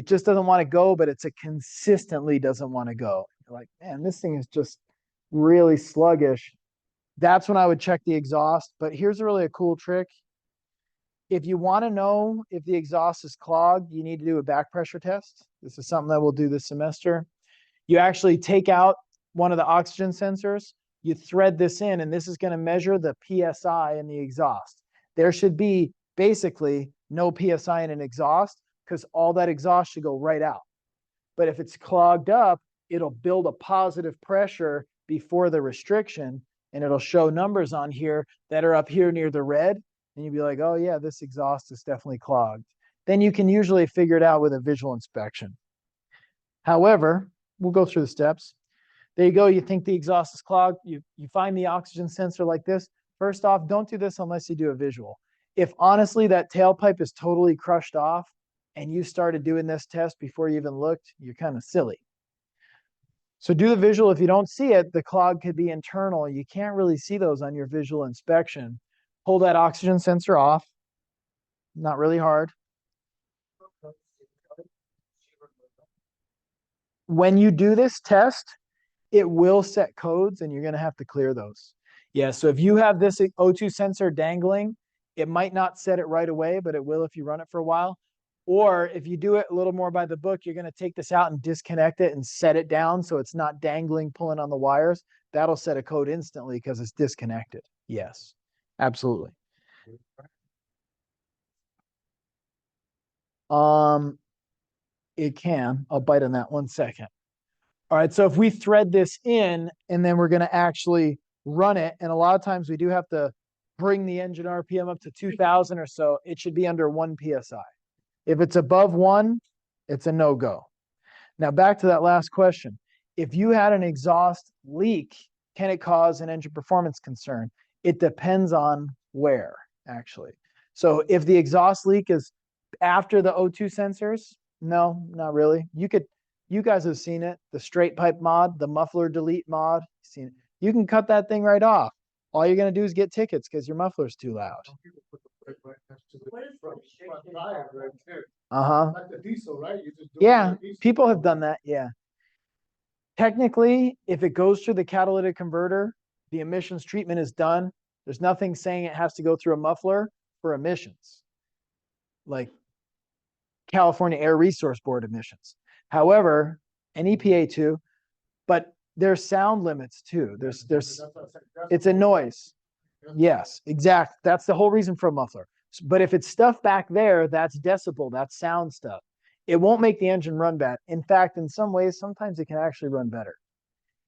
just doesn't want to go, but it's a consistently doesn't want to go. You're like, man, this thing is just really sluggish. That's when I would check the exhaust. But here's really a cool trick. If you want to know if the exhaust is clogged, you need to do a back pressure test. This is something that we'll do this semester. You actually take out one of the oxygen sensors, you thread this in, and this is going to measure the PSI in the exhaust. There should be basically no PSI in an exhaust because all that exhaust should go right out. But if it's clogged up, it'll build a positive pressure before the restriction, and it'll show numbers on here that are up here near the red. And you'd be like, oh yeah, this exhaust is definitely clogged. Then you can usually figure it out with a visual inspection. However, we'll go through the steps. There you go. You think the exhaust is clogged. You find the oxygen sensor like this. First off, don't do this unless you do a visual. If honestly that tailpipe is totally crushed off and you started doing this test before you even looked, you're kind of silly. So do the visual. If you don't see it, the clog could be internal. You can't really see those on your visual inspection. Pull that oxygen sensor off. Not really hard. When you do this test, it will set codes and you're going to have to clear those. Yeah, so if you have this O2 sensor dangling, it might not set it right away, but it will if you run it for a while. Or if you do it a little more by the book, you're going to take this out and disconnect it and set it down so it's not dangling, pulling on the wires. That'll set a code instantly because it's disconnected. Yes, absolutely. It can. I'll bite on that 1 second. All right, so if we thread this in and then we're going to actually run it, and a lot of times we do have to bring the engine RPM up to 2,000 or so, it should be under 1 PSI. If it's above 1, it's a no-go. Now back to that last question. If you had an exhaust leak, can it cause an engine performance concern? It depends on where, actually. So if the exhaust leak is after the O2 sensors, no, not really. You guys have seen it, the straight pipe mod, the muffler delete mod. Seen it. You can cut that thing right off. All you're going to do is get tickets because your muffler's too loud. Some people put the brake right next to the What is the front restriction tire on right there. Uh-huh. Like the diesel, right? You just do it Yeah, like diesel. people have done that, yeah. Technically, if it goes through the catalytic converter, the emissions treatment is done. There's nothing saying it has to go through a muffler for emissions, like California Air Resource Board emissions. However, and EPA too, but there's sound limits too. There's That's what I said. That's it's a what- noise. that's- Yes, exact. That's the whole reason for a muffler. But if it's stuff back there, that's decibel, that's sound stuff. It won't make the engine run bad. In fact, in some ways, sometimes it can actually run better.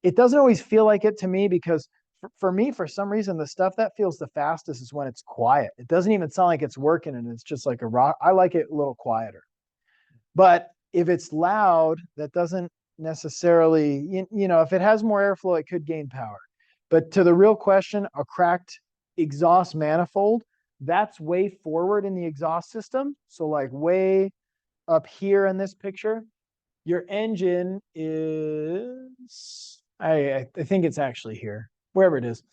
It doesn't always feel like it to me because for me, for some reason, the stuff that feels the fastest is when it's quiet. It doesn't even sound like it's working and it's just like a rock. I like it a little quieter. But if it's loud, that doesn't necessarily, you know, if it has more airflow, it could gain power. But to the real question, a cracked exhaust manifold, that's way forward in the exhaust system. So like way up here in this picture, your engine is, I think it's actually here, wherever it is.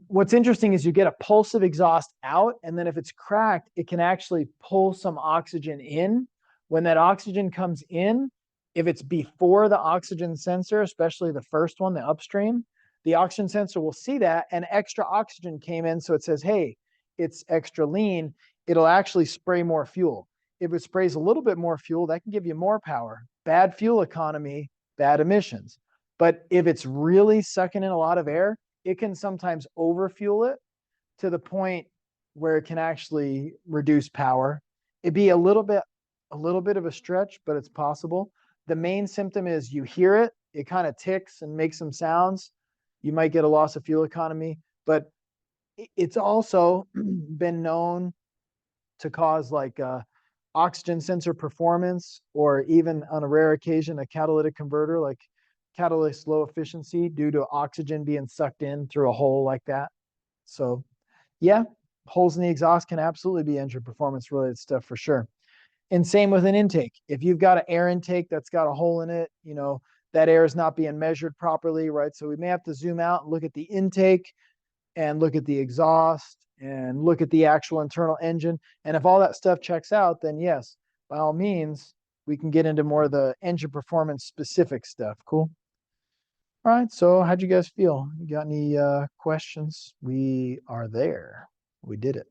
What's interesting is you get a pulse of exhaust out, and then if it's cracked, it can actually pull some oxygen in. When that oxygen comes in, if it's before the oxygen sensor, especially the first one, the upstream, the oxygen sensor will see that and extra oxygen came in. So it says, hey, it's extra lean. It'll actually spray more fuel. If it sprays a little bit more fuel, that can give you more power. Bad fuel economy, bad emissions. But if it's really sucking in a lot of air, it can sometimes overfuel it to the point where it can actually reduce power. It'd be a little bit of a stretch, but it's possible. The main symptom is you hear it, it kind of ticks and makes some sounds. You might get a loss of fuel economy, but it's also been known to cause like oxygen sensor performance, or even on a rare occasion, a catalytic converter, like catalyst low efficiency due to oxygen being sucked in through a hole like that. So yeah, holes in the exhaust can absolutely be engine performance related stuff for sure. And same with an intake. If you've got an air intake that's got a hole in it, you know, that air is not being measured properly, right? So we may have to zoom out and look at the intake and look at the exhaust and look at the actual internal engine. And if all that stuff checks out, then yes, by all means, we can get into more of the engine performance specific stuff. Cool. All right. So how'd you guys feel? You got any questions? We are there. We did it.